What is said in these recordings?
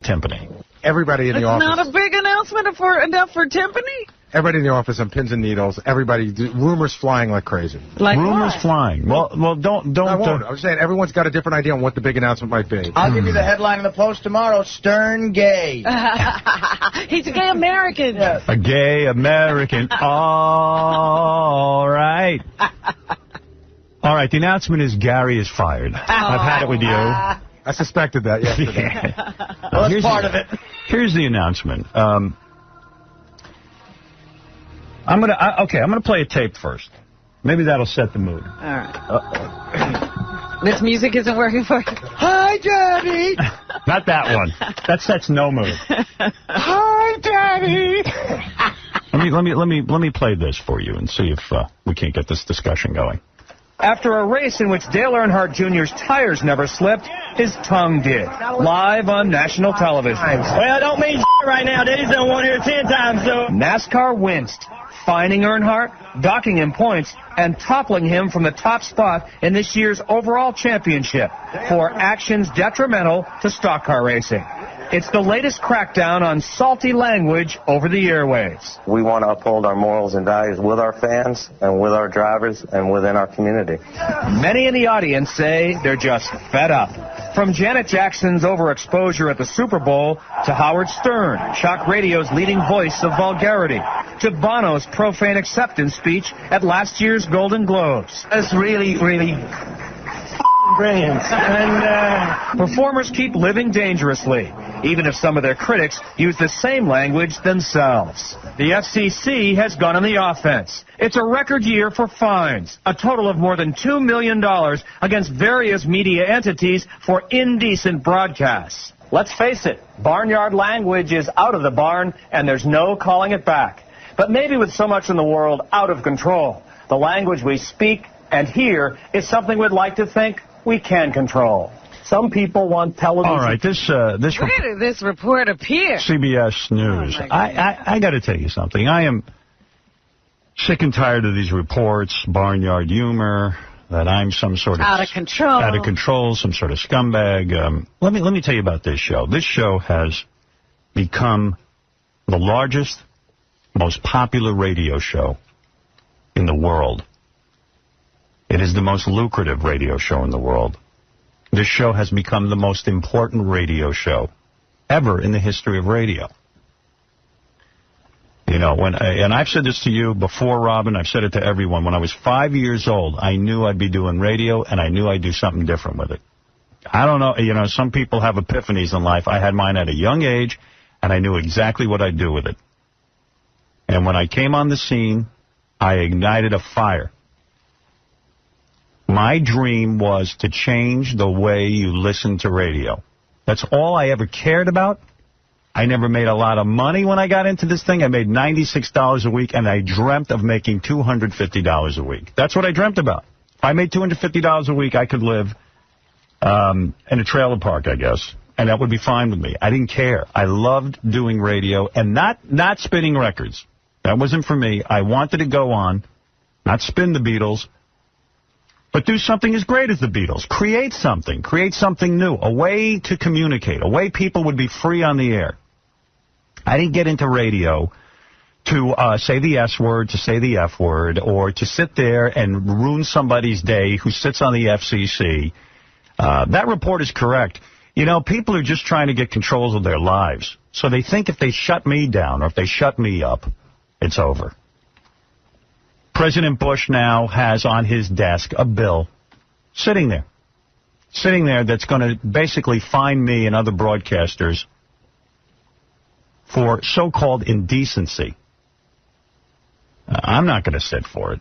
timpani. Everybody in the office. It's not a big announcement enough for timpani? Everybody in the office on pins and needles. Everybody, rumors flying like crazy. Like rumors what? flying. Well, don't. I won't. I was saying everyone's got a different idea on what the big announcement might be. I'll give you the headline in the Post tomorrow. Stern gay. He's a gay American. Yes. A gay American. All right. All right. The announcement is Gary is fired. I've had it with you. I suspected that yesterday. Well, that's part of it. Here's the announcement. I'm gonna play a tape first. Maybe that'll set the mood. All right. This music isn't working for you? Hi, Daddy. Not that one. That sets no mood. Hi, Daddy. Let me play this for you and see if we can't get this discussion going. After a race in which Dale Earnhardt Jr.'s tires never slipped, his tongue did. Live on national television. Well, I don't mean right now. Daddy's done 1 here 10 times, so. NASCAR winced, fining Earnhardt, docking him points, and toppling him from the top spot in this year's overall championship for actions detrimental to stock car racing. It's the latest crackdown on salty language over the airwaves. We want to uphold our morals and values with our fans and with our drivers and within our community. Many in the audience say they're just fed up. From Janet Jackson's overexposure at the Super Bowl to Howard Stern, shock radio's leading voice of vulgarity, to Bono's profane acceptance speech at last year's Golden Globes. That's really brilliant. And performers keep living dangerously, even if some of their critics use the same language themselves. The FCC has gone on the offense. It's a record year for fines, a total of more than $2 million against various media entities for indecent broadcasts. Let's face it, barnyard language is out of the barn, and there's no calling it back. But maybe with so much in the world out of control, the language we speak and hear is something we'd like to think we can control. Some people want television. All right, Where did this report appear? CBS News. Oh, I got to tell you something. I am sick and tired of these reports, barnyard humor, that I'm some sort of out of control, some sort of scumbag. Let me tell you about this show. This show has become the largest, most popular radio show in the world. It is the most lucrative radio show in the world. This show has become the most important radio show ever in the history of radio. You know, and I've said this to you before, Robin. I've said it to everyone. When I was 5 years old, I knew I'd be doing radio, and I knew I'd do something different with it. I don't know. You know, some people have epiphanies in life. I had mine at a young age, and I knew exactly what I'd do with it. And when I came on the scene, I ignited a fire. My dream was to change the way you listen to radio. That's all I ever cared about. I never made a lot of money when I got into this thing. I made $96 a week, and I dreamt of making $250 a week. That's what I dreamt about. If I made $250 a week, I could live in a trailer park, I guess, and that would be fine with me. I didn't care. I loved doing radio and not spinning records. That wasn't for me. I wanted to go on, not spin the Beatles, but do something as great as the Beatles. Create something new, a way to communicate, a way people would be free on the air. I didn't get into radio to say the S word, to say the F word, or to sit there and ruin somebody's day who sits on the FCC. That report is correct. You know, people are just trying to get control of their lives. So they think if they shut me down or if they shut me up, it's over. President Bush now has on his desk a bill sitting there that's going to basically fine me and other broadcasters for so-called indecency. I'm not going to sit for it.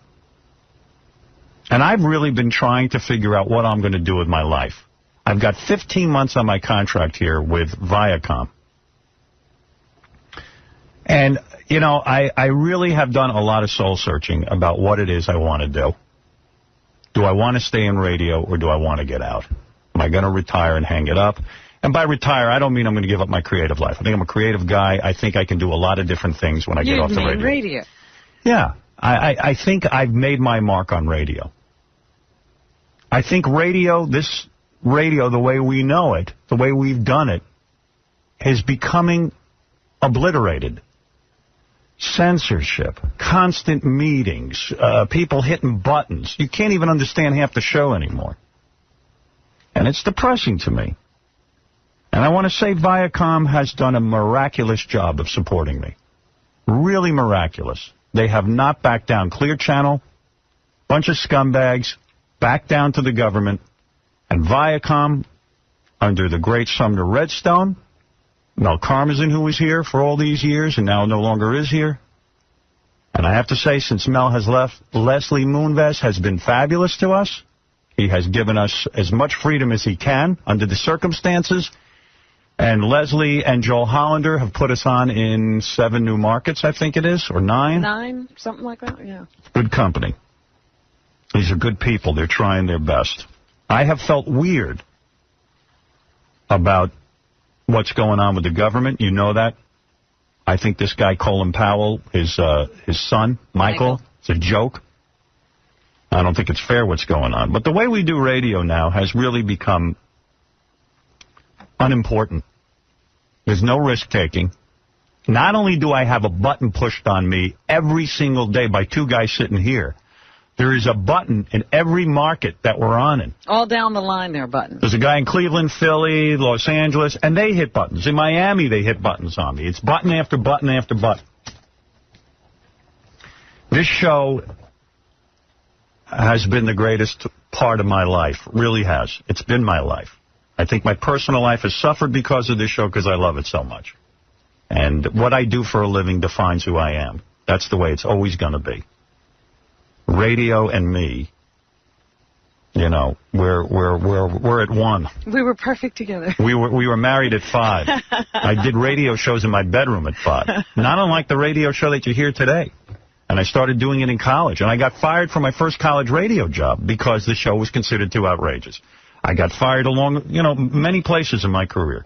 And I've really been trying to figure out what I'm going to do with my life. I've got 15 months on my contract here with Viacom. And, you know, I really have done a lot of soul-searching about what it is I want to do. Do I want to stay in radio or do I want to get out? Am I going to retire and hang it up? And by retire, I don't mean I'm going to give up my creative life. I think I'm a creative guy. I think I can do a lot of different things when I get off the radio. Yeah. I think I've made my mark on radio. I think radio, the way we know it, the way we've done it, is becoming obliterated. Censorship, constant meetings, people hitting buttons. You can't even understand half the show anymore. And it's depressing to me. And I want to say Viacom has done a miraculous job of supporting me. Really miraculous. They have not backed down. Clear Channel, bunch of scumbags, backed down to the government. And Viacom, under the great Sumner Redstone, Mel Karmazin, who was here for all these years and now no longer is here. And I have to say, since Mel has left, Leslie Moonves has been fabulous to us. He has given us as much freedom as he can under the circumstances. And Leslie and Joel Hollander have put us on in 7 new markets, I think it is, or 9. 9, something like that, yeah. Good company. These are good people. They're trying their best. I have felt weird about what's going on with the government. You know that. I think this guy, Colin Powell, his son, Michael, it's a joke. I don't think it's fair what's going on. But the way we do radio now has really become unimportant. There's no risk-taking. Not only do I have a button pushed on me every single day by 2 guys sitting here, there is a button in every market that we're on in. All down the line there, buttons. There's a guy in Cleveland, Philly, Los Angeles, and they hit buttons. In Miami, they hit buttons on me. It's button after button after button. This show has been the greatest part of my life. Really has. It's been my life. I think my personal life has suffered because of this show because I love it so much. And what I do for a living defines who I am. That's the way it's always going to be. Radio and me, you know, we're at one. We were perfect together. We were married at 5. I did radio shows in my bedroom at 5. Not unlike the radio show that you hear today. And I started doing it in college. And I got fired from my first college radio job because the show was considered too outrageous. I got fired along, you know, many places in my career.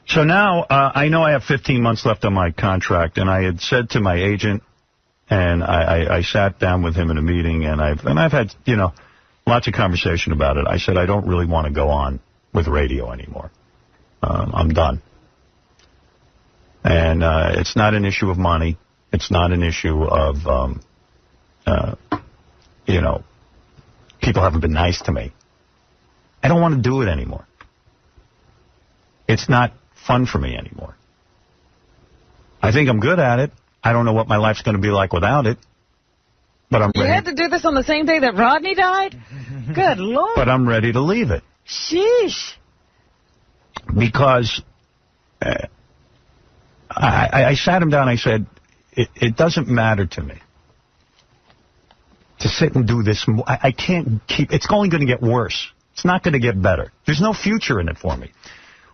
So now I know I have 15 months left on my contract, and I had said to my agent, and I sat down with him in a meeting, and I've had, you know, lots of conversation about it. I said I don't really want to go on with radio anymore. I'm done. And it's not an issue of money. It's not an issue of, you know, people haven't been nice to me. I don't want to do it anymore. It's not fun for me anymore. I think I'm good at it. I don't know what my life's going to be like without it. But I'm ready. You had to do this on the same day that Rodney died? Good Lord. But I'm ready to leave it. Sheesh. Because I sat him down. I said, it doesn't matter to me to sit and do this. I can't keep. It's only going to get worse. It's not going to get better. There's no future in it for me.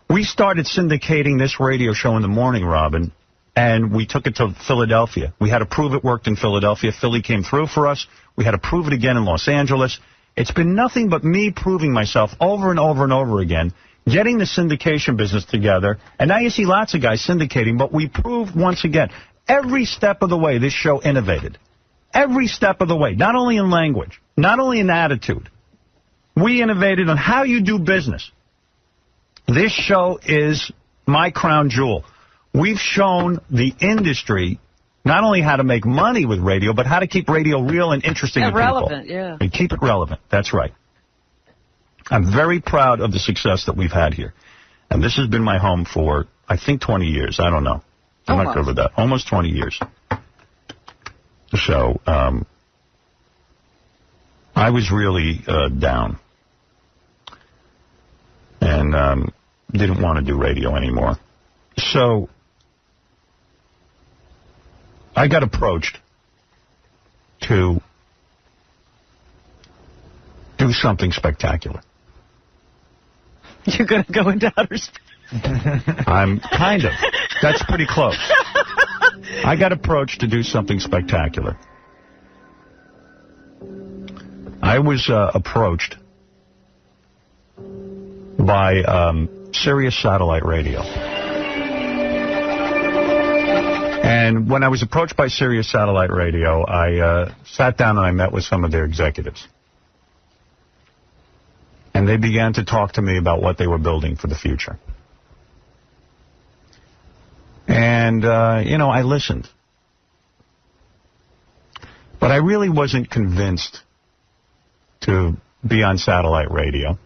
We started syndicating this radio show in the morning, Robin, and we took it to Philadelphia. We had to prove it worked in Philadelphia. Philly came through for us. We had to prove it again in Los Angeles. It's been nothing but me proving myself over and over and over again, getting the syndication business together. And now you see lots of guys syndicating, but we proved once again, every step of the way this show innovated. Every step of the way, not only in language, not only in attitude. We innovated on how you do business. This show is my crown jewel. We've shown the industry not only how to make money with radio, but how to keep radio real and interesting to people. Relevant, yeah. And keep it relevant. That's right. I'm very proud of the success that we've had here. And this has been my home for, I think, 20 years. I don't know. I'm not good with that. Almost 20 years. So, I was really down. And didn't want to do radio anymore. So, I got approached to do something spectacular. You're going to go into outer space. I'm kind of. That's pretty close. I got approached to do something spectacular. I was approached by Sirius Satellite Radio. And when I was approached by Sirius Satellite Radio, I sat down and I met with some of their executives. And they began to talk to me about what they were building for the future. And, I listened. But I really wasn't convinced to be on satellite radio.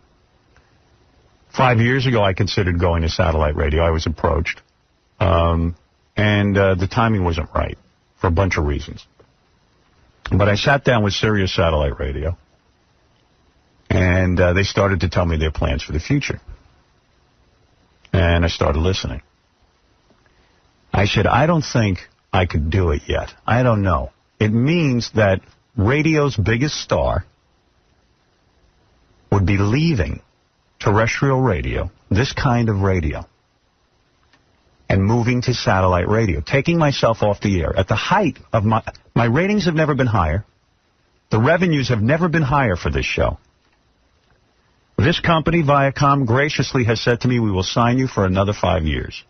5 years ago, I considered going to satellite radio. I was approached. And the timing wasn't right for a bunch of reasons. But I sat down with Sirius Satellite Radio, and they started to tell me their plans for the future. And I started listening. I said, I don't think I could do it yet. I don't know. It means that radio's biggest star would be leaving terrestrial radio, this kind of radio, and moving to satellite radio, taking myself off the air. At the height of my ratings have never been higher. The revenues have never been higher for this show. This company, Viacom, graciously has said to me, we will sign you for another 5 years.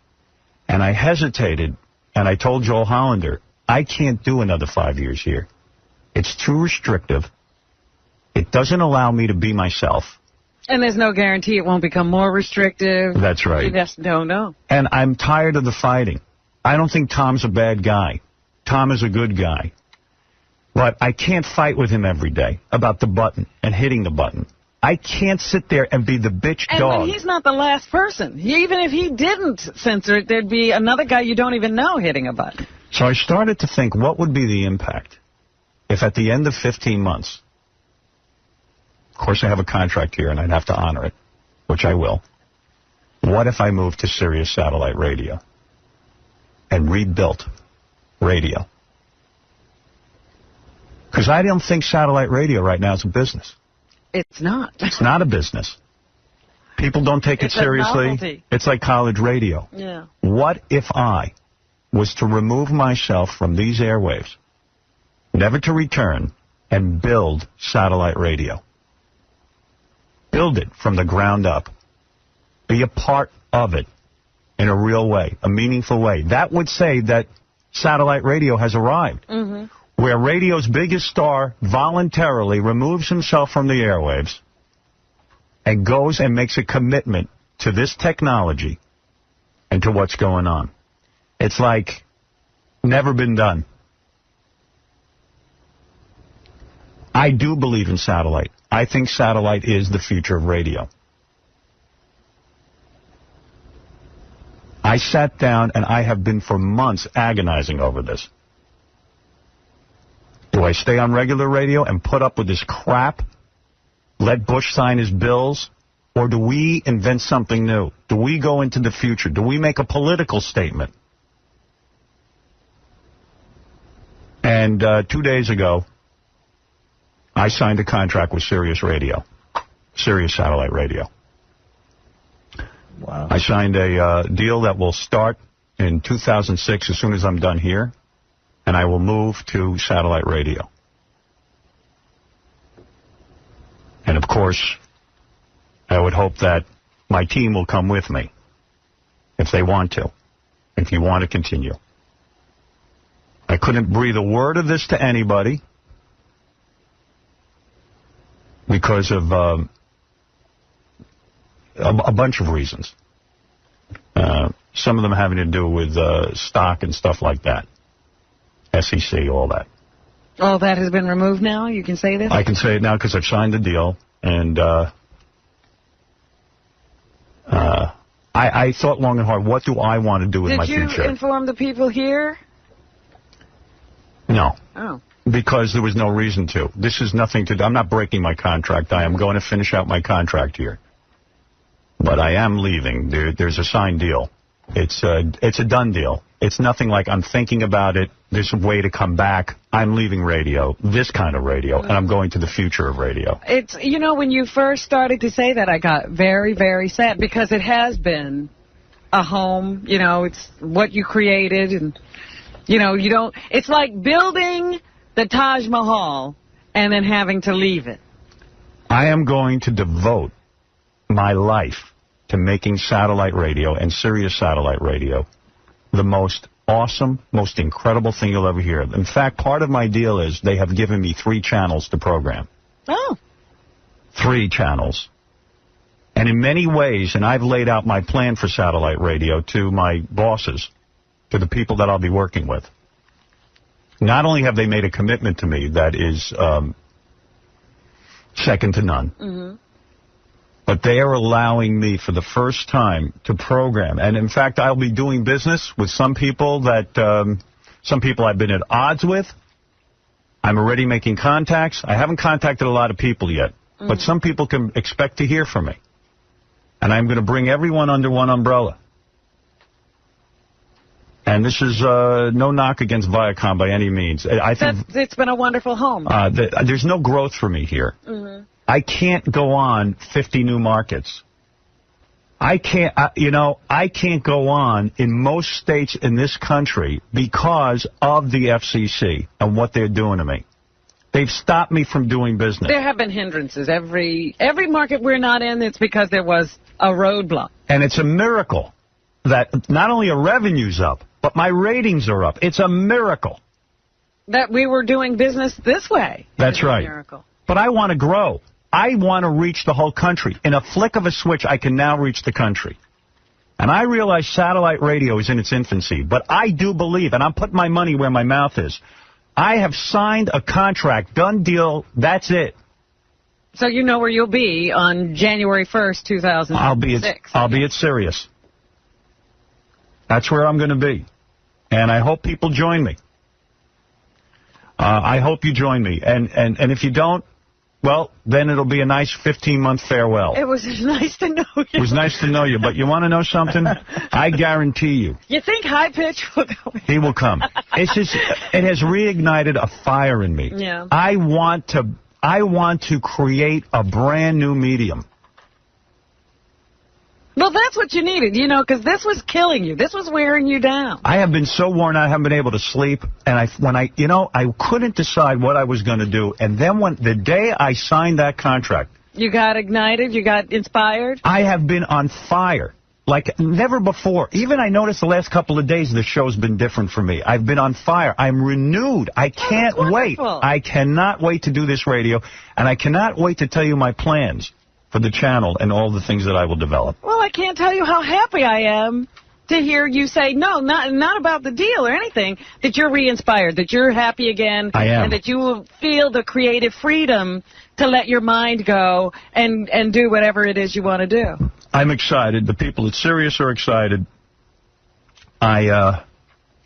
And I hesitated, and I told Joel Hollander, I can't do another 5 years here. It's too restrictive. It doesn't allow me to be myself. And there's no guarantee it won't become more restrictive. That's right. You just don't know. And I'm tired of the fighting. I don't think Tom's a bad guy. Tom is a good guy. But I can't fight with him every day about the button and hitting the button. I can't sit there and be the bitch dog. And he's not the last person. Even if he didn't censor it, there'd be another guy you don't even know hitting a button. So I started to think, what would be the impact if at the end of 15 months, of course I have a contract here and I'd have to honor it, which I will. What if I moved to Sirius Satellite Radio and rebuilt radio? Because I don't think satellite radio right now is a business. It's not. It's not a business. People don't take it seriously. It's like college radio. Yeah. What if I was to remove myself from these airwaves, never to return, and build satellite radio? Build it from the ground up. Be a part of it in a real way, a meaningful way. That would say that satellite radio has arrived. Mm-hmm. Where radio's biggest star voluntarily removes himself from the airwaves and goes and makes a commitment to this technology and to what's going on. It's like never been done. I do believe in satellite. I think satellite is the future of radio. I sat down and I have been for months agonizing over this. Do I stay on regular radio and put up with this crap, let Bush sign his bills, or do we invent something new? Do we go into the future? Do we make a political statement? And 2 days ago, I signed a contract with Sirius Radio, Sirius Satellite Radio. Wow. I signed a deal that will start in 2006 as soon as I'm done here. And I will move to satellite radio. And, of course, I would hope that my team will come with me if they want to, if you want to continue. I couldn't breathe a word of this to anybody because of a bunch of reasons. Some of them having to do with stock and stuff like that. SEC, all that. All that has been removed now? You can say this? I can say it now because I've signed the deal. And I thought long and hard, what do I want to do with my future? Did you inform the people here? No. Oh. Because there was no reason to. This is nothing to do. I'm not breaking my contract. I am going to finish out my contract here. But I am leaving. There's a signed deal. It's a done deal. It's nothing like I'm thinking about it. There's a way to come back. I'm leaving radio, this kind of radio, and I'm going to the future of radio. It's, when you first started to say that, I got very, very sad because it has been a home. It's what you created, and, you don't. It's like building the Taj Mahal and then having to leave it. I am going to devote my life to making satellite radio and Sirius Satellite Radio the most awesome, most incredible thing you'll ever hear. In fact, part of my deal is they have given me 3 channels to program. Oh. 3 channels. And in many ways, and I've laid out my plan for satellite radio to my bosses, to the people that I'll be working with. Not only have they made a commitment to me that is second to none, but they are allowing me for the first time to program. And, in fact, I'll be doing business with some people that some people I've been at odds with. I'm already making contacts. I haven't contacted a lot of people yet, but some people can expect to hear from me. And I'm going to bring everyone under one umbrella. And this is no knock against Viacom by any means. I think it's been a wonderful home. There's no growth for me here. I can't go on 50 new markets. I can't, I can't go on in most states in this country because of the FCC and what they're doing to me. They've stopped me from doing business. There have been hindrances. Every market we're not in, it's because there was a roadblock. And it's a miracle that not only are revenues up, but my ratings are up. It's a miracle. That we were doing business this way. That's right. A miracle. But I want to grow. I want to reach the whole country. In a flick of a switch, I can now reach the country. And I realize satellite radio is in its infancy, but I do believe, and I'm putting my money where my mouth is, I have signed a contract, done deal, that's it. So you know where you'll be on January 1st, 2006. I'll be at Sirius. That's where I'm going to be. And I hope people join me. I hope you join me. And if you don't, well, then it'll be a nice 15-month farewell. It was nice to know you. It was nice to know you, but you want to know something? I guarantee you. You think High Pitch will go? He will come. It's just, it has reignited a fire in me. Yeah. I want to create a brand new medium. Well, that's what you needed, because this was killing you. This was wearing you down. I have been so worn out, I haven't been able to sleep, and I couldn't decide what I was going to do. And then the day I signed that contract, you got ignited, you got inspired. I have been on fire like never before. Even I noticed the last couple of days the show's been different for me. I've been on fire. I'm renewed. I can't wait. I cannot wait to do this radio, and I cannot wait to tell you my plans for the channel and all the things that I will develop. Well, I can't tell you how happy I am to hear you say, no, not about the deal or anything, that you're re-inspired, that you're happy again. I am. And that you will feel the creative freedom to let your mind go and do whatever it is you want to do. I'm excited. The people at Sirius are excited. I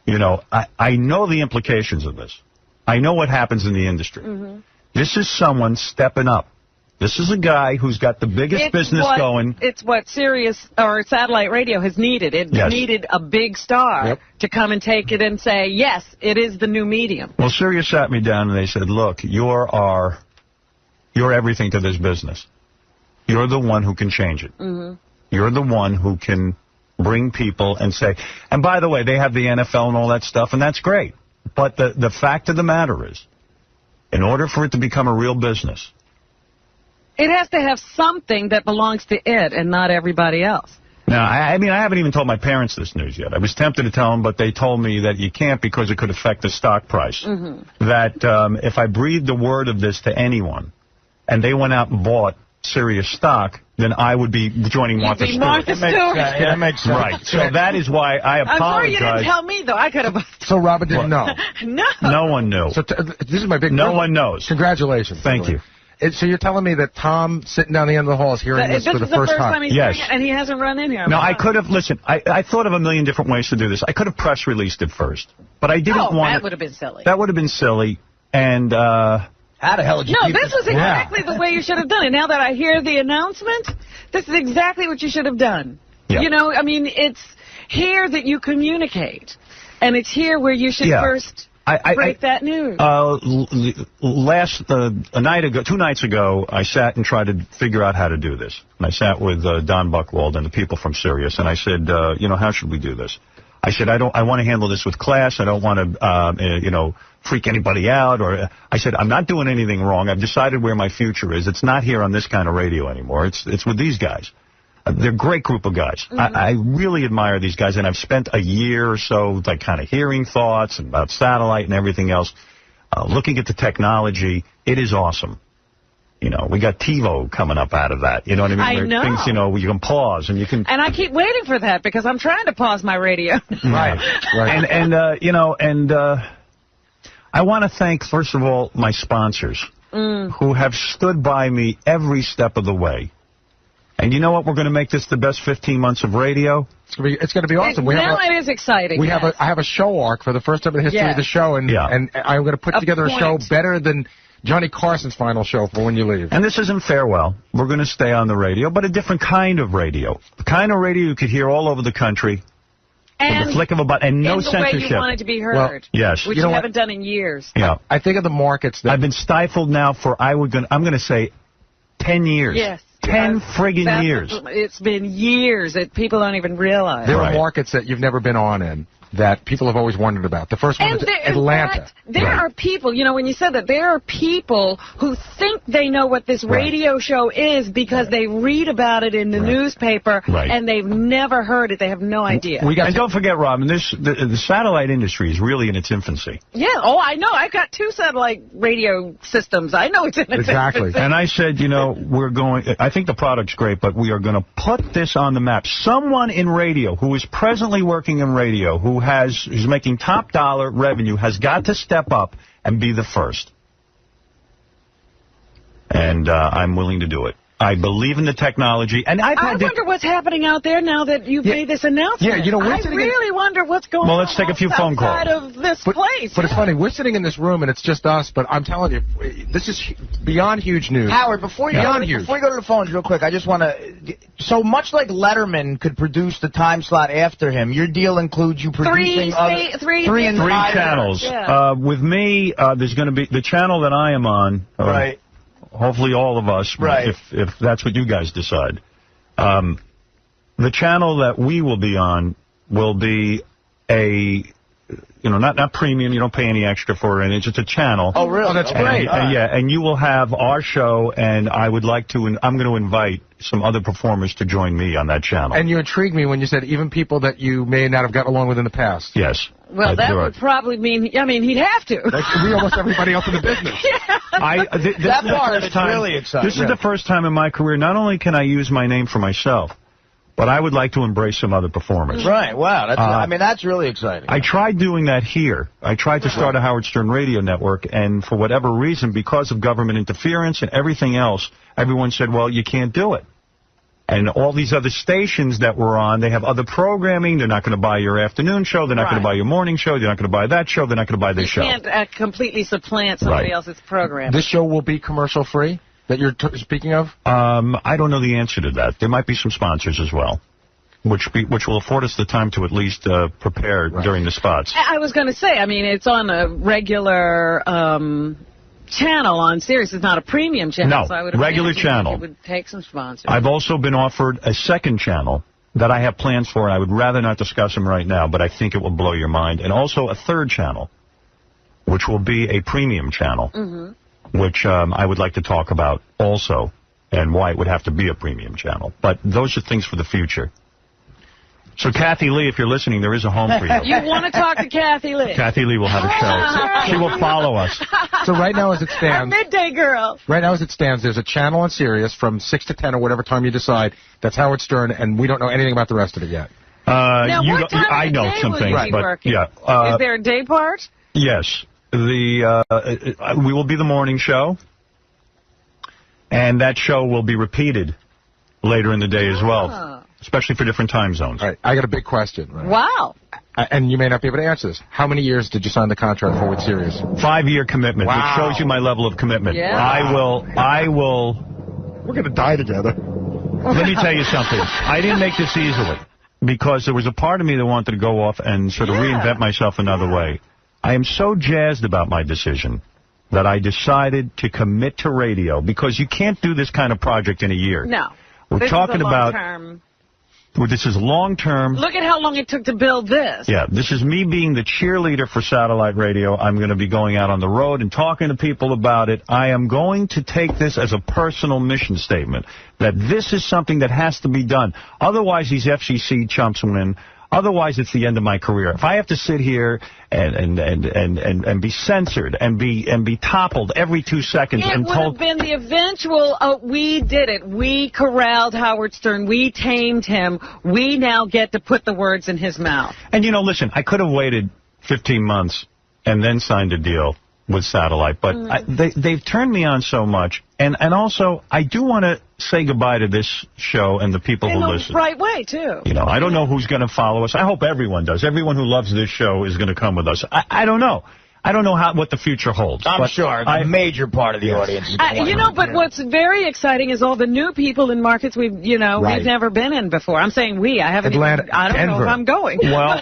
know the implications of this. I know what happens in the industry. This is someone stepping up. This is a guy who's got the biggest business going. It's what Sirius or satellite radio has needed. It needed a big star to come and take it and say, yes, it is the new medium. Well, Sirius sat me down and they said, look, you're everything to this business. You're the one who can change it. You're the one who can bring people and say, and by the way, they have the NFL and all that stuff, and that's great. But the fact of the matter is, in order for it to become a real business, it has to have something that belongs to it and not everybody else. Now, I haven't even told my parents this news yet. I was tempted to tell them, but they told me that you can't because it could affect the stock price. That if I breathed the word of this to anyone and they went out and bought Sirius stock, then I would be joining Martha Stewart. That makes sense. Right. So that is why I apologize. I'm sorry you didn't tell me, though. I could have... So Robin didn't know? No. No one knew. So this is my big... No one knows. Congratulations. Thank you. So you're telling me that Tom, sitting down the end of the hall, is hearing this for the first time? He's hearing it, and he hasn't run in here. No, I could have, listen, I thought of a million different ways to do this. I could have press released it first, but I didn't want that would have been silly. That would have been silly, and... How the hell did you keep this was exactly the way you should have done it. Now that I hear the announcement, this is exactly what you should have done. Yeah. It's here that you communicate, and it's here where you should first... break that news. 2 nights ago, I sat and tried to figure out how to do this. And I sat with Don Buchwald and the people from Sirius, and I said, how should we do this? I said, I want to handle this with class. I don't want to, freak anybody out. Or I said, I'm not doing anything wrong. I've decided where my future is. It's not here on this kind of radio anymore. It's with these guys. They're a great group of guys. I really admire these guys, and I've spent a year or so kind of hearing thoughts about satellite and everything else, looking at the technology. It is awesome. You know, we got TiVo coming up out of that. You know what I mean? I know. Things, you know, you can pause and you can... And I keep waiting for that because I'm trying to pause my radio. Right. And you know, I want to thank, first of all, my sponsors who have stood by me every step of the way. And you know what? We're going to make this the best 15 months of radio. It's going to be awesome. It is exciting. I have a show arc for the first time in the history of the show, and I'm going to put together a show better than Johnny Carson's final show for When You Leave. And this isn't farewell. We're going to stay on the radio, but a different kind of radio. The kind of radio you could hear all over the country. And with the flick of a button, and no censorship. The way you want it to be heard. Well, yes. Which you haven't done in years. Yeah. I think of the markets that... I've been stifled now for, I'm going to say, 10 years. Yes. 10 friggin' years. It's been years that people don't even realize. There are markets that you've never been on in that people have always wondered about. The first one is Atlanta. In fact, there are people, you know, when you said that, there are people who think they know what this radio show is because they read about it in the newspaper and they've never heard it. They have no idea. And don't forget, Robin, the satellite industry is really in its infancy. Yeah, I know. I've got 2 satellite radio systems. I know it's in its infancy. And I said, you know, I think the product's great, but we are going to put this on the map. Someone in radio who is presently working in radio, who's making top dollar revenue, has got to step up and be the first. And I'm willing to do it. I believe in the technology. And I wonder what's happening out there now that you've made this announcement. Yeah, you know, I really wonder what's going on. Well, let's take a few phone calls. Outside of this place. But it's funny, we're sitting in this room and it's just us, but I'm telling you, this is beyond huge news. Howard, before you go to the phones real quick, I just want to... So much like Letterman could produce the time slot after him, your deal includes you producing three channels. Yeah. With me, there's going to be the channel that I am on. Right. Hopefully all of us, if that's what you guys decide. The channel that we will be on will be not premium. You don't pay any extra for it. It's just a channel. Oh, really? Oh, that's great. Yeah, and you will have our show, and I'm going to invite some other performers to join me on that channel. And you intrigued me when you said even people that you may not have gotten along with in the past. Yes. Well, that would probably mean, he'd have to. Like almost everybody else in the business. That part is really exciting. This is the first time in my career, not only can I use my name for myself, but I would like to embrace some other performers. Right, wow. That's really exciting. I tried doing that here. I tried to start a Howard Stern radio network, and for whatever reason, because of government interference and everything else, everyone said, well, you can't do it. And all these other stations that we're on, they have other programming. They're not going to buy your afternoon show. They're not going to buy your morning show. They're not going to buy that show. They're not going to buy this show. You can't completely supplant somebody else's program. This show will be commercial-free that you're speaking of? I don't know the answer to that. There might be some sponsors as well, which will afford us the time to at least prepare during the spots. I was going to say, it's on a regular... channel on Sirius. It's not a premium channel. No, so I would regular channel. It would take some sponsors. I've also been offered a second channel that I have plans for. I would rather not discuss them right now, but I think it will blow your mind. And also a third channel, which will be a premium channel, which I would like to talk about also, and why it would have to be a premium channel. But those are things for the future. So, Kathy Lee, if you're listening, there is a home for you. You want to talk to Kathy Lee? Kathy Lee will have a show. She will follow us. So right now as it stands... Our midday girl. Right now as it stands, there's a channel on Sirius from 6 to 10 or whatever time you decide. That's Howard Stern, and we don't know anything about the rest of it yet. Now, what time I know some things, but working? yeah. Is there a day part? Yes. We will be the morning show, and that show will be repeated later in the day as well, especially for different time zones. All right, I got a big question. Right? Wow. And you may not be able to answer this. How many years did you sign the contract for with Sirius? 5-year commitment, which shows you my level of commitment. Yeah. I will... We're going to die together. Let me tell you something. I didn't make this easily, because there was a part of me that wanted to go off and sort of reinvent myself another way. I am so jazzed about my decision that I decided to commit to radio, because you can't do this kind of project in a year. No. We're talking about... This is long-term. Look at how long it took to build this. Yeah, this is me being the cheerleader for satellite radio. I'm going to be going out on the road and talking to people about it. I am going to take this as a personal mission statement, that this is something that has to be done. Otherwise, these FCC chumps win. Otherwise, it's the end of my career. If I have to sit here and be censored and be toppled every 2 seconds and told... It would have been the eventual, we did it. We corralled Howard Stern. We tamed him. We now get to put the words in his mouth. And, listen, I could have waited 15 months and then signed a deal with Satellite, but they've turned me on so much. And also, I do want to say goodbye to this show and the people who listen. In the right way, too. I don't know who's going to follow us. I hope everyone does. Everyone who loves this show is going to come with us. I don't know. I don't know what the future holds. I'm sure a major part of the audience is but what's very exciting is all the new people in markets we've never been in before. I'm saying I haven't Atlanta, I don't know if I'm going. Well,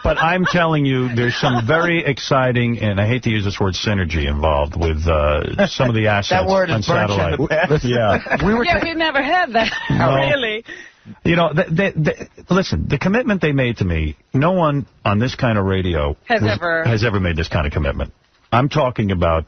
but I'm telling you, there's some very exciting, and I hate to use this word, synergy involved with some of the assets that word on is Satellite. We've never had that, really. Listen, the commitment they made to me, no one on this kind of radio has ever made this kind of commitment. I'm talking about,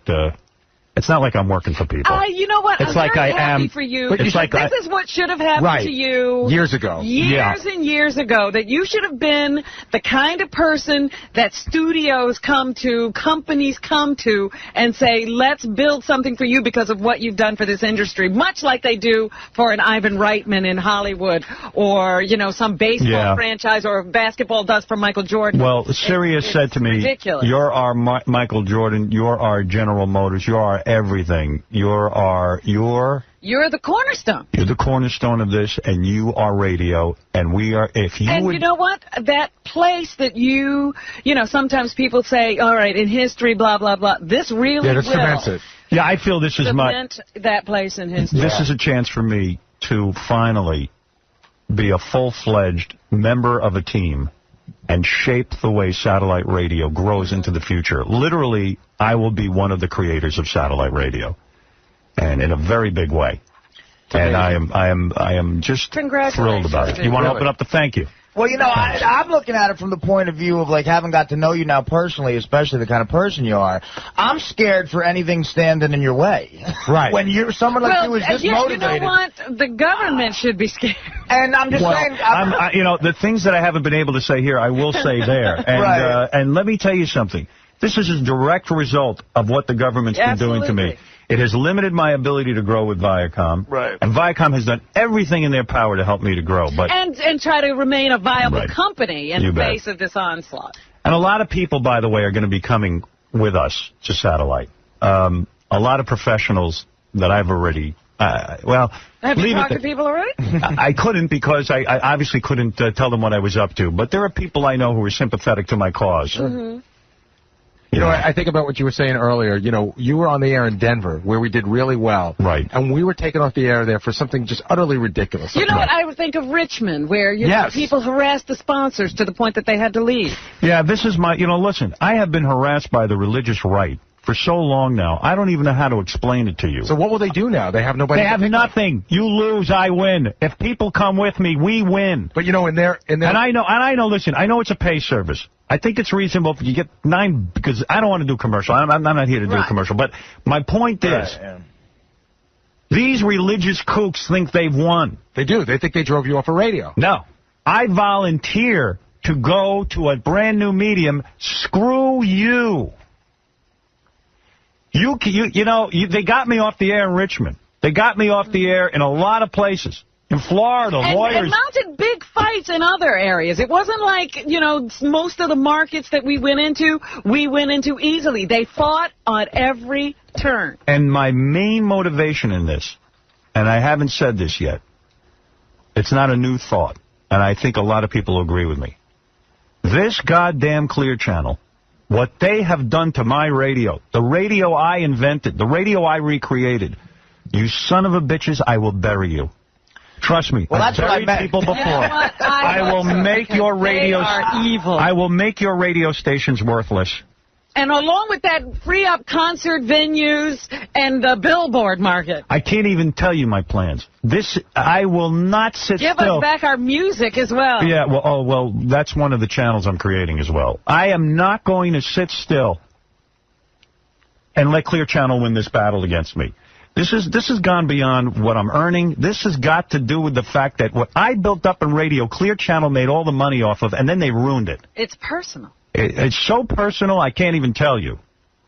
it's not like I'm working for people. You know what? It's I'm like very I am. happy for you. It's like this is what should have happened to you years ago. Years and years ago. That you should have been the kind of person that studios come to, companies come to, and say, let's build something for you because of what you've done for this industry. Much like they do for an Ivan Reitman in Hollywood, or some baseball franchise, or basketball does for Michael Jordan. Well, Sirius said to me, ridiculous. You're our Michael Jordan, you're our General Motors, you're our everything. You're the cornerstone. You're the cornerstone of this, and you are radio, and we are, you know what? That place that sometimes people say, all right, in history, blah, blah, blah. This really will. Cements it. Yeah, I feel this is that place in history. This is a chance for me to finally be a full-fledged member of a team and shape the way satellite radio grows into the future. Literally, I will be one of the creators of satellite radio, and in a very big way. And I am just thrilled about it. You want to open up the thank you? Well, I'm looking at it from the point of view of, having got to know you now personally, especially the kind of person you are. I'm scared for anything standing in your way. Right. When someone like you is this motivated. You know what? The government should be scared. And I'm just saying... the things that I haven't been able to say here, I will say there. And, and let me tell you something. This is a direct result of what the government's been doing to me. It has limited my ability to grow with Viacom. Right. And Viacom has done everything in their power to help me to grow. But and try to remain a viable company in the face of this onslaught. And a lot of people, by the way, are going to be coming with us to Satellite. A lot of professionals that I've already... Have you talked to people already? I couldn't, because I obviously couldn't tell them what I was up to. But there are people I know who are sympathetic to my cause. Mm-hmm. I think about what you were saying earlier. You were on the air in Denver, where we did really well. Right. And we were taken off the air there for something just utterly ridiculous. What? I would think of Richmond, where people harassed the sponsors to the point that they had to leave. Yeah, this is my... listen, I have been harassed by the religious right for so long now. I don't even know how to explain it to you. So what will they do now? They have nobody... They have nothing. You lose, I win. If people come with me, we win. But, in their... And I know, listen, I know it's a pay service. I think it's reasonable if you get 9, because I don't want to do commercial. I'm not here to do a commercial. But my point is, these religious kooks think they've won. They do. They think they drove you off a radio. No. I volunteer to go to a brand new medium. Screw you. They got me off the air in Richmond. They got me off the air in a lot of places. In Florida, lawyers... And mounted big fights in other areas. It wasn't like, most of the markets that we went into easily. They fought on every turn. And my main motivation in this, and I haven't said this yet, it's not a new thought, and I think a lot of people agree with me. This goddamn Clear Channel, what they have done to my radio, the radio I invented, the radio I recreated, you son of a bitches, I will bury you. Trust me. Well, that's what I meant. People before. I will make your radios. They are evil. I will make your radio stations worthless. And along with that, free up concert venues and the billboard market. I can't even tell you my plans. I will not sit still. Give us back our music as well. Yeah, well, that's one of the channels I'm creating as well. I am not going to sit still and let Clear Channel win this battle against me. This has gone beyond what I'm earning. This has got to do with the fact that what I built up in radio, Clear Channel made all the money off of, and then they ruined it. It's personal. It's so personal, I can't even tell you.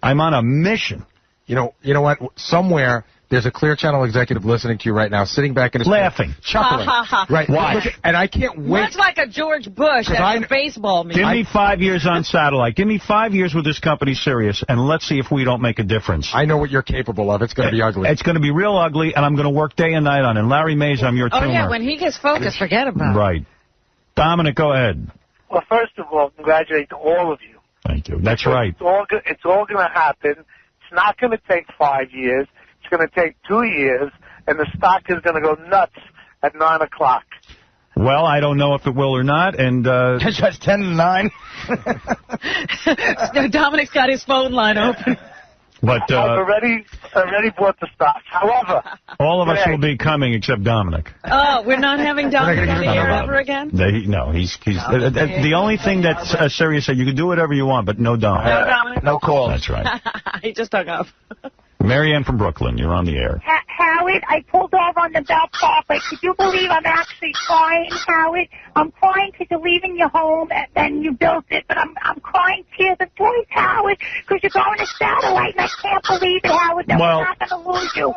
I'm on a mission. You know what? Somewhere there's a Clear Channel executive listening to you right now, sitting back in his laughing, chuckling. Right? Why? And I can't wait. Much like a George Bush at the baseball meeting. Give me 5 years on satellite. Give me 5 years with this company, Sirius, and let's see if we don't make a difference. I know what you're capable of. It's going to be ugly. It's going to be real ugly, and I'm going to work day and night on it. And Larry Mays, I'm your tumor. Oh, yeah, when he gets focused, forget about it. Right. Dominic, go ahead. Well, first of all, congratulate all of you. Thank you. That's right. It's all going to happen. It's not going to take 5 years. It's going to take 2 years, and the stock is going to go nuts at 9 o'clock. Well, I don't know if it will or not, and... It's just 10 to 9. Dominic's got his phone line open. But I've already bought the stock. However... all of us will be coming except Dominic. Oh, we're not having Dominic on the air ever again? No, he's the only thing that Sirius said, you can do whatever you want, but no Dominic. No Dominic? No call. That's right. He just hung up. Marianne from Brooklyn, you're on the air. Howard, I pulled over on the Bell Parkway. Could you believe I'm actually crying, Howard? I'm crying because you're leaving your home and you built it, but I'm crying tears of joy, Howard, because you're going to satellite, and I can't believe it, Howard, that we're not going to lose you.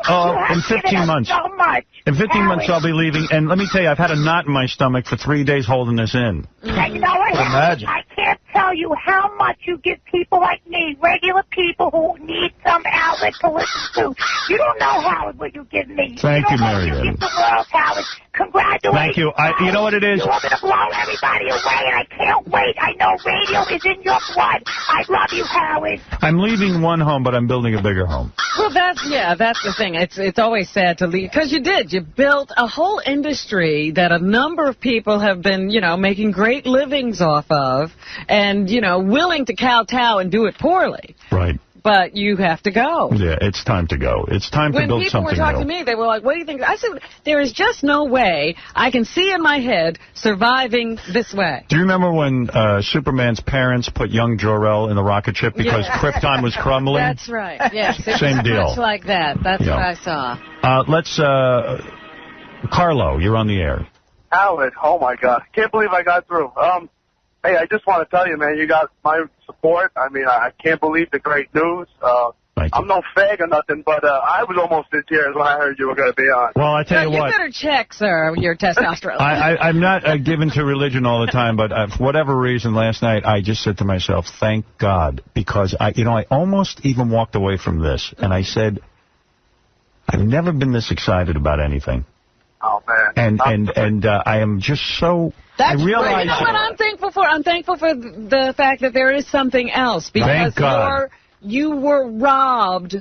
In 15 months. So much. In 15 months, I'll be leaving, and let me tell you, I've had a knot in my stomach for 3 days holding this in. And you know what, Howard? I can't tell you how much you give people like me, regular people who need some outlet to listen to. You don't know, Howard, what you give me. Thank you, Marianne. You give the world, Howard. Congratulations. Thank you. You know what it is? You're going to blow everybody away, and I can't wait. I know radio is in your blood. I love you, Howard. I'm leaving one home, but I'm building a bigger home. Well, that's the thing. It's always sad to leave, because you did. You built a whole industry that a number of people have been, making great livings off of, and, willing to kowtow and do it poorly. Right. But you have to go. Yeah, it's time to go. It's time to build something new. When people were talking to me, they were like, what do you think? I said, there is just no way I can see in my head surviving this way. Do you remember when Superman's parents put young Jor-El in the rocket ship because Krypton was crumbling? That's right. Yes. Same deal. Much like that. That's what I saw. Carlo, you're on the air. Howard, oh my God. Can't believe I got through. Hey, I just want to tell you, man, you got my support. I mean, I can't believe the great news. I'm no fag or nothing, but I was almost in tears when I heard you were going to be on. Well, I tell you what. You better check, sir, your testosterone. I'm not given to religion all the time, but for whatever reason, last night I just said to myself, thank God, because I almost even walked away from this, and I said, I've never been this excited about anything. Oh, man. And I am just so... I realize... You know what I'm thankful for? I'm thankful for the fact that there is something else. Because you were robbed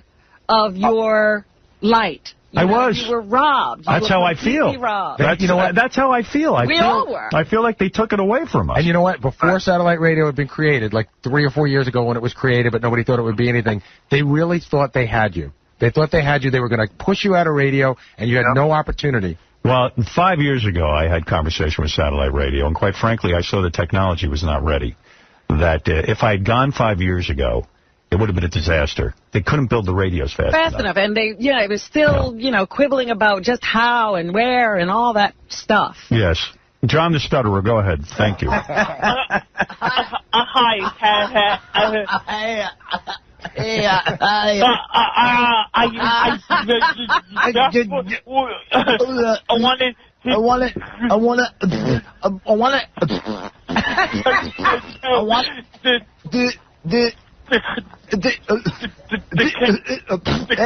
of your light. You were robbed. That's how I feel. Robbed. That's how I feel. We all were. I feel like they took it away from us. And you know what? Before satellite radio had been created, like 3 or 4 years ago when it was created, but nobody thought it would be anything, they really thought they had you. They thought they had you. They were going to push you out of radio, and you had no opportunity. Well, 5 years ago, I had conversation with satellite radio, and quite frankly, I saw the technology was not ready. That if I had gone 5 years ago, it would have been a disaster. They couldn't build the radios fast enough. And it was still, quibbling about just how and where and all that stuff. Yes. John the Stutterer, go ahead. Thank you. Hi.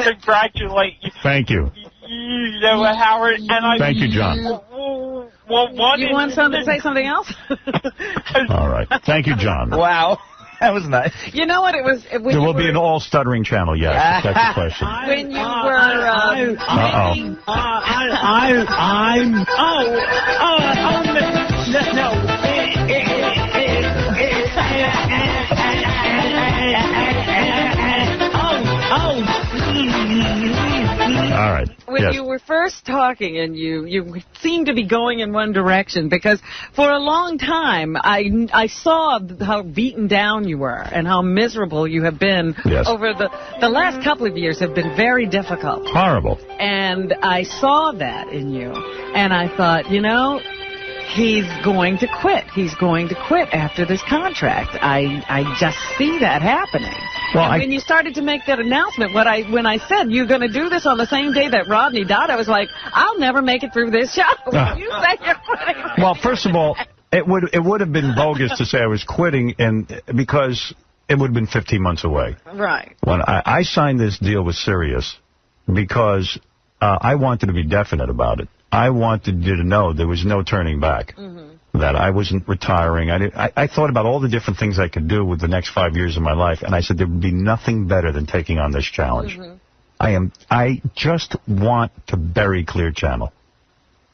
Congratulate you. Thank you. Howard, and thank you, John. You want to say something else? All right. Thank you, John. Wow. That was nice. You know what it was? There will be an all-stuttering channel, yes, if that's the question. When you were... All right. Right. When you were first talking and you seemed to be going in one direction, because for a long time I saw how beaten down you were and how miserable you have been over the last couple of years have been very difficult. Horrible. And I saw that in you. And I thought, you know, he's going to quit. He's going to quit after this contract. I just see that happening. Well, and when you started to make that announcement, when I said you're going to do this on the same day that Rodney died, I was like, I'll never make it through this show. You say you're quitting. Well, first of all, it would have been bogus to say I was quitting, and because it would have been 15 months away. Right. When I signed this deal with Sirius because I wanted to be definite about it. I wanted you to know there was no turning back. That I wasn't retiring. I thought about all the different things I could do with the next 5 years of my life, and I said there would be nothing better than taking on this challenge. I just want to bury Clear Channel.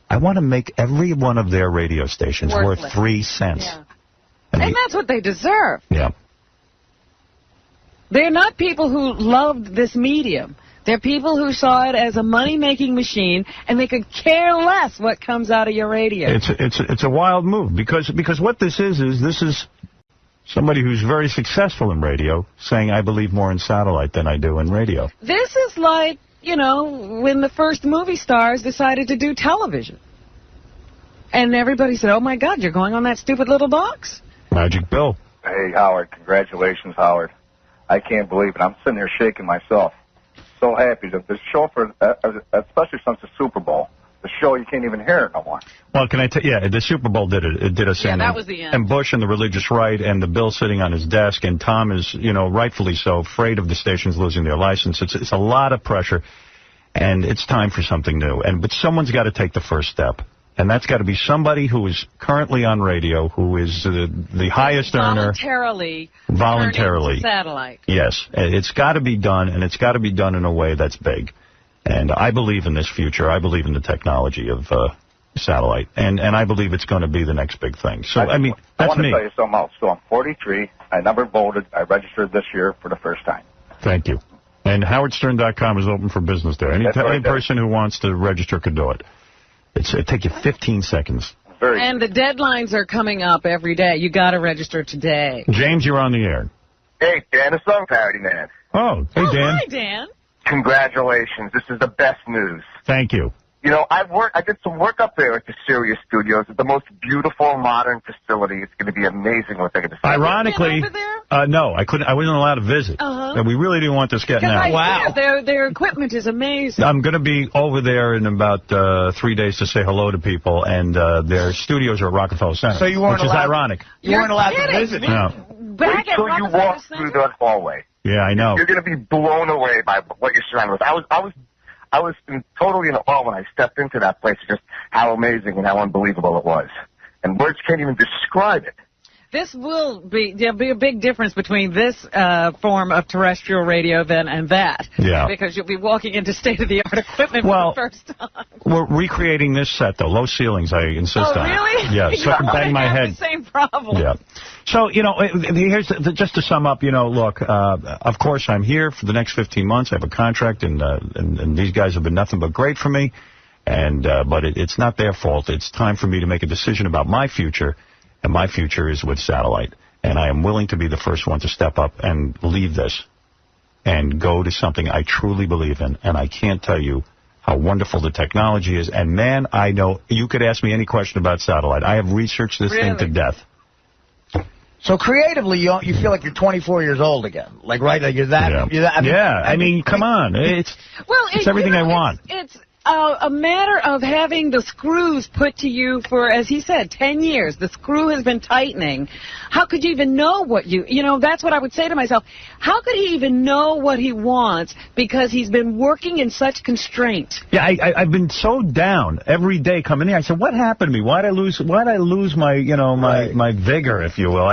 I want to make every one of their radio stations worth 3 cents. Yeah. And that's what they deserve. Yeah. They're not people who loved this medium. They're people who saw it as a money-making machine, and they could care less what comes out of your radio. It's a wild move, because what this is somebody who's very successful in radio saying, I believe more in satellite than I do in radio. This is like, you know, when the first movie stars decided to do television. And everybody said, oh, my God, you're going on that stupid little box? Magic Bill. Hey, Howard. Congratulations, Howard. I can't believe it. I'm sitting here shaking myself. So happy that the show, especially since the Super Bowl, the show, you can't even hear it no more. Well, can I tell you, the Super Bowl did it. It did us in. That was the end. And Bush and the religious right and the bill sitting on his desk, and Tom is, you know, rightfully so, afraid of the stations losing their license. It's a lot of pressure, and it's time for something new. But someone's got to take the first step. And that's got to be somebody who is currently on radio, who is the highest earner. Voluntarily. Satellite. Yes. It's got to be done, and it's got to be done in a way that's big. And I believe in this future. I believe in the technology of satellite. And I believe it's going to be the next big thing. So, I mean, that's me. I want to tell you something else. So I'm 43. I never voted. I registered this year for the first time. Thank you. And howardstern.com is open for business there. Any person who wants to register could do it. It takes you 15 seconds. And the deadlines are coming up every day. You got to register today. James, you're on the air. Hey, Dan, it's Song Parody Man. Oh, hey, Dan. Hi, Dan. Congratulations. This is the best news. Thank you. You know, I did some work up there at the Sirius Studios. It's the most beautiful, modern facility. It's going to be amazing what they're going to see. Ironically, no, I wasn't allowed to visit. And we really didn't want this getting out. Wow. Their equipment is amazing. I'm going to be over there in about 3 days to say hello to people, and their studios are at Rockefeller Center, so you weren't which is ironic. You weren't allowed to visit. No. Wait till you walk through that hallway. Yeah, I know. You're going to be blown away by what you're surrounded with. I was totally in awe when I stepped into that place, just how amazing and how unbelievable it was. And words can't even describe it. There'll be a big difference between this form of terrestrial radio and that. Yeah. Because you'll be walking into state-of-the-art equipment for the first time. We're recreating this set, though. Low ceilings, I insist on. Oh, really? Yeah, so I can bang my head. The same problem. Yeah. So, you know, here's just to sum up, you know, look, of course I'm here for the next 15 months. I have a contract, and these guys have been nothing but great for me. But it's not their fault. It's time for me to make a decision about my future. And my future is with satellite. And I am willing to be the first one to step up and leave this and go to something I truly believe in. And I can't tell you how wonderful the technology is. And, man, I know you could ask me any question about satellite. I have researched this thing to death. So creatively, you feel like you're 24 years old again. Like, right? Like you're that. I mean, come on. It's everything I want. It's a matter of having the screws put to you for, as he said, 10 years. The screw has been tightening. How could you even know what that's what I would say to myself. How could he even know what he wants because he's been working in such constraint? Yeah, I've been so down every day coming here. I said, what happened to me? Why'd I lose my, my vigor, if you will?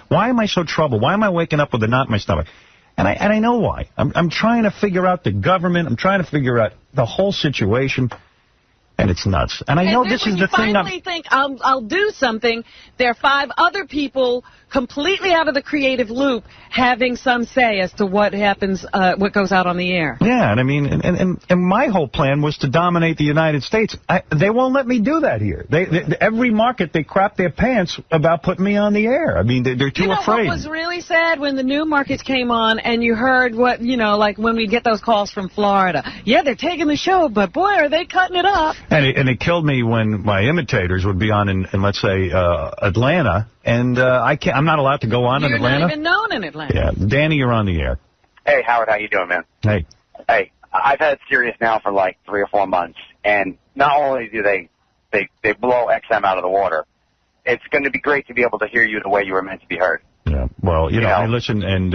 Why am I so troubled? Why am I waking up with a knot in my stomach? And I know why. I'm trying to figure out the government. I'm trying to figure out the whole situation. And it's nuts. And I know this is the thing. When you finally think, I'll do something, there are 5 other people completely out of the creative loop having some say as to what happens, what goes out on the air. Yeah, and I mean, and my whole plan was to dominate the United States. They won't let me do that here. Every market, they crap their pants about putting me on the air. I mean, they're too afraid. What was really sad when the new markets came on and you heard what, like when we get those calls from Florida. Yeah, they're taking the show, but boy, are they cutting it up. And it killed me when my imitators would be on in let's say, Atlanta, and I'm not allowed to go on in Atlanta. You're not even known in Atlanta. Yeah, Danny, you're on the air. Hey, Howard, how you doing, man? Hey. Hey, I've had Sirius now for like 3 or 4 months, and not only do they blow XM out of the water, it's going to be great to be able to hear you the way you were meant to be heard. Yeah, well, you know, I listen, and,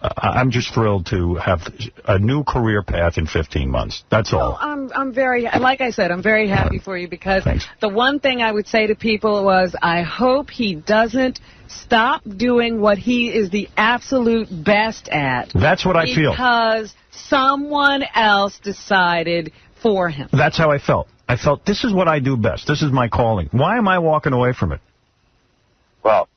I'm just thrilled to have a new career path in 15 months. That's all. Well, I'm very, like I said, I'm very happy for you because the one thing I would say to people was I hope he doesn't stop doing what he is the absolute best at. That's what I feel. Because someone else decided for him. That's how I felt. I felt this is what I do best. This is my calling. Why am I walking away from it? Well,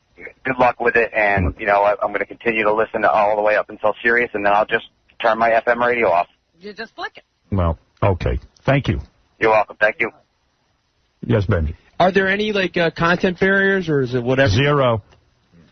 good luck with it, and, I'm going to continue to listen all the way up until Sirius, and then I'll just turn my FM radio off. You just flick it. Well, okay. Thank you. You're welcome. Thank you. Yes, Benji. Are there any, content barriers, or is it whatever? 0.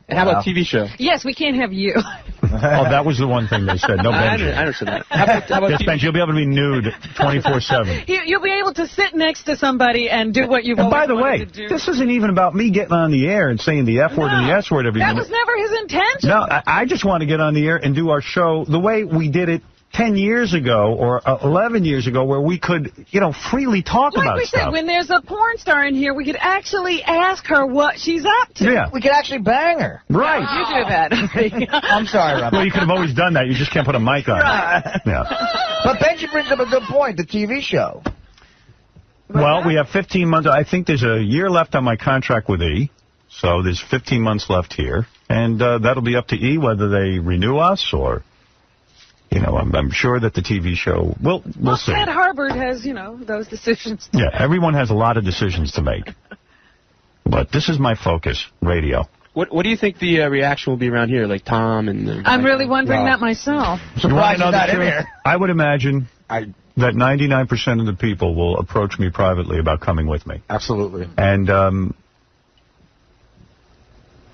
And how about TV show? Yes, we can't have you. That was the one thing they said. No, Benji. I understand that. How about yes, Benji, you'll be able to be nude 24/7. You'll be able to sit next to somebody and do what you've always wanted to do. This isn't even about me getting on the air and saying the F word and the S word every minute. That was never his intention. No, I just want to get on the air and do our show the way we did it 10 years ago or 11 years ago, where we could, freely talk about stuff. Like we said, when there's a porn star in here, we could actually ask her what she's up to. Yeah. We could actually bang her. Right. You do that. I'm sorry, Rob. Well, you could have always done that. You just can't put a mic on. Right. Yeah. But Benji brings up a good point, the TV show. Well, we have 15 months. I think there's a year left on my contract with E, so there's 15 months left here. And that'll be up to E whether they renew us or... I'm sure that the TV show we'll see. Ted Hubbard has, those decisions. Yeah, everyone has a lot of decisions to make. But this is my focus, radio. What do you think the reaction will be around here, like Tom and... I'm really wondering that myself. Surprised he's not in here. I would imagine that 99% of the people will approach me privately about coming with me. Absolutely. And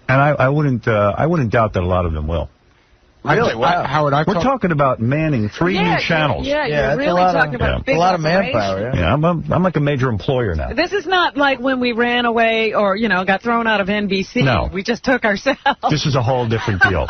I wouldn't doubt that a lot of them will. Really? Wow. Howard, we're talking about manning 3 new channels. Yeah, you're really talking about big a lot of manpower. Yeah, I'm like a major employer now. This is not like when we ran away or, got thrown out of NBC. No. We just took ourselves. This is a whole different deal.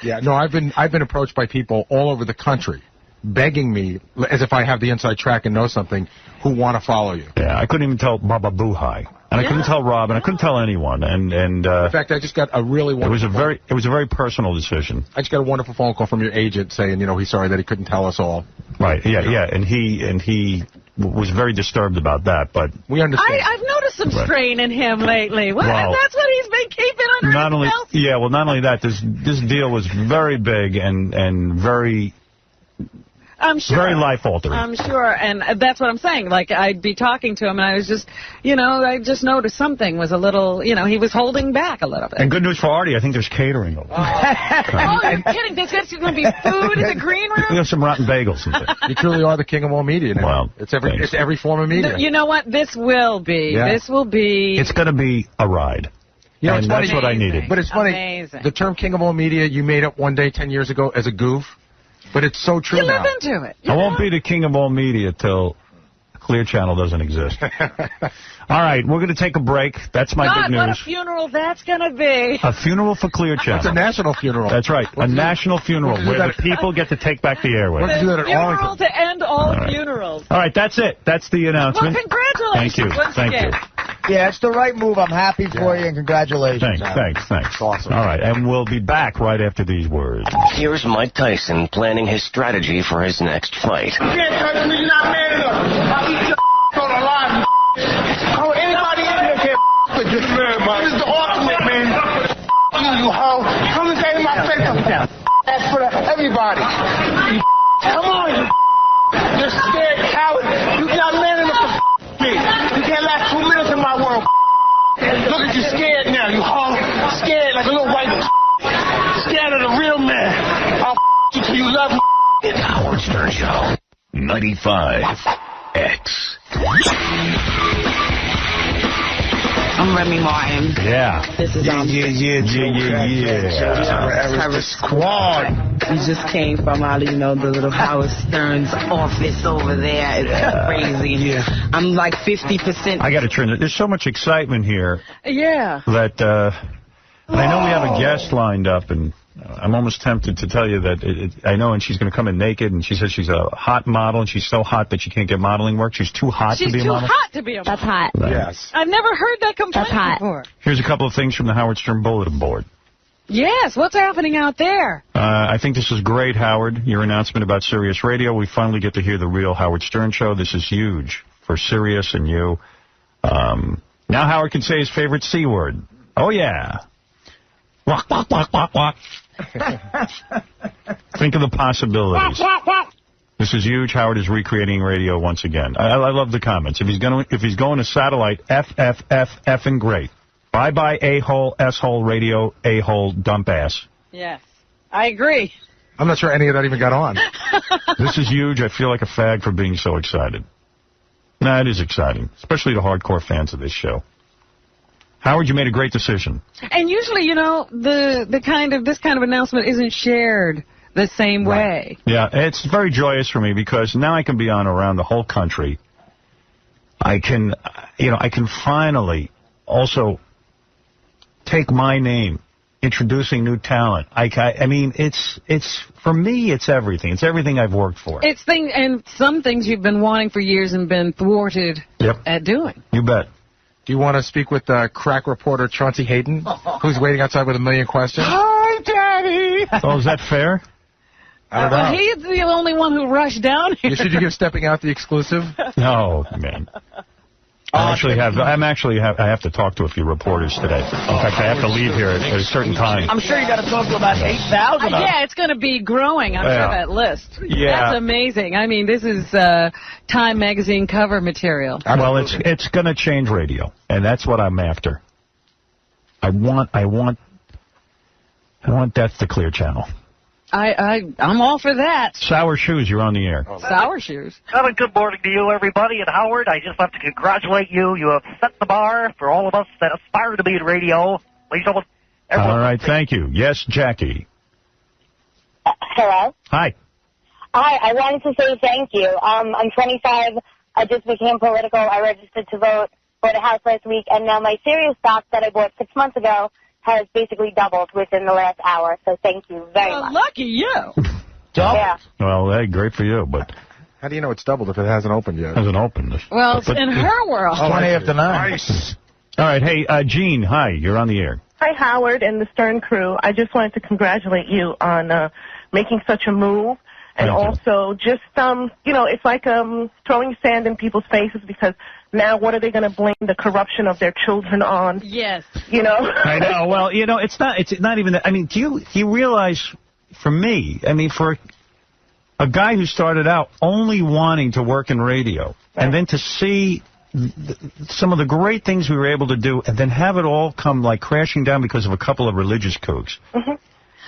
Yeah, no, I've been approached by people all over the country begging me, as if I have the inside track and know something, who want to follow you. Yeah, I couldn't even tell Baba Boohai. And I couldn't tell Rob, and I couldn't tell anyone. And in fact, I just got a really wonderful it was a very personal decision. I just got a wonderful phone call from your agent saying, he's sorry that he couldn't tell us all. Right. Yeah. And he was very disturbed about that. But we understand. I've noticed some strain in him lately. Well, that's what he's been keeping under his belt. Yeah. Well, not only that, this deal was very big and very. I'm sure. Very life-altering. I'm sure, and that's what I'm saying. Like, I'd be talking to him, and I was just, I just noticed something was a little, he was holding back a little bit. And good news for Artie, I think there's catering over there. Oh, you're kidding. There's going to be food in the green room? We have some rotten bagels in there. You truly are the king of all media now. Well, it's every form of media. You know what? This will be. Yeah. This will be. It's going to be a ride. And that's what I needed. But it's funny. Amazing. The term king of all media you made up one day 10 years ago as a goof. But it's so true now. You live into it. I won't be the king of all media till Clear Channel doesn't exist. All right, we're going to take a break. That's my big news. What a funeral that's going to be. A funeral for Clear Channel. It's a national funeral. That's right. A national funeral where the people get to take back the airwaves. The funeral to end all funerals. All right, that's it. That's the announcement. Well, congratulations. Thank you. Yeah, it's the right move. I'm happy for you, and congratulations. Thanks. Awesome. All right, and we'll be back right after these words. Here's Mike Tyson planning his strategy for his next fight. You can't touch me, you're not man enough. I'll eat your on the line, Oh, anybody in here can't with this man, man. This is the ultimate, man. You hoe. Come and say to my face. That's for everybody. Come on, you scared coward. You're not man enough to here last 2 minutes in my world. Look at you scared now, you hoe. Scared like a little white. Scared of the real man. I'll you till you love me. The Howard Stern Show. 95X. I'm Remy Martin. Yeah. This is Yeah. Harris Squad. We just came from out of, the little Howard Stern's office over there. It's crazy. Yeah. I'm like 50%. I got to turn it. There's so much excitement here. Yeah. That, and I know we have a guest lined up, and I'm almost tempted to tell you that I know, and she's going to come in naked, and she says she's a hot model, and she's so hot that she can't get modeling work. She's too hot to be a model. She's too hot to be a model. That's hot. Right. Yes. I've never heard that complaint before. Here's a couple of things from the Howard Stern bulletin board. Yes, what's happening out there? I think this is great, Howard, your announcement about Sirius Radio. We finally get to hear the real Howard Stern show. This is huge for Sirius and you. Now Howard can say his favorite C word. Oh, yeah. Walk, walk, walk, walk, walk. Think of the possibilities. This is huge. Howard is recreating radio once again. I love the comments. If he's going to satellite, effing great. Bye-bye, a-hole, s-hole, radio, a-hole, dump ass. Yes, I agree. I'm not sure any of that even got on. This is huge. I feel like a fag for being so excited. Nah, it is exciting, especially the hardcore fans of this show. Howard, you made a great decision. And usually, this kind of announcement isn't shared the same way. Yeah, it's very joyous for me because now I can be on around the whole country. I can finally also take my name, introducing new talent. I mean, it's for me, it's everything. It's everything I've worked for. It's and some things you've been wanting for years and been thwarted at doing. You bet. Do you want to speak with crack reporter Chauncey Hayden, who's waiting outside with a million questions? Hi, Daddy. Oh, is that fair? I don't know. He's the only one who rushed down here. Should you give Stepping Out the exclusive? No, man. I have to talk to a few reporters today. In fact, I have to leave here at a certain time. I'm sure you got to talk to about 8,000. Yeah, it's going to be growing. I'm sure that list. Yeah, that's amazing. I mean, this is Time magazine cover material. Well, it's going to change radio, and that's what I'm after. I want Death to Clear Channel. I'm all for that. Sour Shoes, you're on the air. Sour Shoes. Well, good morning to you, everybody. And Howard, I just have to congratulate you. You have set the bar for all of us that aspire to be in radio. Ladies and gentlemen, all right, thank you. Yes, Jackie. Hello? Hi. Hi, I wanted to say thank you. I'm 25. I just became political. I registered to vote for the House last week, and now my Sirius stock that I bought 6 months ago has basically doubled within the last hour, so thank you very much. Lucky you. Yeah. Well, hey, great for you, but... How do you know it's doubled if it hasn't opened yet? Hasn't opened. Well, it's in her world. 20 after 9. Nice. All right, hey, Gene, hi, you're on the air. Hi, Howard and the Stern crew. I just wanted to congratulate you on making such a move. And also, just, it's like throwing sand in people's faces because now what are they going to blame the corruption of their children on? Yes. I know. Well, it's not even that. I mean, do you realize, for me, for a guy who started out only wanting to work in radio, and then to see some of the great things we were able to do, and then have it all come like crashing down because of a couple of religious kooks. Mm-hmm.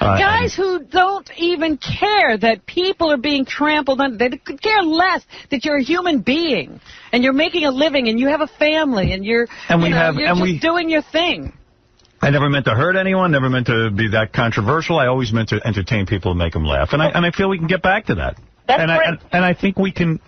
Guys who don't even care that people are being trampled on. They could care less that you're a human being and you're making a living and you have a family and you're just doing your thing. I never meant to hurt anyone, never meant to be that controversial. I always meant to entertain people and make them laugh. And I feel we can get back to that. And I think we can...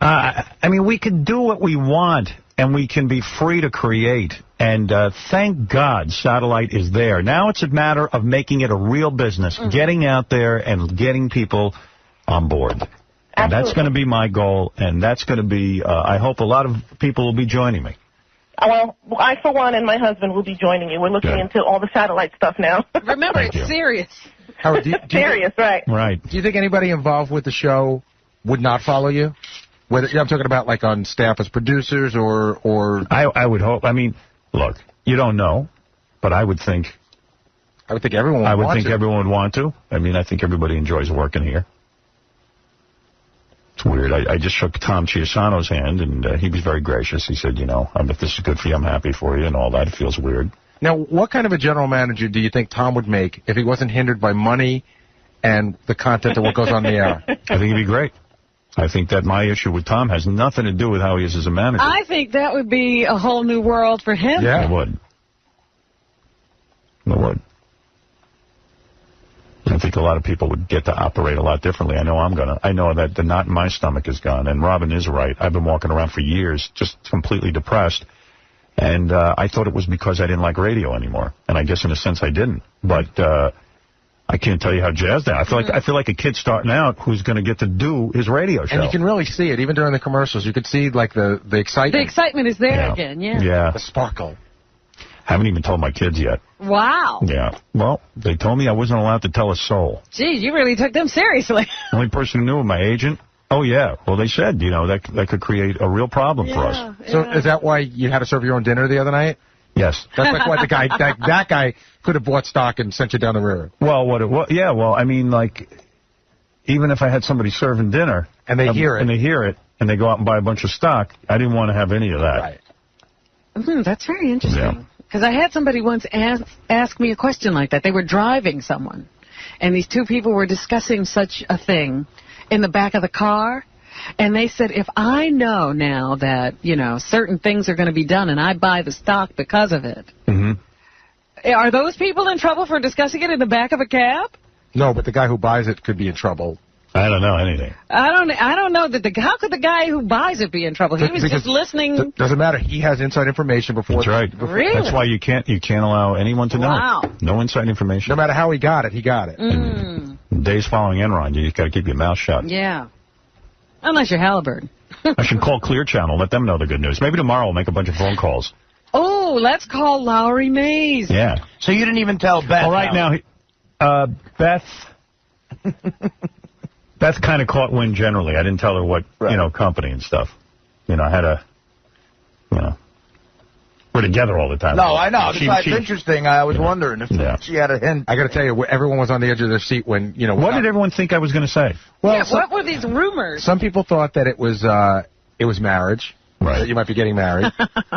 we can do what we want, and we can be free to create. And thank God satellite is there. Now it's a matter of making it a real business, getting out there and getting people on board. And that's going to be my goal, and that's going to be, I hope a lot of people will be joining me. Well, I, for one, and my husband will be joining you. We're looking into all the satellite stuff now. Remember, it's serious. Howard, serious, right. Right. Do you think anybody involved with the show would not follow you? Whether I'm talking about like on staff as producers or... I would hope. Look, you don't know, but I would think... I would think everyone would want to. everyone would want to. I think everybody enjoys working here. It's weird. I just shook Tom Chiusano's hand, and he was very gracious. He said, if this is good for you, I'm happy for you, and all that. It feels weird. Now, what kind of a general manager do you think Tom would make if he wasn't hindered by money and the content of what goes on the air? I think he'd be great. I think that my issue with Tom has nothing to do with how he is as a manager. I think that would be a whole new world for him. Yeah, it would. It would. I think a lot of people would get to operate a lot differently. I know I'm going to. I know that the knot in my stomach is gone. And Robin is right. I've been walking around for years just completely depressed. And I thought it was because I didn't like radio anymore. And I guess in a sense I didn't. But I can't tell you how jazzed I am. I feel like a kid starting out who's going to get to do his radio show. And you can really see it. Even during the commercials, you could see, like, the excitement. The excitement is there again, Yeah. The sparkle. Haven't even told my kids yet. Wow. Yeah. Well, they told me I wasn't allowed to tell a soul. Gee, you really took them seriously. Only person who knew was my agent. Oh, yeah. Well, they said, that could create a real problem for us. So is that why you had to serve your own dinner the other night? Yes. That's like why the guy, that guy could have bought stock and sent you down the river. Well, I mean, like, even if I had somebody serving dinner. And they hear it. And they go out and buy a bunch of stock, I didn't want to have any of that. Right. That's very interesting. Yeah. Because I had somebody once ask me a question like that. They were driving someone, and these two people were discussing such a thing in the back of the car, and they said, if I know now that, certain things are going to be done and I buy the stock because of it, are those people in trouble for discussing it in the back of a cab? No, but the guy who buys it could be in trouble. I don't know anything. I don't know that how could the guy who buys it be in trouble? He was just listening. Doesn't matter. He has inside information before. That's right. Really? That's why you can't allow anyone to know. Wow. No inside information. No matter how he got it, he got it. In days following Enron, you just got to keep your mouth shut. Yeah. Unless you're Halliburton. I should call Clear Channel, let them know the good news. Maybe tomorrow we'll make a bunch of phone calls. Oh, let's call Lowry Mays. Yeah. So you didn't even tell Beth. All right, now, Beth kind of caught wind generally. I didn't tell her what, company and stuff. I had a, we're together all the time. No, I know. It's interesting. I was wondering if she had a hint. I got to tell you, everyone was on the edge of their seat when, What did everyone think I was going to say? Well, what were these rumors? Some people thought that it was marriage. Right. That you might be getting married.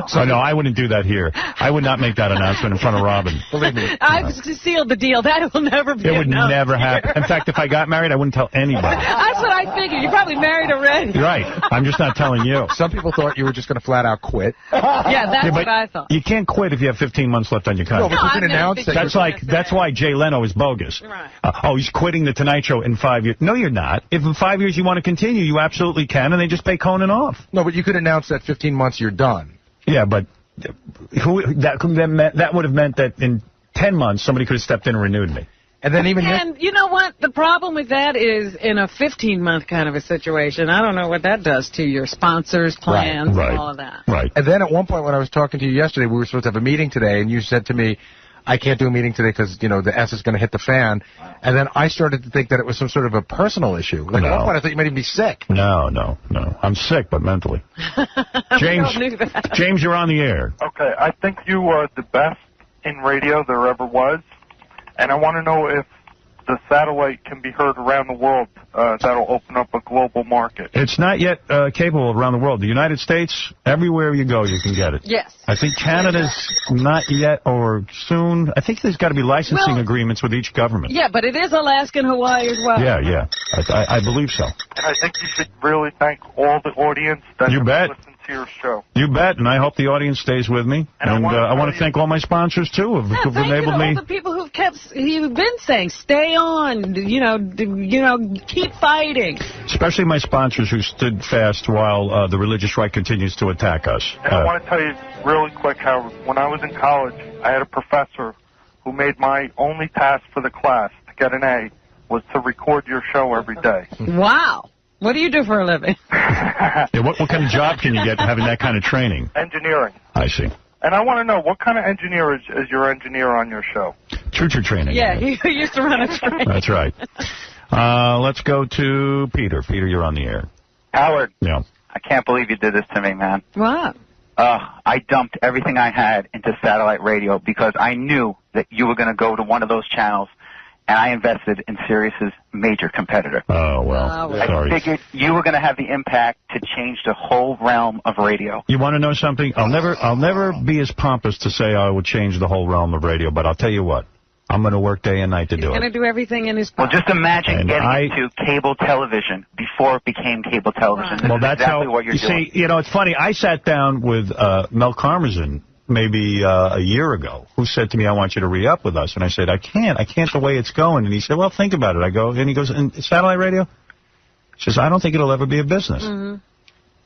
So no, I wouldn't do that here. I would not make that announcement in front of Robin. Believe me. I've sealed the deal. That will never be It would never happen. In fact, if I got married, I wouldn't tell anybody. That's what I figured. You're probably married already. You're right. I'm just not telling you. Some people thought you were just going to flat out quit. Yeah, that's what I thought. You can't quit if you have 15 months left on your contract. No, but you can announce it. That's why Jay Leno is bogus. Right. He's quitting the Tonight Show in 5 years. No, you're not. If in 5 years you want to continue, you absolutely can, and they just pay Conan off. No, but you could announce that 15 months you're done. Yeah, but that would have meant that in 10 months somebody could have stepped in and renewed me. And then you know what? The problem with that is in a 15-month kind of a situation, I don't know what that does to your sponsors, plans, and all of that. Right. And then at one point when I was talking to you yesterday, we were supposed to have a meeting today, and you said to me, I can't do a meeting today because, the S is going to hit the fan. And then I started to think that it was some sort of a personal issue. Like, at one point I thought you might even be sick. No. I'm sick, but mentally. James, you're on the air. Okay, I think you are the best in radio there ever was. And I want to know if the satellite can be heard around the world. That'll open up a global market. It's not yet capable around the world. The United States, everywhere you go, you can get it. Yes. I think Canada's not yet or soon. I think there's got to be licensing agreements with each government. Yeah, but it is Alaska and Hawaii as well. Yeah. I believe so. And I think you should really thank all the audience that listens to your show. You bet, and I hope the audience stays with me. And I want to thank all my sponsors, too, who've enabled me. All the people who've been saying, stay on, keep fighting. Especially my sponsors who stood fast while the religious right continues to attack us. And I want to tell you really quick how when I was in college, I had a professor who made my only task for the class to get an A was to record your show every day. Wow. What do you do for a living? What kind of job can you get having that kind of training? Engineering. I see. And I want to know, what kind of engineer is your engineer on your show? Choo-choo training. Yeah, he used to run a train. That's right. Let's go to Peter. Peter, you're on the air. Howard. Yeah. I can't believe you did this to me, man. What? I dumped everything I had into satellite radio because I knew that you were going to go to one of those channels and I invested in Sirius's major competitor. Oh, well, sorry. I figured you were going to have the impact to change the whole realm of radio. You want to know something? I'll never be as pompous to say I would change the whole realm of radio, but I'll tell you what. I'm going to work day and night to do it. He's going to do everything in his power. Well, just imagine getting into cable television before it became cable television. This Well, is that's exactly how, what you're doing. See, you know, it's funny. I sat down with Mel Karmazin maybe a year ago, who said to me, I want you to re-up with us. And I said, I can't the way it's going. And he said, well, think about it. And he goes, in satellite radio? He says, I don't think it'll ever be a business. Mm-hmm.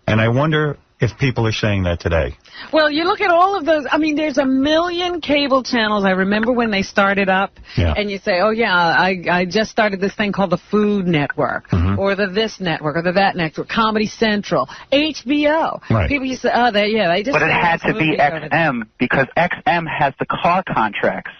And I wonder if people are saying that today. Well, you look at all of those. I mean, there's a million cable channels. I remember when they started up, and you say, oh, yeah, I just started this thing called the Food Network, or the This Network, or the That Network, Comedy Central, HBO. Right. People used to say, they just... But it had to be XM, because XM has the car contracts.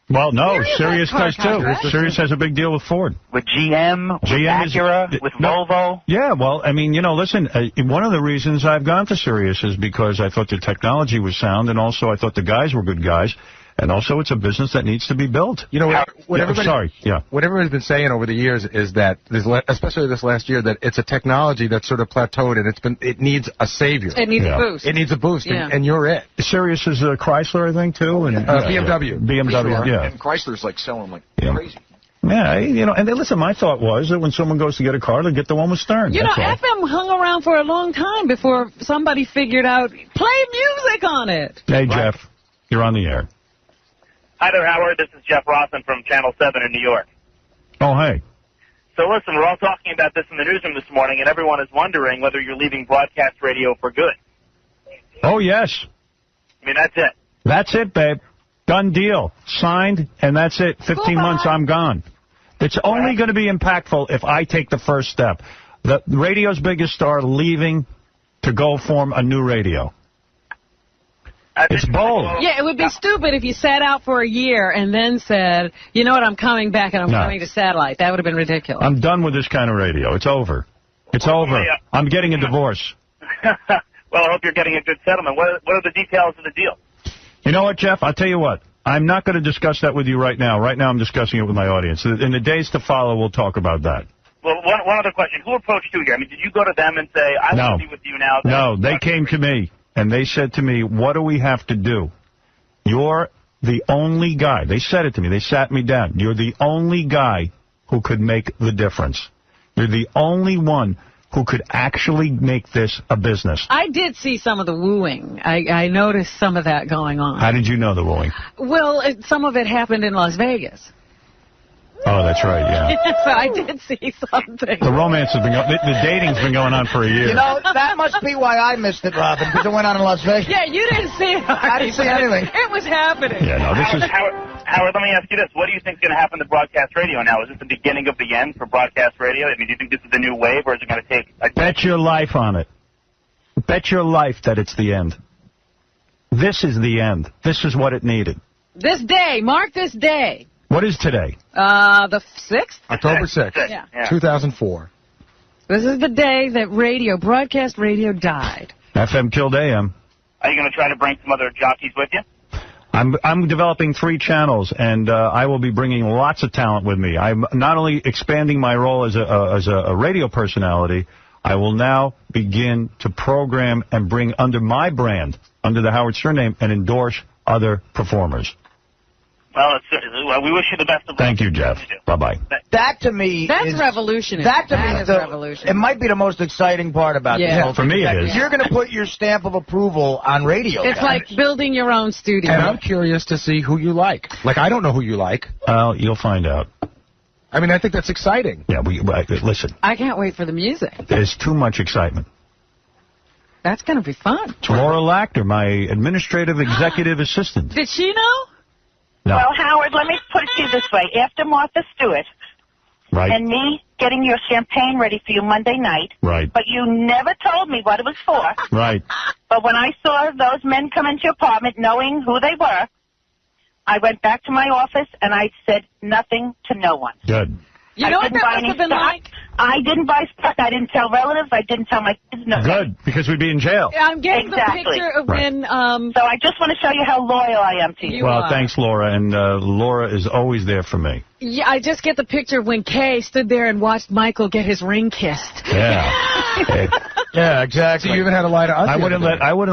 Well, no, Sirius does too. Sirius has a big deal with Ford. With GM, with Acura, with Volvo. Yeah, well, I mean, you know, listen, one of the reasons I've gone to Sirius is because I thought the technology was sound, and also I thought the guys were good guys, and also it's a business that needs to be built. You know, what everybody's been saying over the years is that, especially this last year, that it's a technology that's sort of plateaued, and it needs a savior. It needs a boost. It needs a boost, and you're it. Sirius is Chrysler, I think, too, and BMW. BMW, yeah. And Chrysler's like selling like crazy. Yeah, you know, and then listen, my thought was that when someone goes to get a car, they'll get the one with Stern. You know, FM hung around for a long time before somebody figured out, play music on it. Hey, Jeff, you're on the air. Hi there, Howard. This is Jeff Rawson from Channel 7 in New York. Oh, hey. So listen, we're all talking about this in the newsroom this morning, and everyone is wondering whether you're leaving broadcast radio for good. Oh, yes. I mean, that's it. That's it, babe. Done deal. Signed, and that's it. 15 months, I'm gone. It's only going to be impactful if I take the first step. The radio's biggest star leaving to go form a new radio. It's bold. Yeah, it would be stupid if you sat out for a year and then said, you know what, I'm coming back and I'm coming to satellite. That would have been ridiculous. I'm done with this kind of radio. It's over. It's over. Yeah. I'm getting a divorce. Well, I hope you're getting a good settlement. What are the details of the deal? You know what, Jeff? I'll tell you what. I'm not going to discuss that with you right now. Right now I'm discussing it with my audience. In the days to follow, we'll talk about that. Well, one other question. Who approached you here? I mean, did you go to them and say, I want to be with you now? No, they came to me. And they said to me, what do we have to do? You're the only guy. They said it to me. They sat me down. You're the only guy who could make the difference. You're the only one who could actually make this a business. I did see some of the wooing. I noticed some of that going on. How did you know the wooing? Well, some of it happened in Las Vegas. Oh, that's right, yeah. So I did see something. The romance has been the dating's been going on for a year. You know, that must be why I missed it, Robin, because it went on in Las Vegas. Yeah, you didn't see it. I didn't see anything. It was happening. Yeah, no, this is... Howard, let me ask you this. What do you think is going to happen to broadcast radio now? Is this the beginning of the end for broadcast radio? I mean, do you think this is the new wave, or is it going to take... Bet your life on it. Bet your life that it's the end. This is the end. This is what it needed. This day. Mark this day. What is today? The 6th? October 6th, yeah. 2004. This is the day that broadcast radio died. FM killed AM. Are you going to try to bring some other jockeys with you? I'm developing 3 channels, and I will be bringing lots of talent with me. I'm not only expanding my role as a radio personality, I will now begin to program and bring under my brand, under the Howard Stern name, and endorse other performers. Well, we wish you the best of luck. Thank you, Jeff. Bye-bye. That, to me, That's revolutionary. That, to me, is revolutionary. It might be the most exciting part about this whole thing. For me, it is. You're going to put your stamp of approval on radio. It's like building your own studio. And I'm curious to see who you like. Like, I don't know who you like. Well, you'll find out. I mean, I think that's exciting. Yeah, listen. I can't wait for the music. There's too much excitement. That's going to be fun. It's Laura Lachter, my administrative executive assistant. Did she know? No. Well, Howard, let me put it to you this way. After Martha Stewart and me getting your champagne ready for you Monday night, but you never told me what it was for. Right. But when I saw those men come into your apartment knowing who they were, I went back to my office and I said nothing to no one. Good. You know what that must have been like? I didn't buy stuff. I didn't tell relatives. I didn't tell my kids. No. Good, because we'd be in jail. I'm getting Exactly. the picture of when... So I just want to show you how loyal I am to you. Well, thanks, Laura, and Laura is always there for me. Yeah, I just get the picture of when Kay stood there and watched Michael get his ring kissed. Yeah. Yeah, exactly. So you even had to lie to us. I wouldn't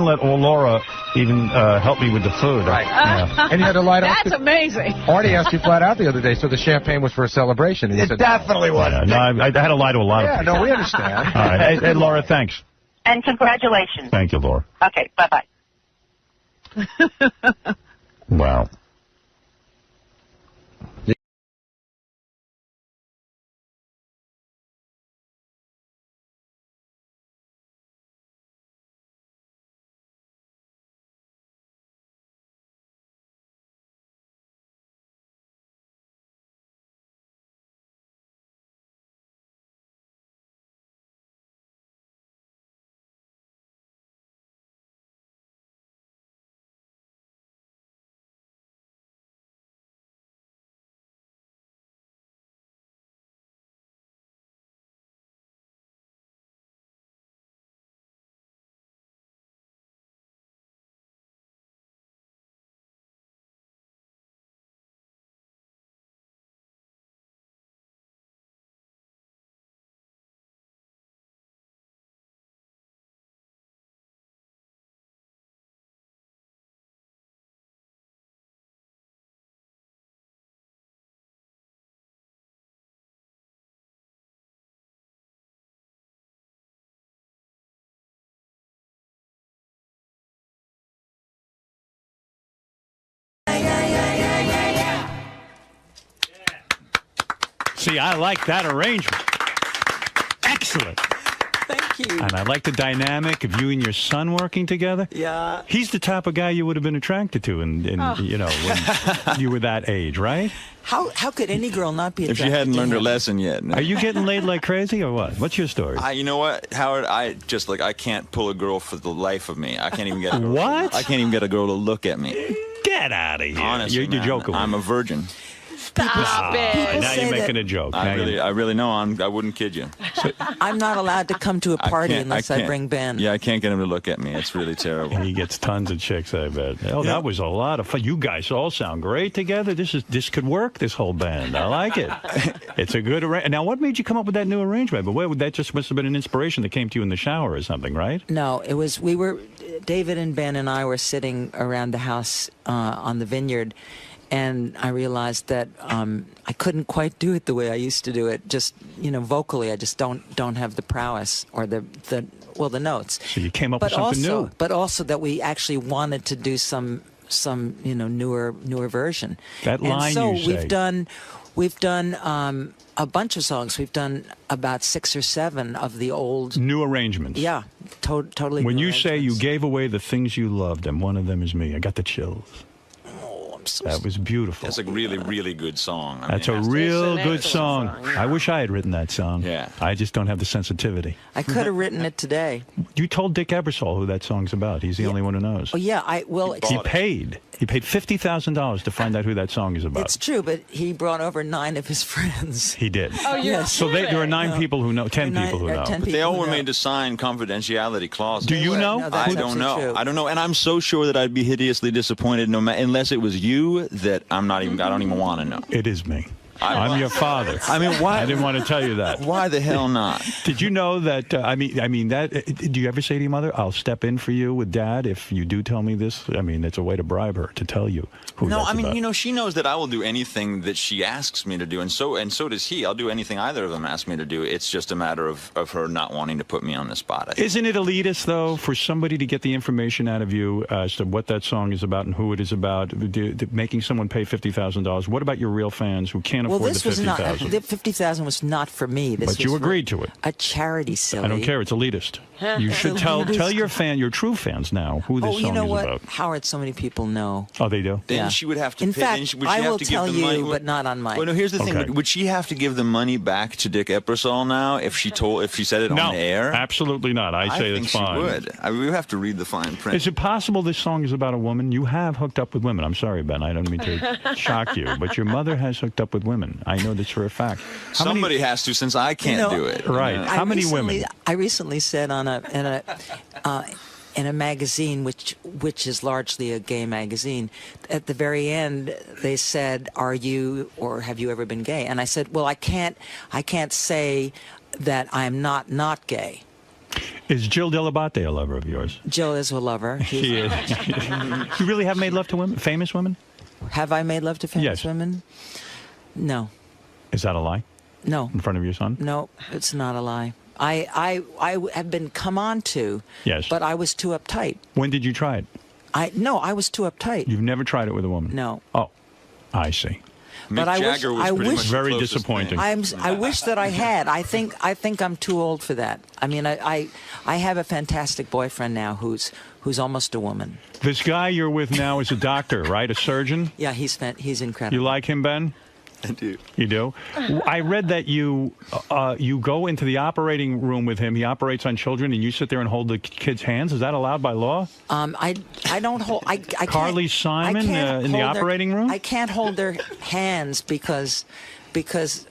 let Laura even help me with the food. Right. Yeah. And you had to lie to us. That's amazing. Artie asked you flat out the other day, so the champagne was for a celebration. And you said, definitely was. Yeah, no, I had to lie to a lot of people. Yeah, no, we understand. All right. Hey, Laura, thanks. And congratulations. Thank you, Laura. Okay, bye-bye. Wow. See, I like that arrangement. Excellent. Thank you. And I like the dynamic of you and your son working together. Yeah. He's the type of guy you would have been attracted to, you know, when you were that age, right? How could any girl not be If attracted she hadn't to learned her him? lesson yet. No. Are you getting laid like crazy or what? What's your story? You know what, Howard? I can't pull a girl for the life of me. I can't even get a girl. What? I can't even get a girl to look at me. Get out of here. Honestly, you're joking. I'm a virgin. Stop it. Now you're making a joke. I really know. I wouldn't kid you. I'm not allowed to come to a party unless I bring Ben. Yeah, I can't get him to look at me. It's really terrible. He gets tons of chicks, I bet. Oh, that was a lot of fun. You guys all sound great together. This could work, this whole band. I like it. It's a good arrangement. Now, what made you come up with that new arrangement? But that just must have been an inspiration that came to you in the shower or something, right? No, it was, David and Ben and I were sitting around the house on the vineyard, and I realized that I couldn't quite do it the way I used to do it. Just, vocally, I just don't have the prowess or the notes. So you came up with something new. But also that we actually wanted to do some newer version. That line and so you say. we've done a bunch of songs. We've done about 6 or 7 of the old new arrangements. Yeah, totally. When you say you gave away the things you loved, and one of them is me, I got the chills. That was beautiful. That's a really, really good song. That's a real good song. I wish I had written that song. Yeah. I just don't have the sensitivity. I could have written it today. You told Dick Ebersol who that song's about. He's the only one who knows. Oh, yeah. He paid $50,000 to find out who that song is about. It's true, but he brought over 9 of his friends. He did. Oh, yes. So there are 9 people who know, 10 people who know. But they all were made to sign confidentiality clauses. Do you know? No, I don't know. True. I don't know, and I'm so sure that I'd be hideously disappointed unless it was you. That I don't even want to know. It is me. I'm your father. I mean, why? I didn't want to tell you that. Why the hell not? Did you know that? Do you ever say to your mother, "I'll step in for you with Dad if you do tell me this"? I mean, it's a way to bribe her to tell you who. No, that's I mean, about. she knows that I will do anything that she asks me to do, and so does he. I'll do anything either of them ask me to do. It's just a matter of her not wanting to put me on the spot. I think. Isn't it elitist though for somebody to get the information out of you as to what that song is about and who it is about, making someone pay $50,000? What about your real fans who can't afford the $50,000? The $50,000 was not for me. But you agreed to it. A charity, silly. I don't care. It's elitist. You should tell your true fans now who this song is about. Howard, so many people know. Oh, they do? Then she would have to In pay. fact, would she I have will to tell give the you, money? but not on my... Well, no, here's the thing. Would she have to give the money back to Dick Ebersol now if she said it on the air? No, absolutely not. I say that's fine. I think she would. We have to read the fine print. Is it possible this song is about a woman? You have hooked up with women. I'm sorry, Ben. I don't mean to shock you, but your mother has hooked up with women. women. I know this for a fact. Somebody has to, since I can't do it. Right. How many women? I recently said in a magazine, which is largely a gay magazine, at the very end they said, "Are you or have you ever been gay?" And I said, "Well, I can't say that I'm not gay." Is Jill Delabate a lover of yours? Jill is a lover. She is. You really have made love to women, famous women? Have I made love to famous women? No. Is that a lie? No. In front of your son? No, it's not a lie. I have been come on to. Yes. But I was too uptight. When did you try it? I was too uptight. You've never tried it with a woman? No. Oh, I see. But I wish very disappointing. I wish that I had. I think I'm too old for that. I mean, I have a fantastic boyfriend now who's almost a woman. This guy you're with now is a doctor, right? A surgeon? Yeah, he's incredible. You like him, Ben? I do. You do? I read that you go into the operating room with him. He operates on children, and you sit there and hold the kids' hands. Is that allowed by law? I don't hold. I Carly Simon in the operating room? I can't hold their hands because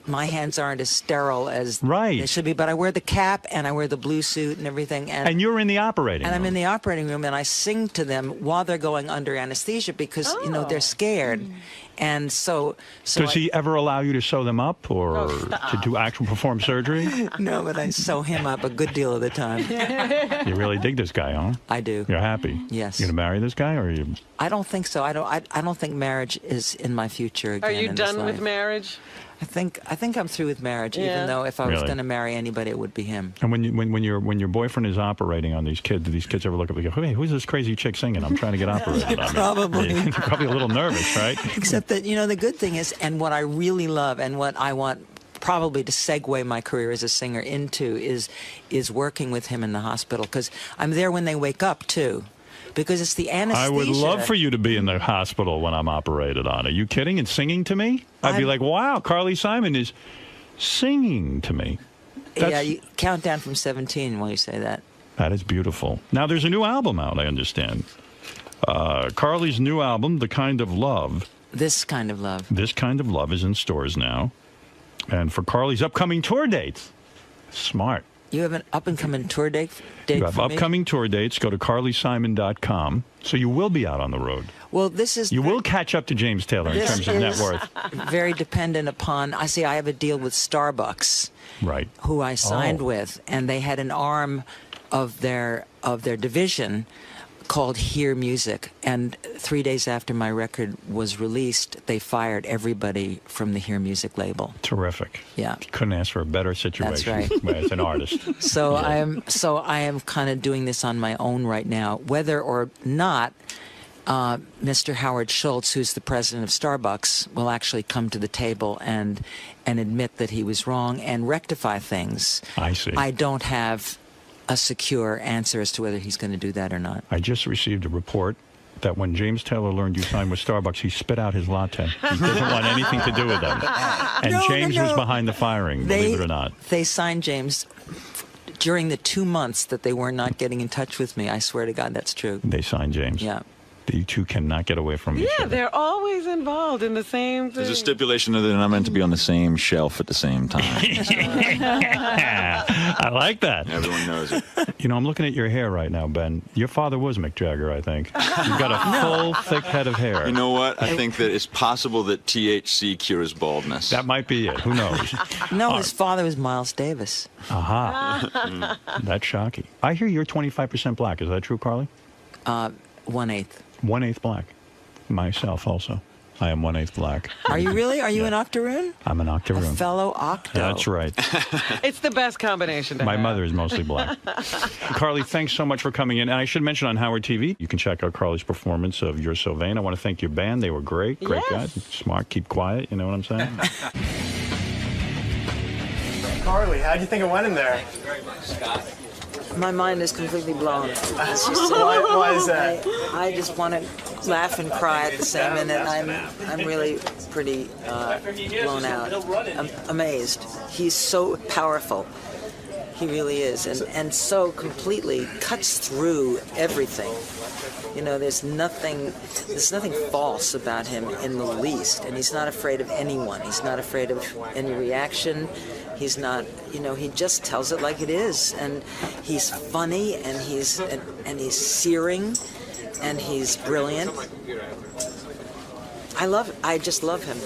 my hands aren't as sterile as they should be. But I wear the cap and I wear the blue suit and everything. And you're in the operating room. And I'm in the operating room, and I sing to them while they're going under anesthesia because they're scared. And so does he ever allow you to sew them up or to do actual perform surgery? No, but I sew him up a good deal of the time. You really dig this guy, huh? I do. You're happy? Yes. You gonna marry this guy, or are you? I don't think so. I don't think marriage is in my future again. Are you done with marriage? I think I'm through with marriage. Even though if I was going to marry anybody, it would be him. And when your boyfriend is operating on these kids, do these kids ever look up and go, "Hey, who's this crazy chick singing? I'm trying to get operated on." Probably. They're probably a little nervous, right? Except that the good thing is, and what I really love, and what I want probably to segue my career as a singer into is working with him in the hospital, because I'm there when they wake up too. Because it's the anesthesia. I would love for you to be in the hospital when I'm operated on. Are you kidding? And singing to me? I'd be like, wow, Carly Simon is singing to me. Yeah, you count down from 17 while you say that. That is beautiful. Now, there's a new album out, I understand. Carly's new album, The Kind of Love. This Kind of Love. This Kind of Love is in stores now. And for Carly's upcoming tour dates. Smart. You have an up-and-coming tour date You have upcoming tour dates. Go to carlysimon.com. So you will be out on the road. Well, this is... You will catch up to James Taylor in terms of net worth. Very dependent upon... I have a deal with Starbucks. Right. Who I signed with. And they had an arm of their division called Hear Music. And 3 days after my record was released, they fired everybody from the Hear Music label. Terrific. Yeah. Couldn't ask for a better situation. That's right. As an artist. So I am kind of doing this on my own right now. Whether or not Mr. Howard Schultz, who's the president of Starbucks, will actually come to the table and admit that he was wrong and rectify things. I see. I don't have a secure answer as to whether he's going to do that or not. I just received a report that when James Taylor learned you signed with Starbucks, he spit out his latte. He doesn't want anything to do with them. And James was behind the firing, believe it or not. They signed James during the 2 months that they were not getting in touch with me. I swear to God, that's true. They signed James. Yeah. You two cannot get away from each other. Yeah, they're always involved in the same thing. There's a stipulation that they're not meant to be on the same shelf at the same time. I like that. Everyone knows it. I'm looking at your hair right now, Ben. Your father was Mick Jagger, I think. You've got a full, thick head of hair. You know what? I think that it's possible that THC cures baldness. That might be it. Who knows? No, his father was Miles Davis. Aha. That's shocking. I hear you're 25% black. Is that true, Carly? 1/8. 1/8 black. Myself also. I am 1/8 black. Are you really? Are you an octoroon? I'm an octoroon. A fellow octo. That's right. It's the best combination to My have. mother is mostly black. Carly, thanks so much for coming in. And I should mention on Howard TV, you can check out Carly's performance of You're So Vain. I want to thank your band. They were great. Great guys. Smart. Keep quiet. You know what I'm saying? Carly, how do you think it went in there? My mind is completely blown. Why is that? I just want to laugh and cry at the same minute. I'm really pretty blown out. I'm amazed. He's so powerful. He really is, and so completely cuts through everything. You know, there's nothing false about him in the least, and he's not afraid of anyone. He's not afraid of any reaction. He's not, you know, he just tells it like it is, and he's funny, and he's searing, and he's brilliant. I just love him.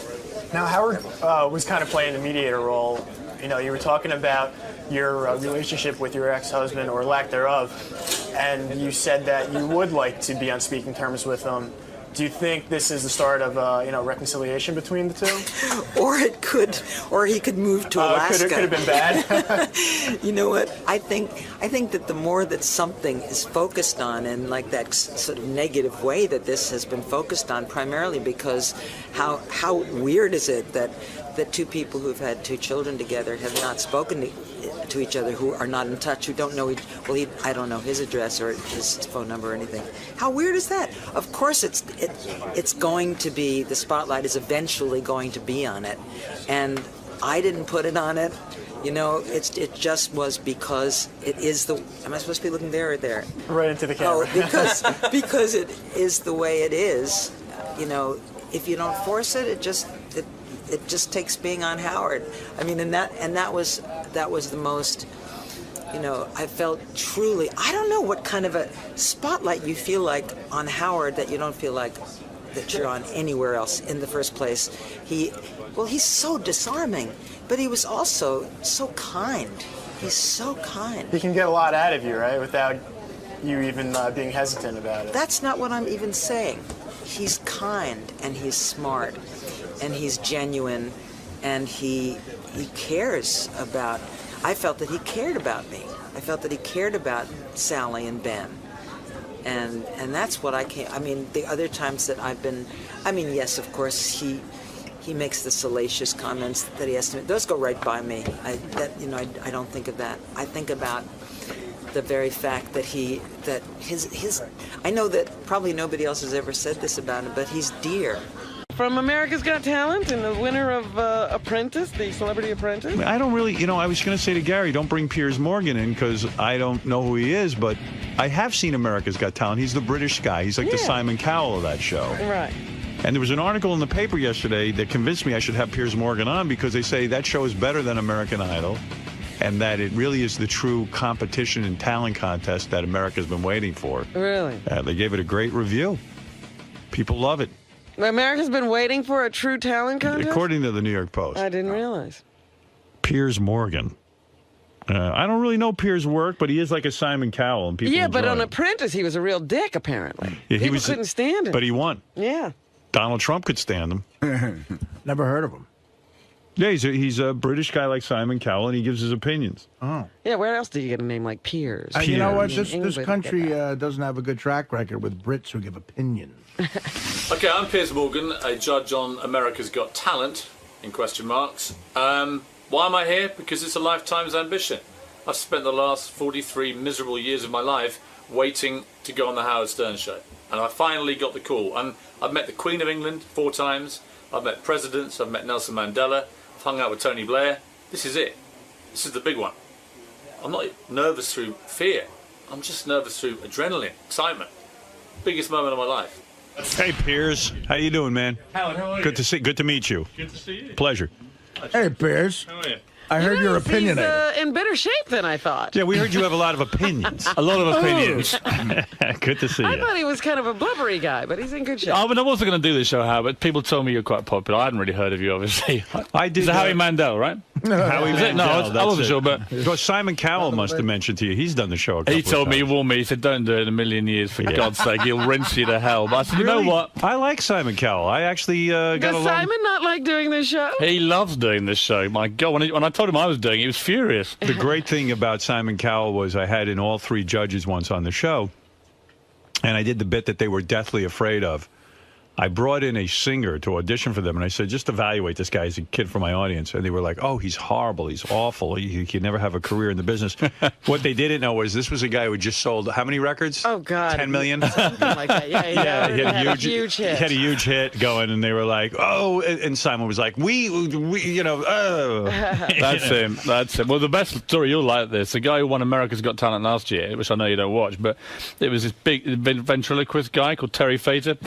Now, Howard was kind of playing the mediator role. You know, you were talking about your relationship with your ex-husband, or lack thereof, and you said that you would like to be on speaking terms with him. Do you think this is the start of, reconciliation between the two? Or he could move to Alaska. Could have been bad. You know what? I think that the more that something is focused on, and like that sort of negative way that this has been focused on, primarily because how weird is it that two people who've had 2 children together have not spoken to each other, who are not in touch, who don't know I don't know his address or his phone number or anything. How weird is that? Of course it's going to be, the spotlight is eventually going to be on it, and I didn't put it on it. You know, it just was because it is the. Am I supposed to be looking there or there? Right into the camera. Oh, because it is the way it is. You know, if you don't force it, it just takes being on Howard. I mean, and that was the most. You know, I felt truly. I don't know what kind of a spotlight you feel like on Howard that you don't feel like that you're on anywhere else in the first place. He's so disarming, but he was also so kind. He's so kind. He can get a lot out of you, right, without you even being hesitant about it. That's not what I'm even saying. He's kind, and he's smart, and he's genuine, and he cares about. I felt that he cared about me. I felt that he cared about Sally and Ben. And that's what I came. I mean, the other times that I've been. I mean, yes, of course, he makes the salacious comments that he has to make. Those go right by me. I don't think of that. I think about the very fact that his. I know that probably nobody else has ever said this about him, but he's dear. From America's Got Talent and the winner of Apprentice, the Celebrity Apprentice? I don't really, I was going to say to Gary, don't bring Piers Morgan in because I don't know who he is, but I have seen America's Got Talent. He's the British guy. He's like the Simon Cowell of that show. Right. And there was an article in the paper yesterday that convinced me I should have Piers Morgan on because they say that show is better than American Idol and that it really is the true competition and talent contest that America's been waiting for. Really? They gave it a great review. People love it. America's been waiting for a true talent contest? According to the New York Post. I didn't realize. Piers Morgan. I don't really know Piers' work, but he is like a Simon Cowell, and people but enjoy on him. Apprentice, he was a real dick, apparently. Yeah, people couldn't stand him. But he won. Yeah. Donald Trump could stand him. Never heard of him. Yeah, he's a British guy like Simon Cowell, and he gives his opinions. Oh. Yeah, where else do you get a name like Piers? You know what? This country doesn't have a good track record with Brits who give opinions. Okay, I'm Piers Morgan, a judge on America's Got Talent, in question marks. Why am I here? Because it's a lifetime's ambition. I've spent the last 43 miserable years of my life waiting to go on the Howard Stern Show. And I finally got the call. And I've met the Queen of England 4 times. I've met presidents. I've met Nelson Mandela. I've hung out with Tony Blair. This is it. This is the big one. I'm not nervous through fear. I'm just nervous through adrenaline, excitement. Biggest moment of my life. Hey, Piers. How you doing, man? Howard, how are you? Good to meet you. Good to see you. Pleasure. Hey, Piers. How are you? I heard you're opinionated. He's in better shape than I thought. Yeah, we heard you have a lot of opinions. A lot of opinions. Good to see you. I thought he was kind of a blubbery guy, but he's in good shape. I wasn't going to do this show, Howard. People told me you're quite popular. I hadn't really heard of you, obviously. I did. It's Howie Mandel, right? Howie Mandel. No, I wasn't sure, but... Because Simon Cowell must have mentioned to you. He's done the show a couple of times. He told me, he warned me. He said, don't do it in a million years, for God's sake. He'll rinse you to hell. But I said, you know what? I like Simon Cowell. I actually got Does along... Simon not like doing this show? He loves doing this show. My God, when I told him I was doing it, he was furious. The great thing about Simon Cowell was I had in all 3 judges once on the show, and I did the bit that they were deathly afraid of. I brought in a singer to audition for them, and I said, just evaluate this guy as a kid for my audience. And they were like, oh, he's horrible. He's awful. He can never have a career in the business. What they didn't know was this was a guy who had just sold how many records? Oh, God. 10 million? Something like that. Yeah, he had a huge hit. He had a huge hit going, and they were like, oh, and Simon was like, we oh. That's him. That's him. Well, the best story, you'll like this. The guy who won America's Got Talent last year, which I know you don't watch, but it was this big ventriloquist guy called Terry Fator.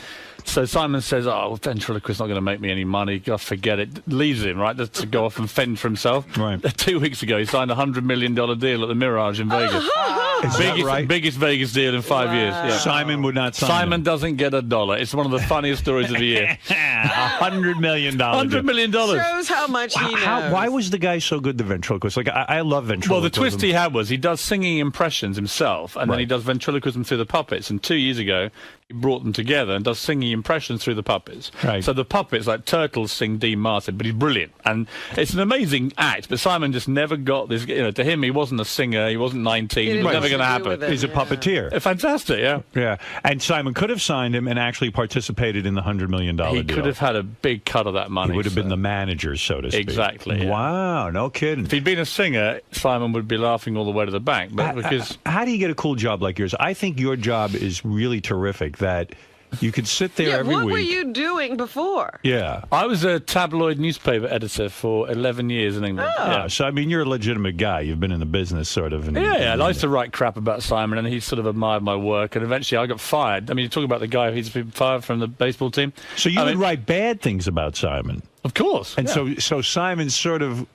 So Simon says, oh, ventriloquist's not going to make me any money. God, forget it. Leaves him, right, just to go off and fend for himself. Right. 2 weeks ago, he signed a $100 million deal at the Mirage in Vegas. Is that right? Biggest Vegas deal in 5 years. Yeah. Simon would not sign Simon him. doesn't get a dollar. It's one of the funniest stories of the year. $100 million. $100 million. Shows how much he knows. Why was the guy so good, the ventriloquist? Like, I love ventriloquism. Well, the twist he had was he does singing impressions himself, and then he does ventriloquism through the puppets. And 2 years ago, he brought them together and does singing impressions through the puppets. Right. So the puppets, like Turtles, sing Dean Martin, but he's brilliant. And it's an amazing act, but Simon just never got this. To him, he wasn't a singer, he wasn't 19, it was never going to happen. He's a puppeteer. Fantastic, yeah. Yeah. And Simon could have signed him and actually participated in the $100 million deal. He could have had a big cut of that money. He would have been the manager, so to speak. Exactly. Yeah. Wow, no kidding. If he'd been a singer, Simon would be laughing all the way to the bank. But because how do you get a cool job like yours? I think your job is really terrific, that you could sit there every week. What were you doing before? Yeah. I was a tabloid newspaper editor for 11 years in England. Oh. Yeah, so, I mean, you're a legitimate guy. You've been in the business, sort of. Yeah, I used to write crap about Simon, and he sort of admired my work, and eventually I got fired. I mean, you talk about the guy who's been fired from the baseball team. So you would write bad things about Simon? Of course. And so Simon sort of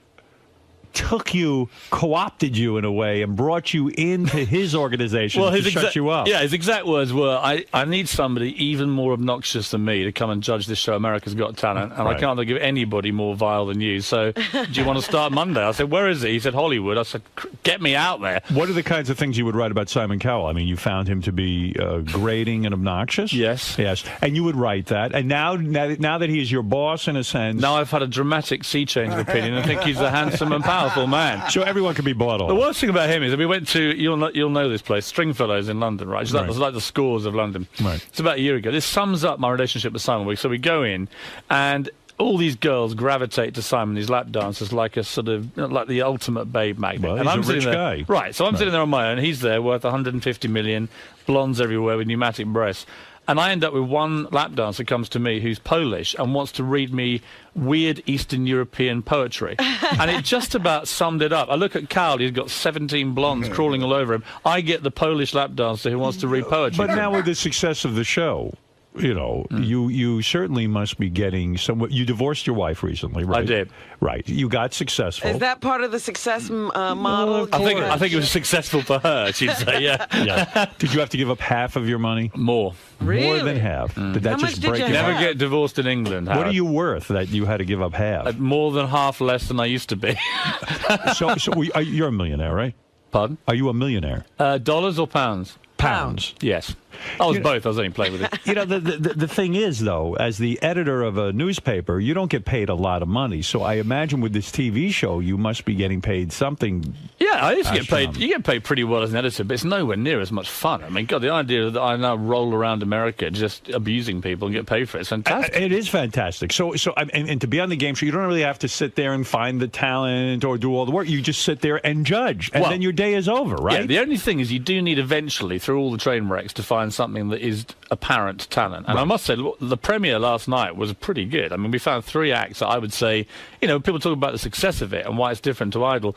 co-opted you in a way and brought you into his organization to shut you up. Yeah, his exact words were, I need somebody even more obnoxious than me to come and judge this show, America's Got Talent, and I can't give anybody more vile than you, so do you want to start Monday? I said, where is it? He said, Hollywood. I said, get me out there. What are the kinds of things you would write about Simon Cowell? I mean, you found him to be grating and obnoxious? Yes. Yes. And you would write that, and now that he is your boss, in a sense... Now I've had a dramatic sea change of opinion. I think he's a handsome and powerful man. So everyone can be bought off. The worst thing about him is that we went to, you'll know this place, Stringfellows in London, right? It's like the Scores of London. Right. It's about a year ago. This sums up my relationship with Simon. So we go in, and all these girls gravitate to Simon, these lap dancers, like a sort of, like the ultimate babe magnet. Well, and I'm he's a rich guy. Right, so I'm sitting there on my own. He's there, worth 150 million, blondes everywhere with pneumatic breasts. And I end up with one lap dancer comes to me who's Polish and wants to read me weird Eastern European poetry. And it just about summed it up. I look at Carl, he's got 17 blondes crawling all over him. I get the Polish lap dancer who wants to read poetry. But now with the success of the show, you certainly must be getting some. You divorced your wife recently, right? I did. Right. You got successful. Is that part of the success model? I think it was successful for her, she'd say, yeah. Yeah. Did you have to give up half of your money? More. Really? More than half. Did that just break your Never heart? get divorced in England, Howard. What are you worth that you had to give up half? More than half less than I used to be. So you're a millionaire, right? Pardon? Are you a millionaire? Dollars or pounds? Pounds. Yes. I was both. I was only playing with it. The thing is, though, as the editor of a newspaper, you don't get paid a lot of money. So I imagine with this TV show, you must be getting paid something. Yeah, I used to get paid. You get paid pretty well as an editor, but it's nowhere near as much fun. I mean, God, the idea that I now roll around America just abusing people and get paid for it's fantastic. It is fantastic. And to be on the game show, you don't really have to sit there and find the talent or do all the work. You just sit there and judge, and then your day is over, right? Yeah, the only thing is you do need eventually, through all the train wrecks, to find something that is apparent talent. And I must say, the premiere last night was pretty good. I mean, we found 3 acts that I would say, people talk about the success of it and why it's different to Idol.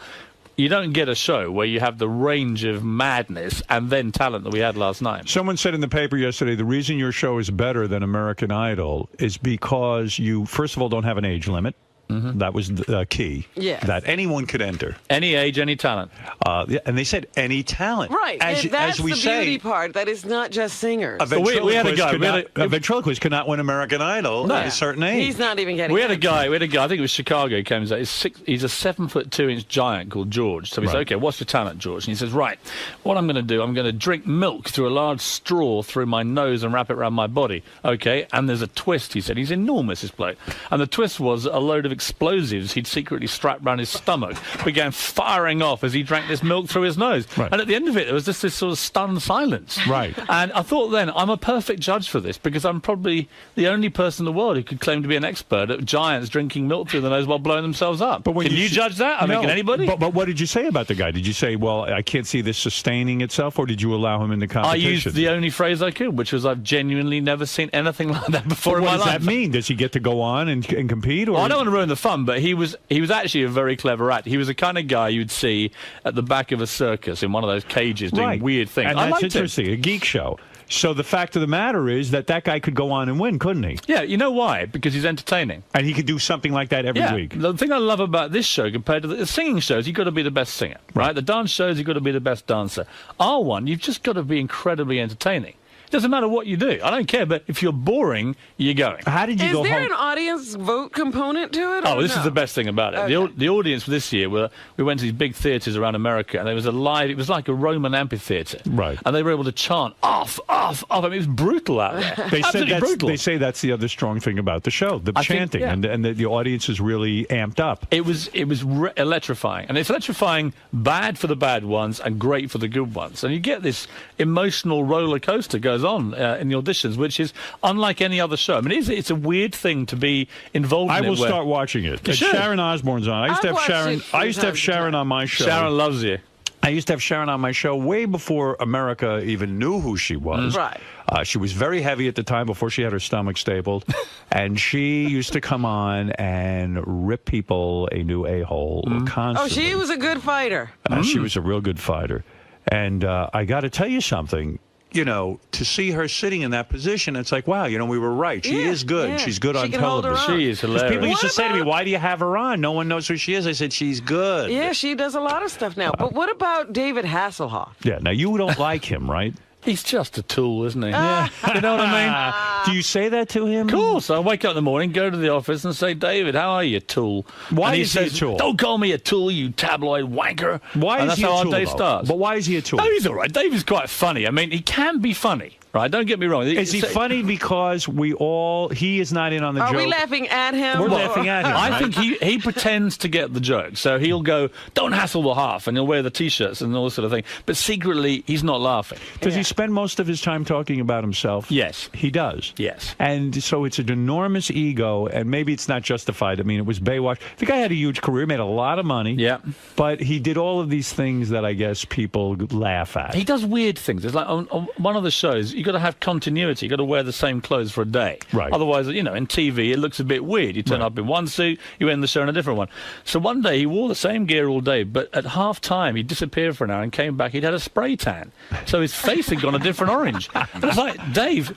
You don't get a show where you have the range of madness and then talent that we had last night. Someone said in the paper yesterday, the reason your show is better than American Idol is because you, first of all, don't have an age limit. Mm-hmm. That was the key. Yes. That anyone could enter. Any age, any talent. And they said any talent. Right. That's as we the beauty part. That is not just singers. We had a guy. A ventriloquist could not win American Idol at a certain age. He's not even getting We had a guy, I think it was Chicago, comes out. He's a 7'2" giant called George. So we said, okay, what's your talent, George? And he says, right, what I'm going to do, I'm going to drink milk through a large straw through my nose and wrap it around my body. Okay, and there's a twist, he said. He's enormous, this bloke. And the twist was a load of explosives he'd secretly strapped around his stomach began firing off as he drank this milk through his nose. Right. And at the end of it, there was just this sort of stunned silence. Right. And I thought then, I'm a perfect judge for this because I'm probably the only person in the world who could claim to be an expert at giants drinking milk through the nose while blowing themselves up. But when can you judge that? I mean, can anybody? But what did you say about the guy? Did you say, well, I can't see this sustaining itself, or did you allow him in the competition? I used the only phrase I could, which was I've genuinely never seen anything like that before in my life. What does that mean? Does he get to go on and compete? Or? Well, I don't want to ruin the fun, but he was actually a very clever actor. He was the kind of guy you'd see at the back of a circus in one of those cages doing weird things. And that's interesting, a geek show. So the fact of the matter is that guy could go on and win, couldn't he? Yeah, you know why? Because he's entertaining. And he could do something like that every week. The thing I love about this show compared to the singing shows, you've got to be the best singer, right? The dance shows, you've got to be the best dancer. Our one, you've just got to be incredibly entertaining. It doesn't matter what you do. I don't care, but if you're boring, you're going. How did Is there an audience vote component to it? Oh, this is the best thing about it. Okay. The audience for this year, we went to these big theatres around America, and there was it was like a Roman amphitheatre. Right. And they were able to chant, off, off, off. I mean, it was brutal out there. Absolutely brutal. They say that's the other strong thing about the show, the chanting, and the audience is really amped up. It was electrifying. And it's electrifying bad for the bad ones and great for the good ones. And you get this emotional roller coaster goes on in the auditions, which is unlike any other show. I mean, it's a weird thing to be involved in. I will start watching it. Sharon Osbourne's on. I used to have Sharon on my show. Sharon loves you. I used to have Sharon on my show way before America even knew who she was. Right. She was very heavy at the time before she had her stomach stapled. And she used to come on and rip people a new a-hole constantly. Oh, she was a good fighter. She was a real good fighter. And I got to tell you something. You know, to see her sitting in that position, it's like, wow, we were right. She is good. Yeah. She's good on can hold her television. own. She is hilarious. People used to say to me, why do you have her on? No one knows who she is. I said, she's good. Yeah, she does a lot of stuff now. But what about David Hasselhoff? Yeah, now you don't like him, right? He's just a tool, isn't he? Yeah. You know what I mean? Do you say that to him? Of course. I wake up in the morning, go to the office and say, David, how are you, tool? Why and is he a tool? Don't call me a tool, you tabloid wanker. Why and is he a tool, that's how our day starts. But why is he a tool? No, he's all right. David's quite funny. I mean, he can be funny. Right, don't get me wrong. Is he funny because he is not in on the joke? Are we laughing at him? We're laughing at him. I think he pretends to get the joke. So he'll go, don't hassle the half, and he'll wear the T-shirts and all this sort of thing. But secretly, he's not laughing. Does he spend most of his time talking about himself? Yes. He does? Yes. And so it's an enormous ego, and maybe it's not justified. I mean, it was Baywatch. The guy had a huge career, made a lot of money. Yeah. But he did all of these things that I guess people laugh at. He does weird things. It's like on one of the shows, you've got to have continuity. You've got to wear the same clothes for a day. Right. Otherwise, in TV, it looks a bit weird. You turn up in one suit, you end the show in a different one. So one day, he wore the same gear all day, but at half-time, he disappeared for an hour and came back. He'd had a spray tan. So his face had gone a different orange. And it's like, Dave,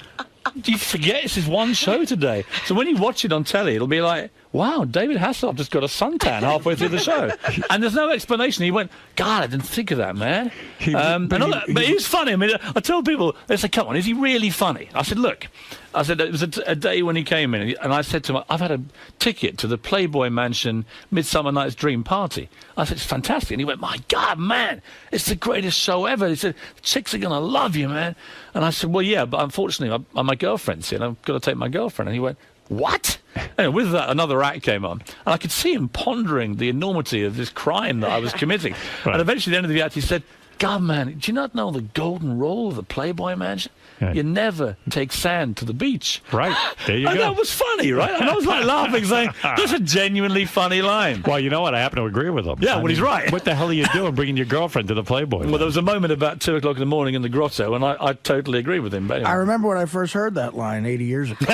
do you forget it's his one show today? So when you watch it on telly, it'll be like, wow, David Hasselhoff just got a suntan halfway through the show. And there's no explanation. He went, God, I didn't think of that, man. But he's funny. I mean, I tell people, they say, come on, is he really funny? I said, look, it was a day when he came in, and I said to him, I've had a ticket to the Playboy Mansion Midsummer Night's Dream party. I said, it's fantastic. And he went, my God, man, it's the greatest show ever. He said, chicks are going to love you, man. And I said, well, yeah, but unfortunately, my girlfriend's here, and I've got to take my girlfriend. And he went, what? Anyway, with that, another act came on, and I could see him pondering the enormity of this crime that I was committing. Right. And eventually, at the end of the act, he said, God, man, do you not know the golden rule of the Playboy Mansion? Yeah. You never take sand to the beach. Right. There you and go. That was funny, right? And I was like laughing, saying, that's a genuinely funny line. Well, you know what? I happen to agree with him. Yeah, he's right. What the hell are you doing bringing your girlfriend to the Playboy? Well, there was a moment about 2 o'clock in the morning in the grotto, and I totally agree with him. But anyway. I remember when I first heard that line 80 years ago. Is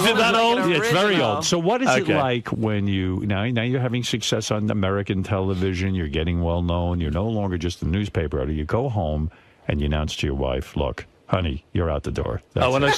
it that old? Yeah, it's very old. So what is it Okay. like when now you're having success on American television, you're getting well known, you're no longer just a newspaper editor, you go home and you announce to your wife, look, honey, you're out the door. That's well, no,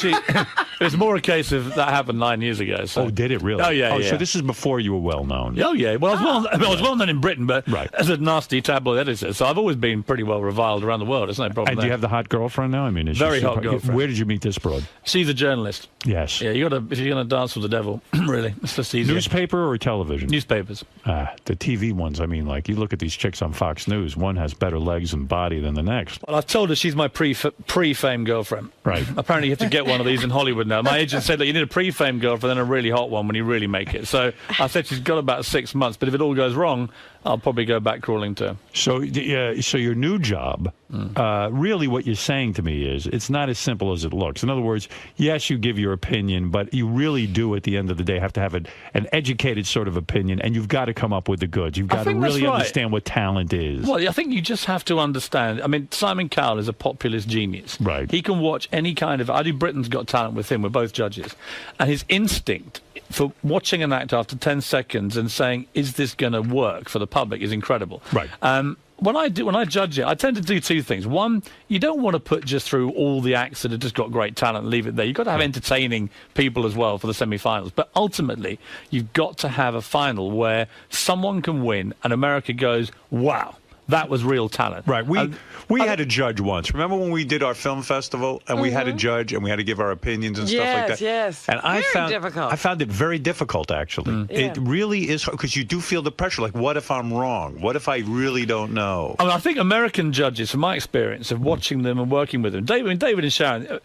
it was more a case of that happened 9 years ago. So. Oh, did it really? Oh, yeah, yeah. So this is before you were well known. Oh, yeah. Well, I was well known in Britain, but as a nasty tabloid editor, so I've always been pretty well reviled around the world. There's no problem And there. do you have the hot girlfriend now? I mean, is Very she hot girlfriend. Where did you meet this broad? She's a journalist. Yes. Yeah, if you're going to dance with the devil, really, it's just easier. Newspaper or television? Newspapers. The TV ones, I mean, like, you look at these chicks on Fox News, one has better legs and body than the next. Well, I've told her she's my pre-fame girlfriend. Right. Apparently you have to get one of these in Hollywood now. My agent said that you need a pre-fame girlfriend and a really hot one when you really make it. So I said she's got about 6 months, but if it all goes wrong, I'll probably go back crawling to her. So your new job, really what you're saying to me is it's not as simple as it looks. In other words, yes, you give your opinion, but you really do at the end of the day have to have an educated sort of opinion, and you've got to come up with the goods. You've got to really understand what talent is. Well, I think you just have to understand. I mean, Simon Cowell is a populist genius. Right. He can watch any kind of... I do Britain's Got Talent with him. We're both judges. And his instinct for watching an act after 10 seconds and saying, is this going to work for the public is incredible. Right. When I judge it, I tend to do two things. One, you don't want to put just through all the acts that have just got great talent and leave it there. You've got to have entertaining people as well for the semi-finals. But ultimately, you've got to have a final where someone can win and America goes, wow, that was real talent. Right. We had a judge once. Remember when we did our film festival and we had a judge and we had to give our opinions and stuff like that? Yes, and I found it very difficult, actually. Yeah. It really is, because you do feel the pressure. Like, what if I'm wrong? What if I really don't know? I mean, I think American judges, from my experience of watching them and working with them, David and Sharon,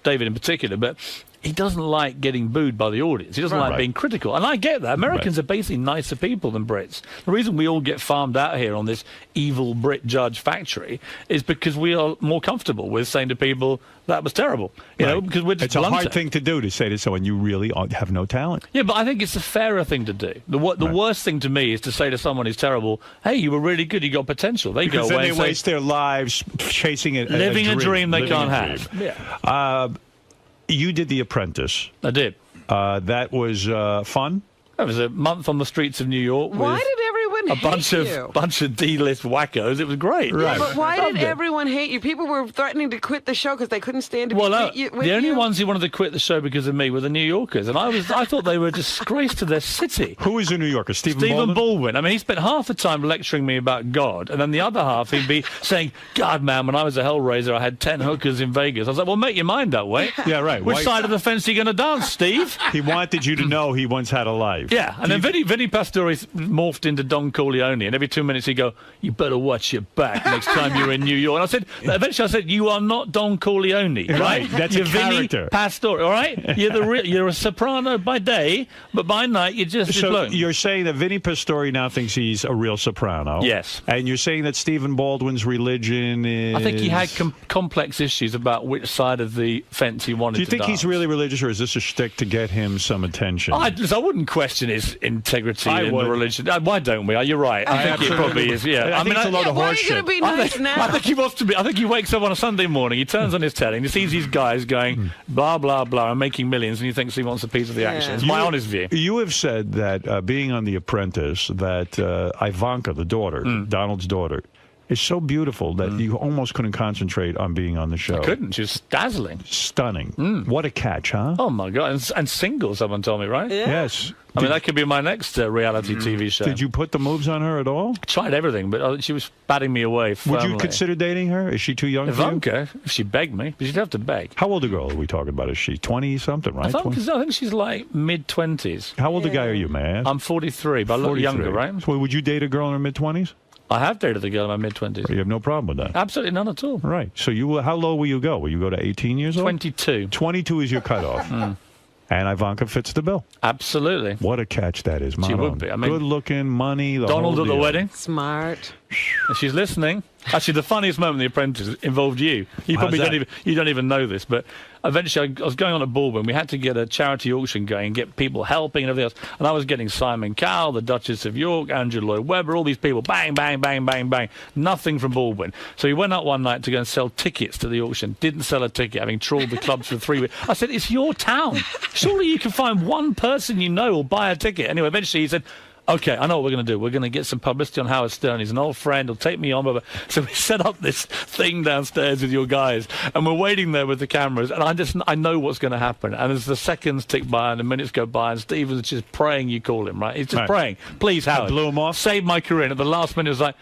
David in particular, but he doesn't like getting booed by the audience. He doesn't like being critical. And I get that. Americans are basically nicer people than Brits. The reason we all get farmed out here on this evil Brit judge factory is because we are more comfortable with saying to people, that was terrible. You know, because we're just It's a hard thing to do, to say to someone, you really have no talent. Yeah, but I think it's a fairer thing to do. The worst thing to me is to say to someone who's terrible, hey, you were really good, you got potential. They Because go then away they and say, waste their lives chasing living a dream they can't have. Yeah. You did The Apprentice. I did. That was fun? It was a month on the streets of New York. Why with did everyone a hate bunch of D-list wackos? It was great. Yeah, but why did everyone hate you? People were threatening to quit the show because they couldn't stand to be with you. The only ones who wanted to quit the show because of me were the New Yorkers, and I thought they were a disgrace to their city. Who was a New Yorker? Stephen Baldwin. I mean, he spent half the time lecturing me about God, and then the other half he'd be saying, God, man, when I was a Hellraiser, I had 10 hookers in Vegas. I was like, well, make your mind that way. Yeah, right. Which side of the fence are you going to dance, Steve? He wanted you to know he once had a life. Yeah, and then Vinny Pastore morphed into Don Corleone, and every 2 minutes he'd go, you better watch your back next time you're in New York. And eventually I said, you are not Don Corleone, right? That's you're a character. Vinny Pastore, all right? You're a soprano by day, but by night you're just So alone. you're saying that Vinny Pastore now thinks he's a real soprano. Yes. And you're saying that Stephen Baldwin's religion is... I think he had complex issues about which side of the fence he wanted to Do you think dance. he's really religious, or is this a shtick to get him some attention? I wouldn't question his integrity in the religion. Why don't we? You're right. I think it probably is. Yeah, I think it's a load of why are horse you going shit. to be nice now? I think he wants to be. I think he wakes up on a Sunday morning, he turns on his telly, and he sees these guys going blah blah blah and making millions, and he thinks he wants a piece of the action. It's my honest view. You have said that being on The Apprentice, that Ivanka, the daughter, Donald's daughter, is so beautiful that you almost couldn't concentrate on being on the show. I couldn't. She was dazzling. Stunning. What a catch, huh? Oh, my God. And single, someone told me, right? Yeah. Yes. I mean, that could be my next reality TV show. Did you put the moves on her at all? I tried everything, but she was batting me away firmly. Would you consider dating her? Is she too young for you? Ivanka, if she begged me, but she'd have to beg. How old a girl are we talking about? Is she 20-something, right? I think she's like mid-20s. How old a guy are you, man? I'm 43, but I look younger, right? So would you date a girl in her mid-20s? I have dated a girl in my mid-20s. You have no problem with that? Absolutely none at all. Right. So how low will you go? Will you go to 18 years old? 22. 22 is your cutoff. And Ivanka fits the bill. Absolutely. What a catch that is, She would be. I mean, good-looking, money, the Donald whole at the deal. wedding. Smart. If she's listening. Actually, the funniest moment in The Apprentice involved you. You probably don't even know this, but eventually I was going on a Baldwin. We had to get a charity auction going and get people helping and everything else. And I was getting Simon Cowell, the Duchess of York, Andrew Lloyd Webber, all these people. Bang, bang, bang, bang, bang. Nothing from Baldwin. So he went out one night to go and sell tickets to the auction. Didn't sell a ticket, having trawled the clubs for 3 weeks. I said, it's your town. Surely you can find one person you know will buy a ticket. Anyway, eventually he said, okay, I know what we're going to do. We're going to get some publicity on Howard Stern. He's an old friend. He'll take me on. Blah, blah. So we set up this thing downstairs with your guys, and we're waiting there with the cameras, and I know what's going to happen. And as the seconds tick by and the minutes go by, and Steve was just praying you call him, right? He's just praying. Please, Howard. Blew him off. Save my career. And at the last minute, it was like,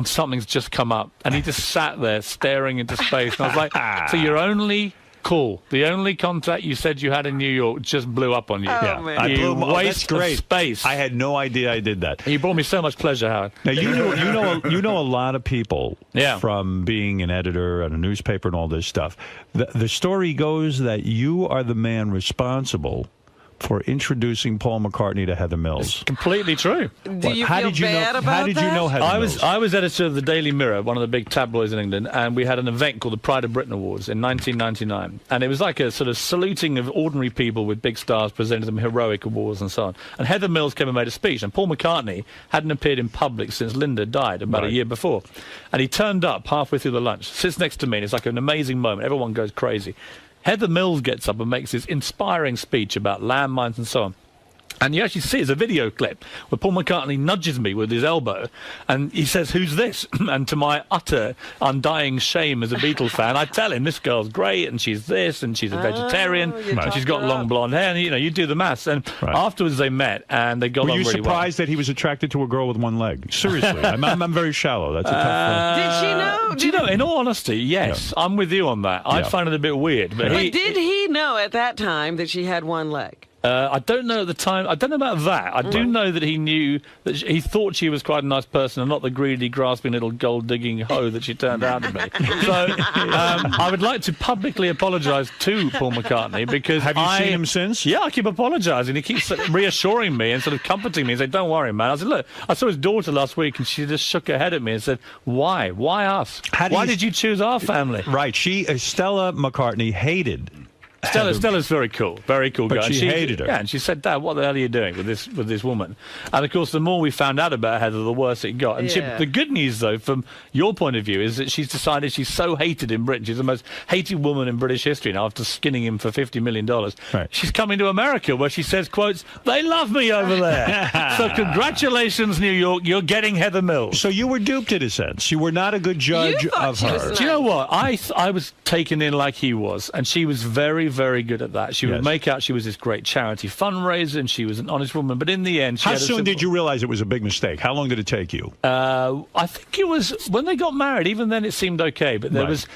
something's just come up. And he just sat there staring into space. And I was like, so your only call. The only contact you said you had in New York just blew up on you. Yeah, man. I blew You waste that's great. of space. I had no idea I did that. And you brought me so much pleasure, Howard. Now you know a lot of people from being an editor at a newspaper and all this stuff. The story goes that you are the man responsible for introducing Paul McCartney to Heather Mills. It's completely true. Do you feel bad about How did you know Heather Mills? I was editor of the Daily Mirror, one of the big tabloids in England, and we had an event called the Pride of Britain Awards in 1999. And it was like a sort of saluting of ordinary people with big stars, presenting them heroic awards and so on. And Heather Mills came and made a speech, and Paul McCartney hadn't appeared in public since Linda died about a year before. And he turned up halfway through the lunch, sits next to me, and it's like an amazing moment. Everyone goes crazy. Heather Mills gets up and makes this inspiring speech about landmines and so on. And you actually see, it's a video clip where Paul McCartney nudges me with his elbow and he says, "Who's this?" And to my utter undying shame as a Beatles fan, I tell him, this girl's great and she's this and she's a vegetarian and she's got long blonde hair. And, you do the maths. And afterwards they met and they got on really well. Were you surprised that he was attracted to a girl with one leg? Seriously. I'm very shallow. That's a tough one. Did she know? Do you know, in all honesty, yes. I'm with you on that. I find it a bit weird. But did he know at that time that she had one leg? I don't know at the time. I don't know about that. I do know that he knew that he thought she was quite a nice person and not the greedy, grasping little gold-digging hoe that she turned out to be. So I would like to publicly apologise to Paul McCartney because Have you seen him since? Yeah, I keep apologising. He keeps reassuring me and sort of comforting me and saying, "Don't worry, man." I said, "Look, I saw his daughter last week and she just shook her head at me and said, why? Why us? Why did you choose our family?" Right. Stella McCartney hated Stella's very cool but guy. She hated her. Yeah, and she said, "Dad, what the hell are you doing with this woman?" And of course, the more we found out about Heather, the worse it got. And the good news, though, from your point of view, is that she's decided she's so hated in Britain. She's the most hated woman in British history now after skinning him for $50 million. Right. She's coming to America where she says, quotes, "They love me over there." So congratulations, New York. You're getting Heather Mills. So you were duped in a sense. You were not a good judge of her. Do you know what? I was taken in like he was, and she was very, very good at that. She would make out she was this great charity fundraiser, and she was an honest woman. But in the end, how soon did you realize it was a big mistake? How long did it take you? I think it was when they got married. Even then, it seemed okay. But there was.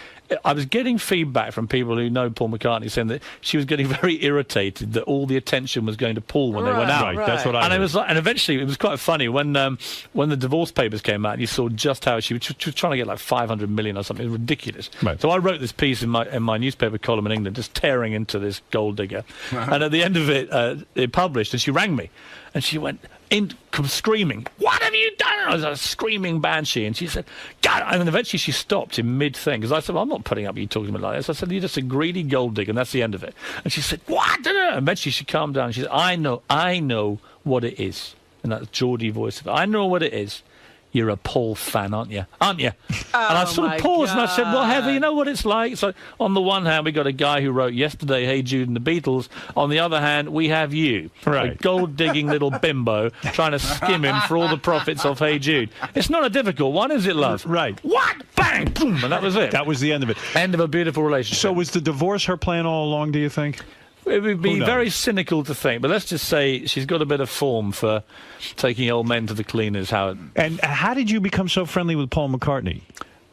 I was getting feedback from people who know Paul McCartney saying that she was getting very irritated that all the attention was going to Paul when they went out. Right, that's what I heard. It was like, and eventually it was quite funny when the divorce papers came out. You saw just how she was trying to get like 500 million or something. It was ridiculous. Right. So I wrote this piece in my newspaper column in England, just tearing into this gold digger. And at the end of it, it published, and she rang me, and she went screaming, "What have you done?" I was a screaming banshee, and she said, "God!" And then eventually she stopped in mid-thing, because I said, "Well, I'm not putting up with you talking to me like this." I said, "You're just a greedy gold digger," and that's the end of it. And she said, "What?" And eventually she calmed down, and she said, I know what it is." And that Geordie voice of it. "I know what it is. You're a Paul fan, aren't you? And I sort of paused and I said, "Well, Heather, you know what it's like?" So on the one hand, we got a guy who wrote Yesterday, Hey Jude and the Beatles. On the other hand, we have you, a gold-digging little bimbo, trying to skim him for all the profits of Hey Jude. It's not a difficult one, is it, love? Right. What? Bang! Boom! And that was it. That was the end of it. End of a beautiful relationship. So was the divorce her plan all along, do you think? It would be very cynical to think, but let's just say she's got a bit of form for taking old men to the cleaners, Howard. And how did you become so friendly with Paul McCartney?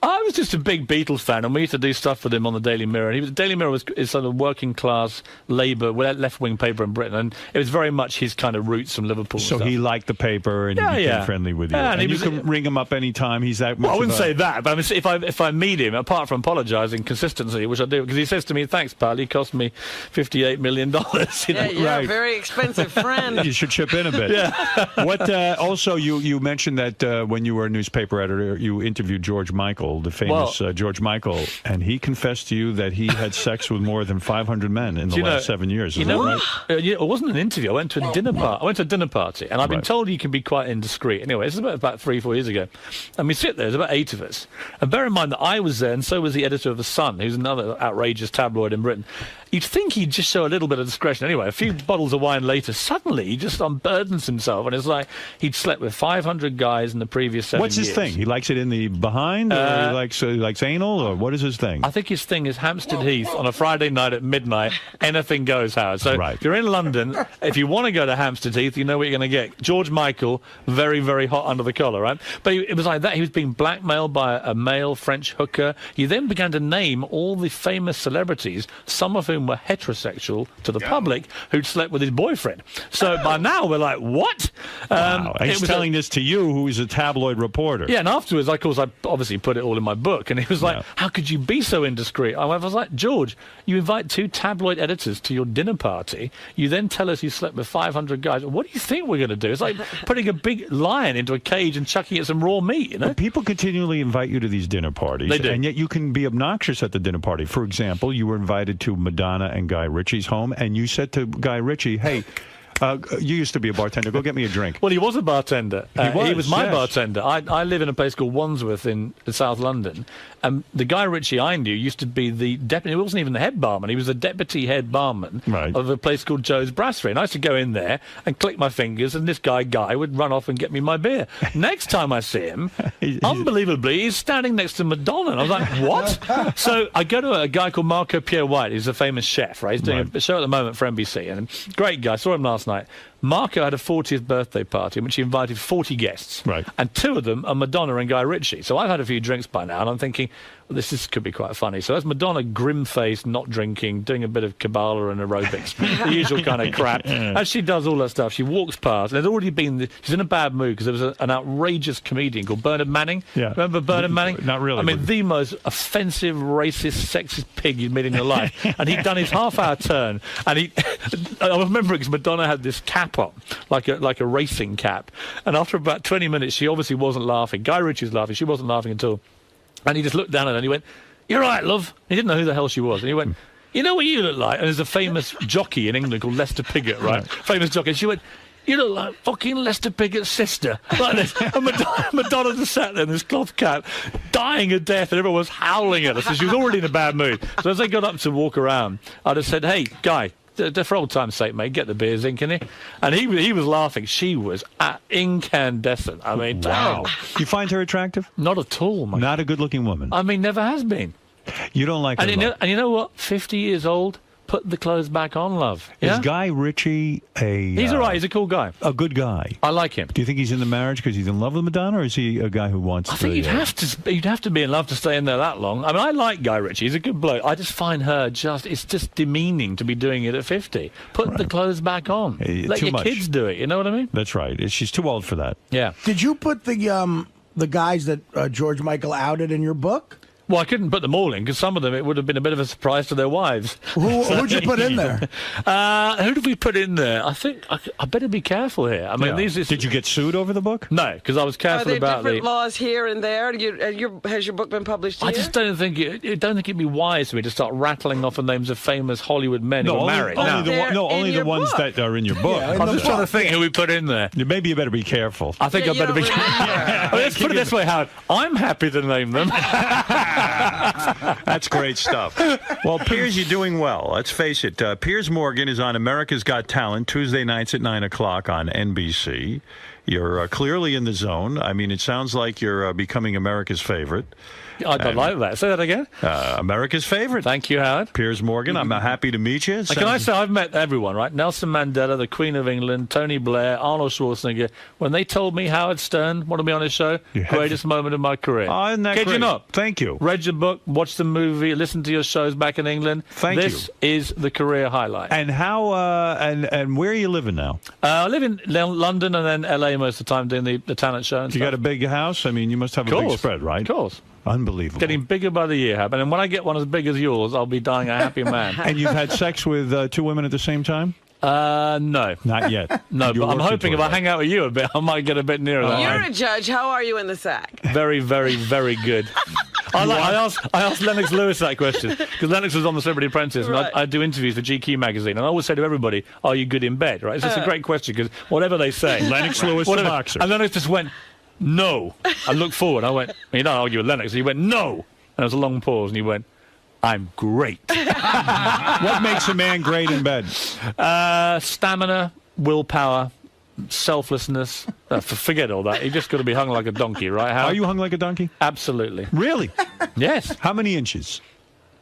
I was just a big Beatles fan, and we used to do stuff with him on the Daily Mirror. And Daily Mirror is sort of working class Labour, left wing paper in Britain, and it was very much his kind of roots from Liverpool. So he liked the paper and he became friendly with you. Yeah, and you can ring him up anytime. He's that much. Well, I wouldn't say that, but I mean, if I meet him, apart from apologising consistency, which I do, because he says to me, "Thanks, pal, you cost me $58 million." You're a very expensive friend. You should chip in a bit. What? Also, you mentioned that when you were a newspaper editor, you interviewed George Michael, the famous George Michael, and he confessed to you that he had sex with more than 500 men in the last 7 years. Is that right? It wasn't an interview. I went to a dinner party. I went to a dinner party, and I've been told you can be quite indiscreet. Anyway, this is about 3-4 years ago, and we sit there. There's about 8 of us, and bear in mind that I was there, and so was the editor of The Sun, who's another outrageous tabloid in Britain. you'd think he'd just show a little bit of discretion. Anyway, a few bottles of wine later, suddenly he just unburdens himself, and it's like he'd slept with 500 guys in the previous 7 years. What's his thing? He likes it in the behind, or he likes anal, or what is his thing? I think his thing is Hampstead Heath on a Friday night at midnight. Anything goes, Howard. So if you're in London, if you want to go to Hampstead Heath, you know what you're going to get. George Michael, very, very hot under the collar, right? But it was like that. He was being blackmailed by a male French hooker. He then began to name all the famous celebrities, some of whom were heterosexual to the public, who'd slept with his boyfriend. So by now we're like, what? Wow. He's telling this to you, who's a tabloid reporter. Yeah, and afterwards, of course, I obviously put it all in my book, and he was like, how could you be so indiscreet? I was like, George, you invite 2 tabloid editors to your dinner party, you then tell us you slept with 500 guys. What do you think we're going to do? It's like putting a big lion into a cage and chucking it some raw meat, you know? But people continually invite you to these dinner parties. They do. And yet you can be obnoxious at the dinner party. For example, you were invited to Madonna and Guy Ritchie's home, and you said to Guy Ritchie, hey, you used to be a bartender. Go get me a drink. Well, he was a bartender. He was my bartender. I live in a place called Wandsworth in South London. And the Guy Ritchie I knew used to be the deputy. He wasn't even the head barman. He was the deputy head barman of a place called Joe's Brasserie. And I used to go in there and click my fingers, and this Guy would run off and get me my beer. Next time I see him, unbelievably, he's standing next to Madonna. And I was like, what? So I go to a guy called Marco Pierre White. He's a famous chef, right? He's doing a show at the moment for NBC. And great guy. I saw him last night. Marco had a 40th birthday party in which he invited 40 guests. Right. And 2 of them are Madonna and Guy Ritchie. So I've had a few drinks by now, and I'm thinking, well, this could be quite funny. So that's Madonna, grim-faced, not drinking, doing a bit of Kabbalah and aerobics, the usual kind of crap. As she does all that stuff, she walks past, and there's already been... She's in a bad mood because there was an outrageous comedian called Bernard Manning. Yeah. Remember Bernard Manning? Not really. I mean, the most offensive, racist, sexist pig you'd met in your life. And he'd done his half-hour turn, and he... I remember because Madonna had this cap on, like a racing cap. And after about 20 minutes, she obviously wasn't laughing. Guy Ritchie was laughing. She wasn't laughing at all. And he just looked down at her and he went, "You're right, love." He didn't know who the hell she was. And he went, "You know what you look like?" And there's a famous jockey in England called Lester Piggott, right? Famous jockey. And she went, "You look like fucking Lester Piggott's sister." Like this. And Madonna just sat there in this cloth cap, dying of death, and everyone was howling at her. So she was already in a bad mood. So as they got up to walk around, I just said, "Hey, Guy, for old time's sake, mate, get the beers in, can you?" And he was laughing. She was incandescent. I mean, wow. You find her attractive? Not at all, mate. Not a good-looking woman? I mean, never has been. You don't like her? And you know what? 50 years old, put the clothes back on, love. Yeah? Is Guy Ritchie a... He's all right. He's a cool guy. A good guy. I like him. Do you think he's in the marriage because he's in love with Madonna, or is he a guy who wants to... I think you'd have to be in love to stay in there that long. I mean, I like Guy Ritchie. He's a good bloke. I just find her it's just demeaning to be doing it at 50. Put the clothes back on. Let your kids do it. You know what I mean? That's right. She's too old for that. Yeah. Did you put the guys that George Michael outed in your book? Well, I couldn't put them all in because some of them it would have been a bit of a surprise to their wives. Who'd you put in there? Who did we put in there? I think I better be careful here. I mean, did you get sued over the book? No, because I was careful about different laws here and there. Has your book been published here? I just don't think it'd be wise for me to start rattling off the names of famous Hollywood men who are married. Only the ones that are in your book. I'm just trying to think who we put in there. Maybe you better be careful. I think I better be careful. Let's put it this way, Howard. I'm happy to name them. That's great stuff. Well, Piers, you're doing well. Let's face it. Piers Morgan is on America's Got Talent Tuesday nights at 9 o'clock on NBC. You're clearly in the zone. I mean, it sounds like you're becoming America's favorite. I don't like that. Say that again. America's favorite. Thank you, Howard. Piers Morgan, I'm happy to meet you. Can I say I've met everyone, right? Nelson Mandela, the Queen of England, Tony Blair, Arnold Schwarzenegger. When they told me Howard Stern wanted me on his show, greatest moment of my career. Oh, isn't that Kid great? you not? Thank you. Read your book, watched the movie, listened to your shows back in England. Thank you. This is the career highlight. And how, and where are you living now? I live in London and then LA most of the time doing the talent show and stuff. You got a big house? I mean, you must have a big spread, right? Of course. Unbelievable. Getting bigger by the year, Hab. And when I get one as big as yours, I'll be dying a happy man. And you've had sex with 2 women at the same time? No. Not yet. No, but I'm hoping if I hang out with you a bit, I might get a bit nearer that. You're a judge. How are you in the sack? Very, very, very good. I asked Lennox Lewis that question because Lennox was on The Celebrity Apprentice, and I do interviews for GQ magazine, and I always say to everybody, "Are you good in bed?" Right? It's just a great question because whatever they say, Lennox Lewis, the boxer, and Lennox just went, "No." I looked forward. I went, "You don't argue with Lennox." And he went, "No." And there was a long pause, and he went, I'm great. What makes a man great in bed? Stamina, willpower, selflessness. Forget all that. You just got to be hung like a donkey, right, Howard? Are you hung like a donkey? Absolutely. Really? Yes. How many inches?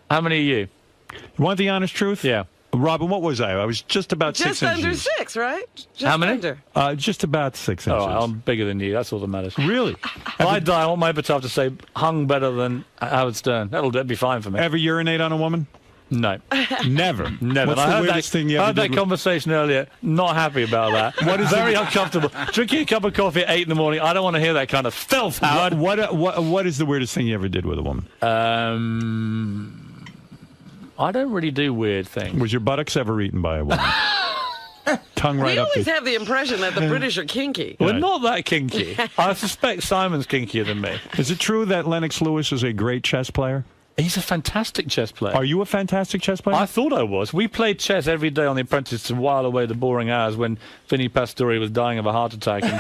How many are you? You want the honest truth? Yeah. Robin, what was I? I was just about 6 inches. Just under 6, right? Just How many? Under. Just about 6 inches. Oh, I'm bigger than you. That's all that matters. Really? If I die, I want my epitaph to say, hung better than Howard Stern. That'd be fine for me. Ever urinate on a woman? No. Never. Never. What's the weirdest thing you ever I had that did? conversation earlier. Not happy about that. What is Very uncomfortable. Drinking a cup of coffee at 8 in the morning. I don't want to hear that kind of filth, Howard. What is the weirdest thing you ever did with a woman? I don't really do weird things. Was your buttocks ever eaten by a woman? Tongue right We up always the... have the impression that the British are kinky. We're not that kinky. I suspect Simon's kinkier than me. Is it true that Lennox Lewis is a great chess player? He's a fantastic chess player. Are you a fantastic chess player? I thought I was. We played chess every day on The Apprentice to while away the boring hours when Vinnie Pastore was dying of a heart attack and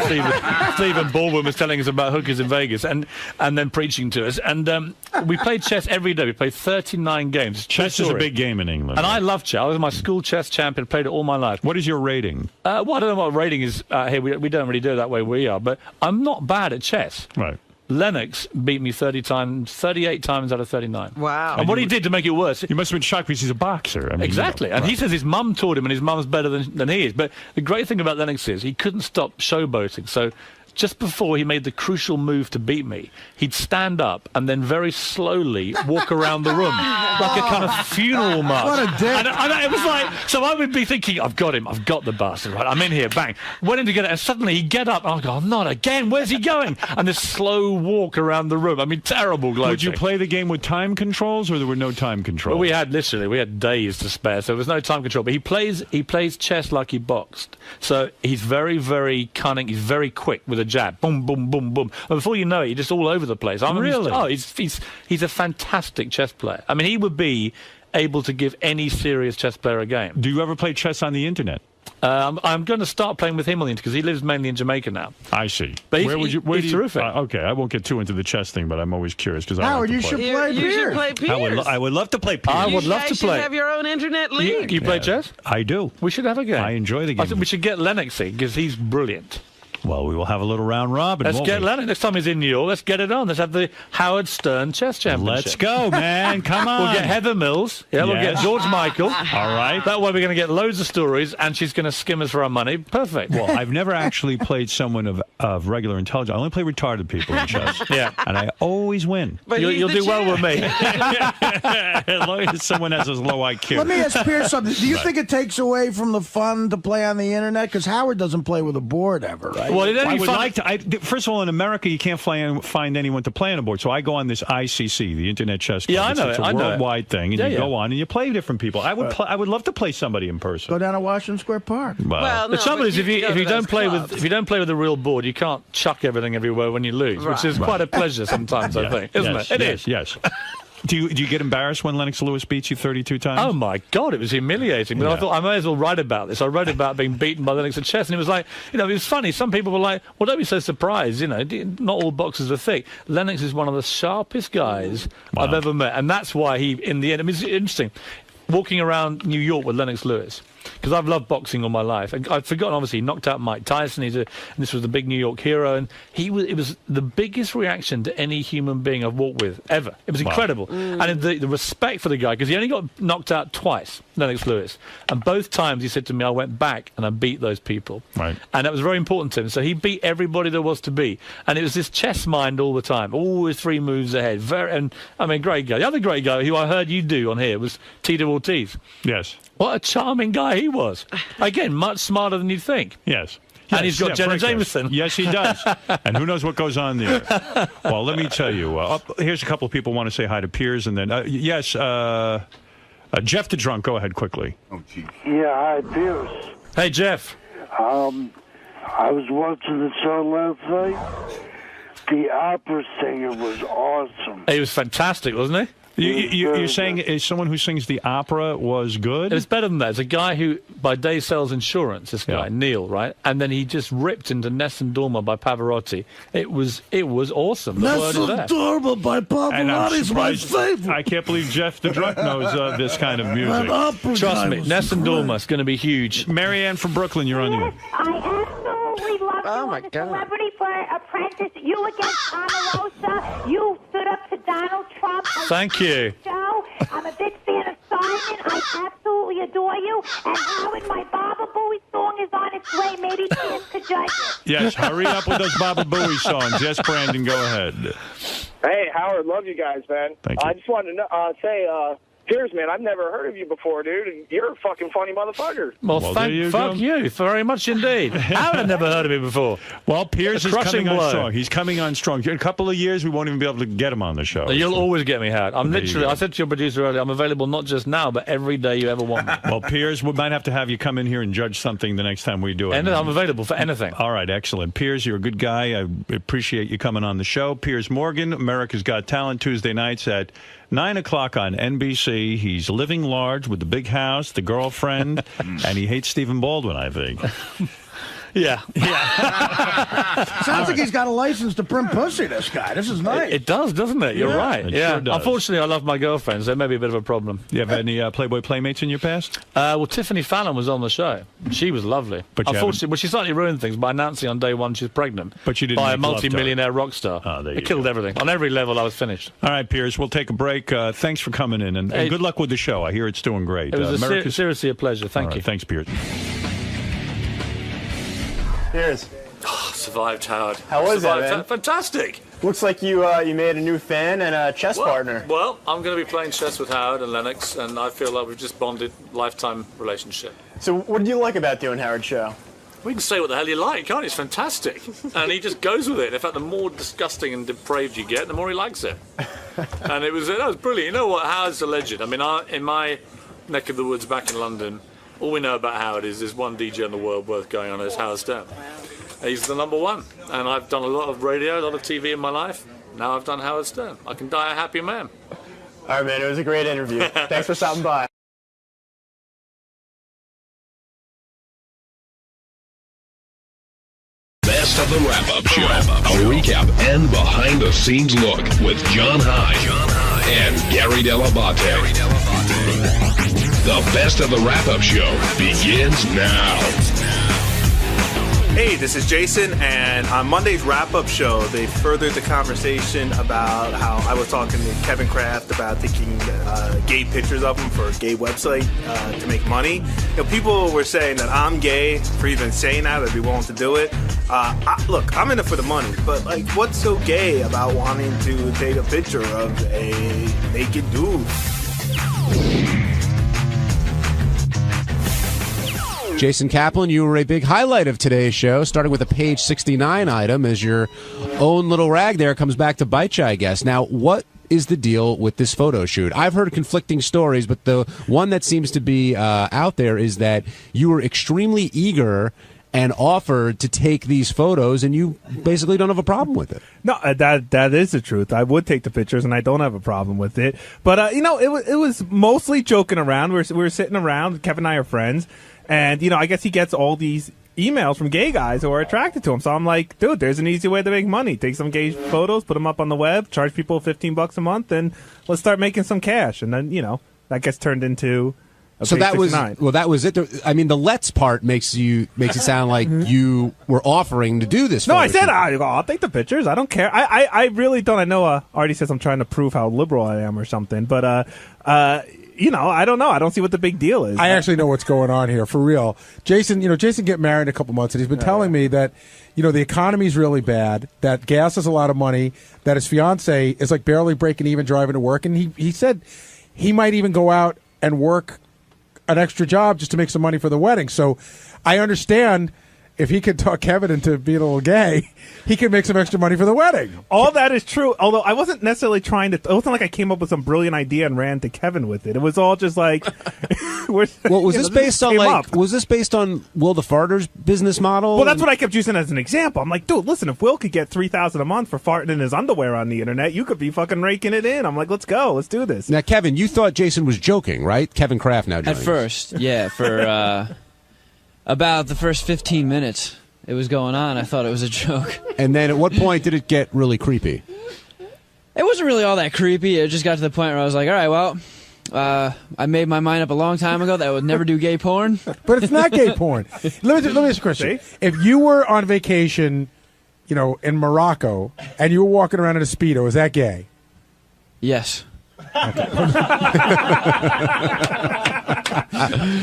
Stephen Baldwin was telling us about hookers in Vegas and then preaching to us. And we played chess every day. We played 39 games. Chess is a big game in England. And I love chess. I was my school chess champion, played it all my life. What is your rating? Well, I don't know what rating is here. We don't really do it that way where we are. But I'm not bad at chess. Right. Lennox beat me 38 times out of 39. Wow. And what he did to make it worse... You must have been shocked because he's a boxer. I mean, exactly. And he says his mum taught him and his mum's better than he is. But the great thing about Lennox is he couldn't stop showboating. So just before he made the crucial move to beat me, he'd stand up and then very slowly walk around the room like a kind of funeral march. What a dick. And it was like, so I would be thinking, I've got him, I've got the bastard, right? I'm in here, bang. Went in to get it, and suddenly he'd get up, and I'd go, not again, where's he going? And this slow walk around the room. I mean, terrible gloating. Would you play the game with time controls, or there were no time controls? Well, we had days to spare, so there was no time control. But he plays chess like he boxed. So he's very, very cunning. He's very quick with a jab. Boom, boom, boom, boom. And before you know it, you're just all over the place. Really? He's a fantastic chess player. I mean, he would be able to give any serious chess player a game. Do you ever play chess on the internet? I'm going to start playing with him on the internet because he lives mainly in Jamaica now. I see. But he's terrific. Okay, I won't get too into the chess thing, but I'm always curious because Howard, you should play You should play Piers. I would love to play Piers. I would love to play. You should have your own internet league. You play chess? I do. We should have a game. I enjoy the game. I think we should get Lennox in because he's brilliant. Well, we will have a little round robin. Let's get Lennox. Next time he's in New York, let's get it on. Let's have the Howard Stern Chess Championship. Let's go, man. Come on. We'll get Heather Mills. Yeah, we'll get George Michael. All right. That way we're going to get loads of stories, and she's going to skim us for our money. Perfect. Well, I've never actually played someone of regular intelligence. I only play retarded people in chess. Yeah. And I always win. But You'll do well with me. As long as someone has a low IQ. Let me ask Pierce something. Do you think it takes away from the fun to play on the internet? Because Howard doesn't play with a board ever, right? Well, I would like to. First of all, in America, you can't find anyone to play on a board. So I go on this ICC, the Internet Chess Club. Yeah, I know it's it. a worldwide thing, and you go on and you play different people. I would love to play somebody in person. Go down to Washington Square Park. Well, the trouble is, if you don't play with a real board, you can't chuck everything everywhere when you lose, which is quite a pleasure sometimes. I think, isn't it? It is. Yes. Do you get embarrassed when Lennox Lewis beats you 32 times? Oh, my God, it was humiliating. But I thought I may as well write about this. I wrote about being beaten by Lennox at chess, and it was like, it was funny. Some people were like, well, don't be so surprised. Not all boxers are thick. Lennox is one of the sharpest guys I've ever met, and that's why he, in the end, it's interesting, walking around New York with Lennox Lewis. Because I've loved boxing all my life. And I'd forgotten, obviously, he knocked out Mike Tyson. And this was the big New York hero. And it was the biggest reaction to any human being I've walked with, ever. It was incredible. And the respect for the guy, because he only got knocked out twice, Lennox Lewis. And both times he said to me, I went back and I beat those people. Right. And that was very important to him. So he beat everybody there was to beat. And it was this chess mind all the time, always 3 moves ahead. Great guy. The other great guy who I heard you do on here was Tito Ortiz. Yes. What a charming guy he was. Again, much smarter than you'd think. Yes. And he's got Jenna Jameson. Yes, he does. And who knows what goes on there. Well, let me tell you. Here's a couple of people want to say hi to Piers. And then, Jeff the Drunk, go ahead quickly. Oh, geez. Yeah, hi, Piers. Hey, Jeff. I was watching the show last night. The opera singer was awesome. He was fantastic, wasn't he? You're saying is someone who sings the opera was good? It's better than that. It's a guy who, by day, sells insurance, this guy, Neil, right? And then he just ripped into Nessun Dorma by Pavarotti. It was awesome. The word is there. Nessun Dorma by Pavarotti is my favorite. I can't believe Jeff the Drunk knows this kind of music. Trust me, Nessun Dorma is going to be huge. Marianne from Brooklyn, you're on the air. I absolutely love you as a celebrity for Apprentice. You against Omarosa. You stood up to Donald Trump. Thank you. Show. I'm a big fan of Simon. I absolutely adore you. And Howard, my Baba Booey song is on its way. Maybe Chance could judge it. Yes, hurry up with those Baba Booey songs. Yes, Brandon, go ahead. Hey, Howard, love you guys, man. Thank you. I just wanted to say, Piers, man, I've never heard of you before, dude. And you're a fucking funny motherfucker. Well, fuck you very much indeed. Howard had never heard of me before. Well, Piers is coming on blow. strong. He's coming on strong. In a couple of years, we won't even be able to get him on the show. You'll always get me, Howard. I'm There you literally, go. I said to your producer earlier, I'm available not just now, but every day you ever want me. Well, Piers, we might have to have you come in here and judge something the next time we do it. And I'm available for anything. All right, excellent. Piers, you're a good guy. I appreciate you coming on the show. Piers Morgan, America's Got Talent, Tuesday nights at 9 o'clock on NBC. He's living large with the big house, the girlfriend, and he hates Stephen Baldwin, I think. Yeah. Sounds like he's got a license to print pussy, this guy. This is nice. It does, doesn't it? You're right. It Yeah. sure does. Unfortunately, I love my girlfriends. There may be a bit of a problem. You have any Playboy Playmates in your past? Well, Tiffany Fallon was on the show. She was lovely. But you unfortunately, well, she slightly ruined things by announcing on day one she's pregnant. But you didn't by a make love to her. multi-millionaire rock star. there you It killed everything. On every level, I was finished. All right, Piers, we'll take a break. Thanks for coming in, and good luck with the show. I hear it's doing great. It was America's... seriously a pleasure. Thank All right, you. Thanks, Piers. Piers. Survived, Howard. How was that, man? Fantastic. Looks like you made a new fan and a chess partner. Well, I'm going to be playing chess with Howard and Lennox, and I feel like we've just bonded lifetime relationship. So what do you like about doing Howard's show? We can say what the hell you like, can't you? It's fantastic. And he just goes with it. In fact, the more disgusting and depraved you get, the more he likes it. And that was brilliant. You know what? Howard's a legend. I mean, in my neck of the woods back in London, all we know about Howard is there's one DJ in the world worth going on, it's Howard Stern. He's the number one. And I've done a lot of radio, a lot of TV in my life. Now I've done Howard Stern. I can die a happy man. All right, man. It was a great interview. Thanks for stopping by. Best of the Wrap-Up Show. A recap and behind-the-scenes look with John High and Gary Dell'Abate. The Best of the Wrap-Up Show begins now. Hey, this is Jason, and on Monday's wrap-up show, they furthered the conversation about how I was talking to Kevin Kraft about taking gay pictures of him for a gay website to make money. You know, people were saying that I'm gay for even saying that, I'd be willing to do it. Look, I'm in it for the money, but like, what's so gay about wanting to take a picture of a naked dude? Jason Kaplan, you were a big highlight of today's show, starting with a page 69 item as your own little rag there comes back to bite you, I guess. Now, what is the deal with this photo shoot? I've heard conflicting stories, but the one that seems to be out there is that you were extremely eager and offered to take these photos, and you basically don't have a problem with it. No, that is the truth. I would take the pictures, and I don't have a problem with it. But you know, it was mostly joking around. We were sitting around. Kevin and I are friends, and you know, I guess he gets all these emails from gay guys who are attracted to him. So I'm like, dude, there's an easy way to make money. Take some gay photos, put them up on the web, charge people $15 a month, and let's start making some cash. And then, you know, that gets turned into so that was that was it. I mean, the let's part makes it sound like you were offering to do this. No, I said I'll take the pictures. I don't care. I really don't. I know Artie says I'm trying to prove how liberal I am or something, but you know, I don't know. I don't see what the big deal is. I actually know what's going on here for real. Jason get married in a couple months, and he's been telling me that, you know, the economy's really bad, that gas is a lot of money, that his fiance is like barely breaking even driving to work, and he said he might even go out and work an extra job just to make some money for the wedding. So I understand if he could talk Kevin into being a little gay, he could make some extra money for the wedding. All that is true, although I wasn't necessarily trying to... It wasn't like I came up with some brilliant idea and ran to Kevin with it. It was all just like... Well, was this based on was this based on Will the Farter's business model? Well, that's what I kept using as an example. I'm like, dude, listen, if Will could get $3,000 a month for farting in his underwear on the internet, you could be fucking raking it in. I'm like, let's go, let's do this. Now, Kevin, you thought Jason was joking, right? Kevin Kraft now joining At first, yeah, for about the first 15 minutes it was going on, I thought it was a joke. And then at what point did it get really creepy? It wasn't really all that creepy. It just got to the point where I was like, all right, well, I made my mind up a long time ago that I would never do gay porn. But it's not gay porn. Let me ask you a question. If you were on vacation, in Morocco, and you were walking around in a Speedo, is that gay? Yes.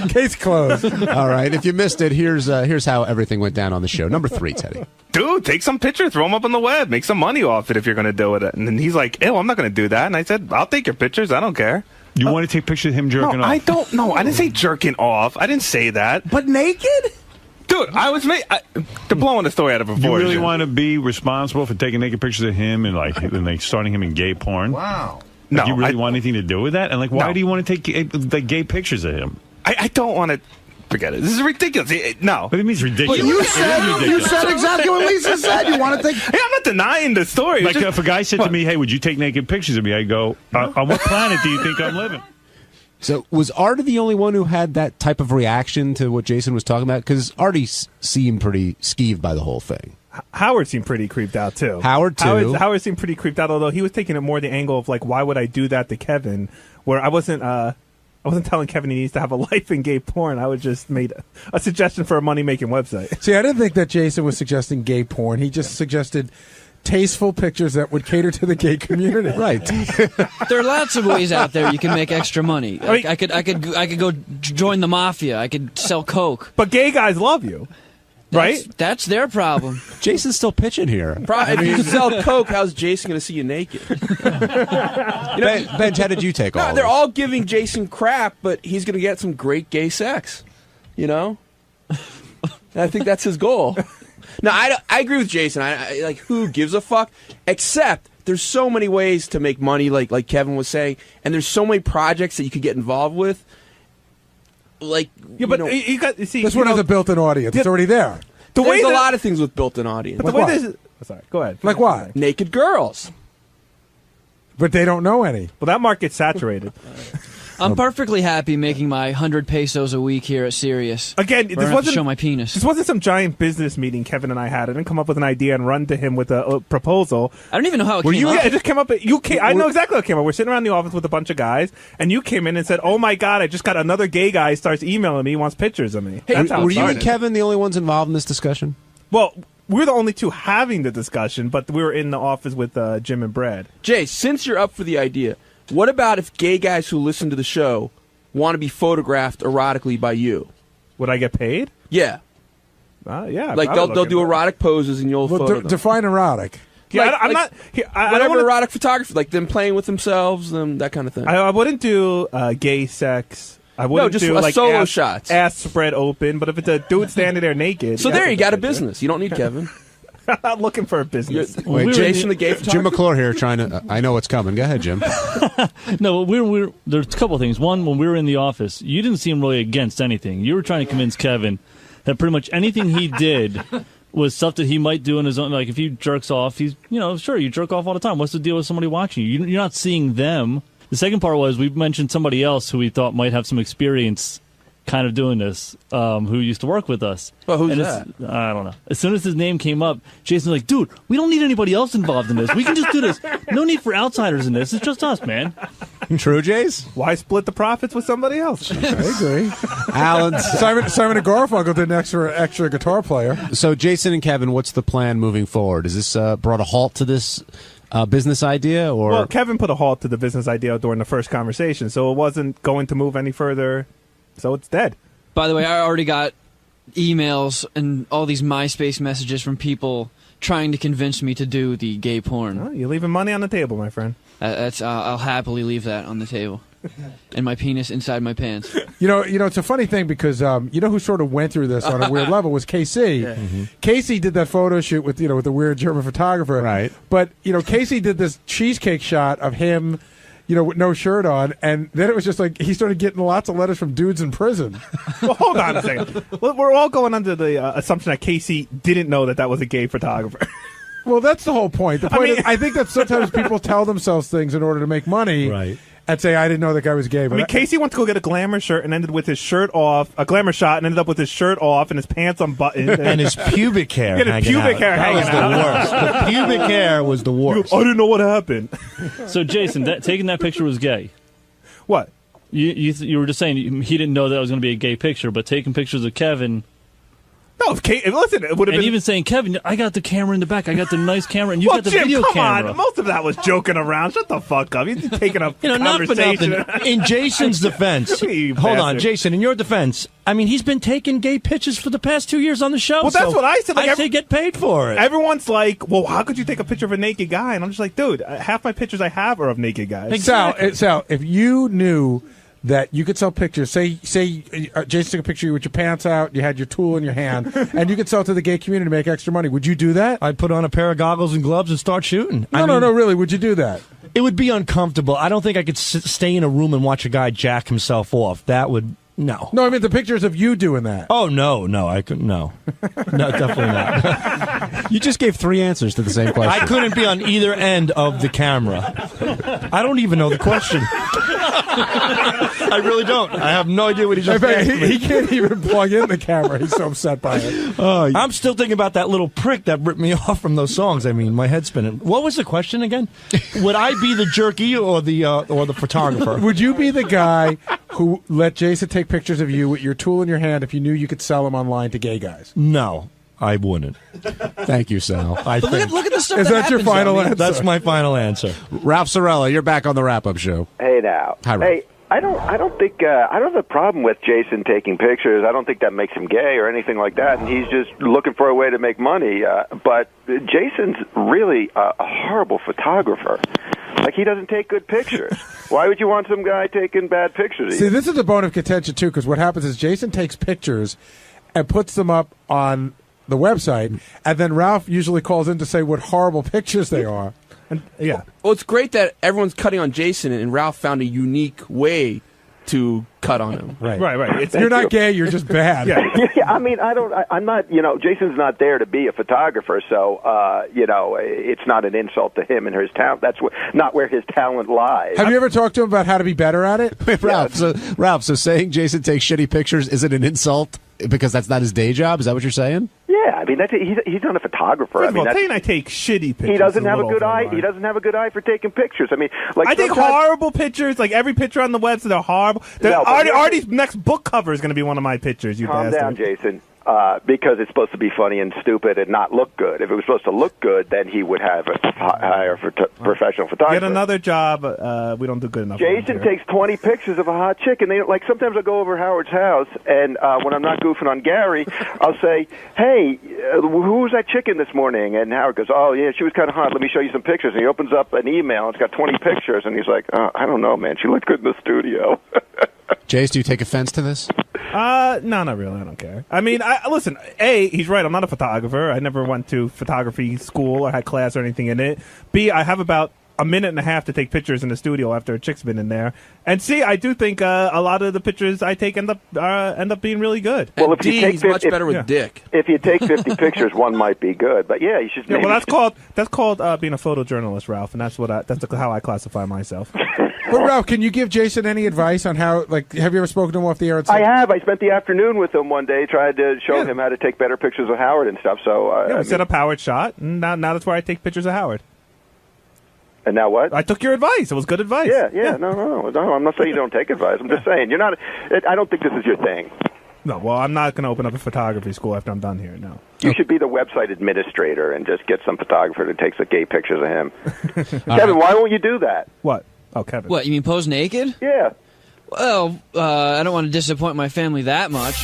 Case closed. All right. If you missed it, here's how everything went down on the show. Number 3, Teddy. Dude, take some pictures, throw them up on the web, make some money off it if you're going to do it. And then he's like, ew, I'm not going to do that. And I said, I'll take your pictures. I don't care. You want to take pictures of him jerking off? I don't know. I didn't say jerking off. I didn't say that. But naked? Dude, I was they're blowing the story out of proportion. You really want to be responsible for taking naked pictures of him and starting him in gay porn? Wow. No, you really want anything to do with that? And why do you want to take gay pictures of him? I don't want to. Forget it. This is ridiculous. No. What do you mean it's ridiculous? But you said exactly what Lisa said. You want to take... Hey, I'm not denying the story. Like if a guy said to me, hey, would you take naked pictures of me? I go, on what planet do you think I'm living? So was Artie the only one who had that type of reaction to what Jason was talking about? Because Artie seemed pretty skeeved by the whole thing. Howard seemed pretty creeped out, too. Howard seemed pretty creeped out, although he was taking it more the angle of, why would I do that to Kevin? Where I wasn't telling Kevin he needs to have a life in gay porn. I just made a suggestion for a money-making website. See, I didn't think that Jason was suggesting gay porn. He just suggested tasteful pictures that would cater to the gay community. Right. There are lots of ways out there you can make extra money. I could go join the mafia. I could sell coke. But gay guys love you. Right? That's their problem. Jason's still pitching here. If you sell coke, how's Jason going to see you naked? Ben, how did you take all they're all giving Jason crap, but he's going to get some great gay sex. And I think that's his goal. No, I agree with Jason. I who gives a fuck? Except there's so many ways to make money, like Kevin was saying, and there's so many projects that you could get involved with. You got see. This one has a built-in audience. It's already there. There's a lot of things with built-in audience. But the way this is, sorry, go ahead. Like what? Naked girls. But they don't know any. Well, that market's saturated. I'm perfectly happy making my 100 pesos a week here at Sirius. Again, this wasn't show my penis. This wasn't some giant business meeting Kevin and I had. I didn't come up with an idea and run to him with a proposal. I don't even know how it came up. Yeah, it just came up. I know exactly how it came up. We're sitting around the office with a bunch of guys, and you came in and said, "Oh my God, I just got another gay guy starts emailing me. He wants pictures of me." Hey, were you and Kevin the only ones involved in this discussion? Well, we're the only two having the discussion, but we were in the office with Jim and Brad. Jay, since you're up for the idea, what about if gay guys who listen to the show want to be photographed erotically by you? Would I get paid? Yeah. Yeah. They'll do erotic poses and you'll photo them. Define erotic. Yeah, I'm not. I don't want erotic photography, like them playing with themselves, that kind of thing. I wouldn't do gay sex. I wouldn't just do solo shots. Ass spread open. But if it's a dude standing there naked, so there you got a business. You don't need Kevin. I'm not looking for a business. Wait, Jason, the gay Jim McClure here trying to. I know what's coming. Go ahead, Jim. No, there's a couple of things. One, when we were in the office, you didn't seem really against anything. You were trying to convince Kevin that pretty much anything he did was stuff that he might do in his own. Like if he jerks off, he's sure you jerk off all the time. What's the deal with somebody watching you? You're not seeing them. The second part was we mentioned somebody else who we thought might have some experience kind of doing this, who used to work with us. Well, who's that? I don't know. As soon as his name came up, Jason's like, dude, we don't need anybody else involved in this. We can just do this. No need for outsiders in this. It's just us, man. True, Jace? Why split the profits with somebody else? I agree. Alan. Simon and Garfunkel did an extra guitar player. So, Jason and Kevin, what's the plan moving forward? Is this brought a halt to this business idea? Or Well, Kevin put a halt to the business idea during the first conversation, so it wasn't going to move any further. So it's dead. By the way, I already got emails and all these MySpace messages from people trying to convince me to do the gay porn. Oh, you're leaving money on the table, my friend. I'll happily leave that on the table. and my penis inside my pants. You know, it's a funny thing because you know who sort of went through this on a weird level was KC. Yeah. Mm-hmm. Casey did that photo shoot with with the weird German photographer. Right. But Casey did this cheesecake shot of him, with no shirt on, and then it was just like he started getting lots of letters from dudes in prison. Well, hold on a second. We're all going under the assumption that Casey didn't know that was a gay photographer. Well, that's the whole point. The point is, I think that sometimes people tell themselves things in order to make money. Right. And say, I didn't know that guy was gay. But Casey went to go get a glamour shirt and ended with his shirt off, a glamour shot, and ended up with his shirt off and his pants unbuttoned. And his pubic hair hanging out. That was the worst. The pubic hair was the worst. I didn't know what happened. So, Jason, taking that picture was gay. What? You were just saying he didn't know that was going to be a gay picture, but taking pictures of Kevin... No, listen, it would have been... even saying, Kevin, I got the camera in the back. I got the nice camera, and you got the Jim, video come camera. on. Most of that was joking around. Shut the fuck up. He's taking a not for conversation. nothing. In Jason's defense, hold on, Jason, in your defense, I mean, he's been taking gay pictures for the past 2 years on the show. Well, that's what I said. I say get paid for it. Everyone's like, well, how could you take a picture of a naked guy? And I'm just like, dude, half my pictures I have are of naked guys. Exactly. Sal, if you knew that you could sell pictures, say Jason took a picture of you with your pants out, you had your tool in your hand, and you could sell it to the gay community to make extra money. Would you do that? I'd put on a pair of goggles and gloves and start shooting. No, really. Would you do that? It would be uncomfortable. I don't think I could stay in a room and watch a guy jack himself off. That would... No. No, I mean the pictures of you doing that. Oh, no, I couldn't. No, definitely not. You just gave 3 answers to the same question. I couldn't be on either end of the camera. I don't even know the question. I really don't. I have no idea what he just asked me. He can't even plug in the camera. He's so upset by it. I'm still thinking about that little prick that ripped me off from those songs. I mean, my head's spinning. What was the question again? Would I be the jerky or the photographer? Would you be the guy who let Jason take pictures of you with your tool in your hand if you knew you could sell them online to gay guys? No, I wouldn't. Thank you, Sal. Look at the stuff Is that your final answer? That's my final answer. Ralph Sorella, you're back on the wrap-up show. Hey now. Hi, Ralph. Hey, I don't think I don't have a problem with Jason taking pictures. I don't think that makes him gay or anything like that. And he's just looking for a way to make money. But Jason's really a horrible photographer. Like, he doesn't take good pictures. Why would you want some guy taking bad pictures of you? See, this is a bone of contention, too, because what happens is Jason takes pictures and puts them up on the website, and then Ralph usually calls in to say what horrible pictures they are. Yeah. Well, it's great that everyone's cutting on Jason, and Ralph found a unique way to cut on him. Right. You're not gay, you're just bad. Yeah, I mean, I'm not, Jason's not there to be a photographer, so, it's not an insult to him and his talent. That's not where his talent lies. Have you ever talked to him about how to be better at it? Wait, Ralph, so saying Jason takes shitty pictures isn't an insult because that's not his day job? Is that what you're saying? Yeah, I mean, he's not a photographer. First of all, Tate and I take shitty pictures. He doesn't have a good eye. He doesn't have a good eye for taking pictures. I mean, like, I take horrible pictures. Like, every picture on the website, they're horrible. Artie's next book cover is going to be one of my pictures. You Calm bastard. down, Jason. Because it's supposed to be funny and stupid and not look good. If it was supposed to look good, then he would have a hire for professional photographer. Get another job. We don't do good enough. Jason takes 20 pictures of a hot chick, and sometimes I'll go over Howard's house, and when I'm not goofing on Gary, I'll say, "Hey, who was that chicken this morning?" And Howard goes, "Oh yeah, she was kind of hot. Let me show you some pictures." And he opens up an email, and it's got 20 pictures, and he's like, "I don't know, man. She looked good in the studio." Jace, do you take offense to this? No, not really. I don't care. I mean, listen, A, he's right. I'm not a photographer. I never went to photography school or had class or anything in it. B, I have about a minute and a half to take pictures in the studio after a chick's been in there. And C, I do think a lot of the pictures I take end up being really good. Well, if D, he's much better with dick. If you take 50 pictures, one might be good. But yeah, you should. Yeah, well, that's called being a photojournalist, Ralph, and that's how I classify myself. But Ralph, can you give Jason any advice on how? Like, have you ever spoken to him off the air? I have. I spent the afternoon with him one day, tried to show him how to take better pictures of Howard and stuff. So we set up Howard's shot, and now that's where I take pictures of Howard. And now what? I took your advice. It was good advice. Yeah. No. I'm not saying you don't take advice. I'm just saying you're not. I don't think this is your thing. No, well, I'm not going to open up a photography school after I'm done here, no. You should be the website administrator and just get some photographer that takes the gay pictures of him. Kevin, why won't you do that? What? Oh, Kevin. What, you mean pose naked? Yeah. Well, I don't want to disappoint my family that much.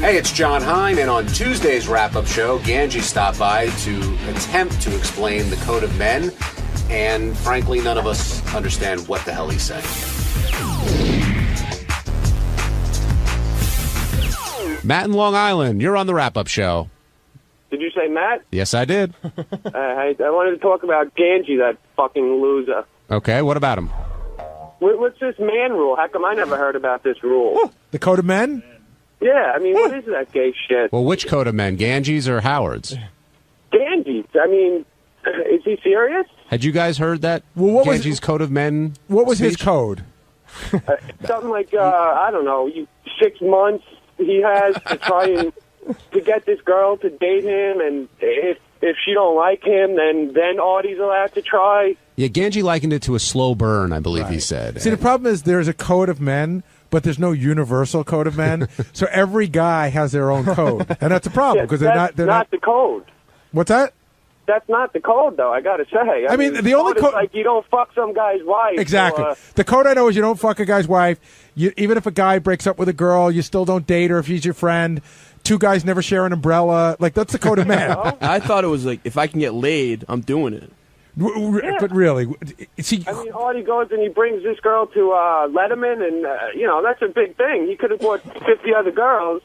Hey, it's John Hine, and on Tuesday's wrap-up show, Ganji stopped by to attempt to explain the code of men, and frankly, none of us understand what the hell he's saying. Matt in Long Island, you're on the wrap-up show. Did you say Matt? Yes, I did. I wanted to talk about Ganji, that fucking loser. Okay, what about him? What's this man rule? How come I never heard about this rule? The Code of Men? Yeah, I mean, what is that gay shit? Well, which Code of Men, Ganji's or Howard's? Ganji. I mean, is he serious? Had you guys heard that? Well, what was Ganji's Code of Men? What was his speech? code? Something like, I don't know, 6 months he has to try and to get this girl to date him, and if she don't like him, then Artie's allowed to try. Yeah, Ganji likened it to a slow burn, I believe he said. See, the problem is there's a Code of Men, but there's no universal Code of Men. So every guy has their own code, and that's a problem because they're not the code. What's that? That's not the code, though, I gotta say. I mean, the only code is like you don't fuck some guy's wife. Exactly. So, the code I know is you don't fuck a guy's wife. Even if a guy breaks up with a girl, you still don't date her if she's your friend. 2 guys never share an umbrella. Like, that's the Code of Man. I thought it was like, if I can get laid, I'm doing it. But really, see, I mean, Artie goes and he brings this girl to Letterman, and, that's a big thing. He could have brought 50 other girls.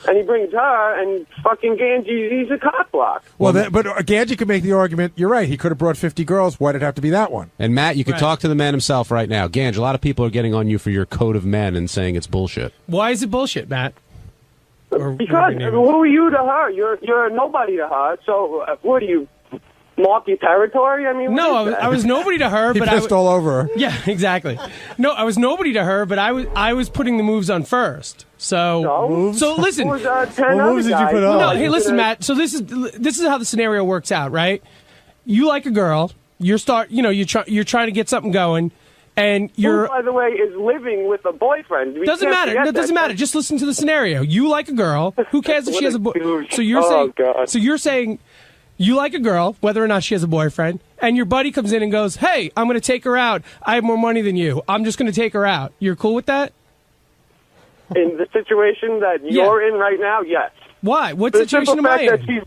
And he brings her, and fucking Ganji, he's a cockblock. Well, but Ganji could make the argument, you're right, he could have brought 50 girls. Why did it have to be that one? And Matt, you can talk to the man himself right now. Ganji, a lot of people are getting on you for your Code of Men and saying it's bullshit. Why is it bullshit, Matt? Because who are you to her? You're a nobody to her. So what do you mark your territory? I mean, no, I was nobody to her. He but pissed all over her. Yeah, exactly. No, I was nobody to her, but I was putting the moves on first. So listen. What moves did you put on? No, hey, listen, Matt. So this is how the scenario works out, right? You like a girl. You're trying to get something going. And who, by the way, is living with a boyfriend. Doesn't matter. No, doesn't matter. Just listen to the scenario. You like a girl. Who cares if she has a boyfriend? So you're saying you like a girl, whether or not she has a boyfriend, and your buddy comes in and goes, "Hey, I'm going to take her out. I have more money than you. I'm just going to take her out." You're cool with that? In the situation that you're in right now, yes. Why? What situation am I in?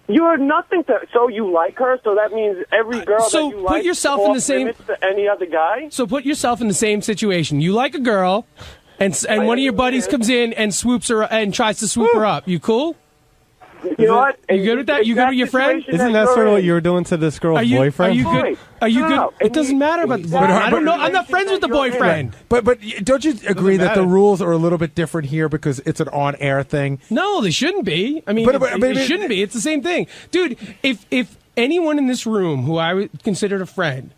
You're nothing to. So you like her, so that means every girl that you like put yourself in the same to any other guy. So put yourself in the same situation. You like a girl, and one of your buddies comes in and swoops her and tries to swoop her up. You cool? You know what? You good with that? You good with your friend? Isn't that sort of what you were doing to this girl's boyfriend? Are you good? Are you good? It doesn't matter about the boyfriend. I don't know. I'm not friends with the boyfriend. But don't you agree that the rules are a little bit different here because it's an on-air thing? No, they shouldn't be. I mean, it shouldn't be. It's the same thing. Dude, if anyone in this room who I would consider a friend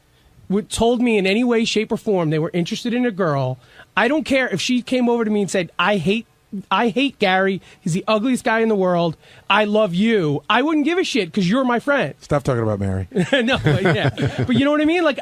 told me in any way, shape, or form they were interested in a girl, I don't care if she came over to me and said, I hate Gary. He's the ugliest guy in the world. I love you. I wouldn't give a shit because you're my friend. Stop talking about Mary. No, but you know what I mean? Like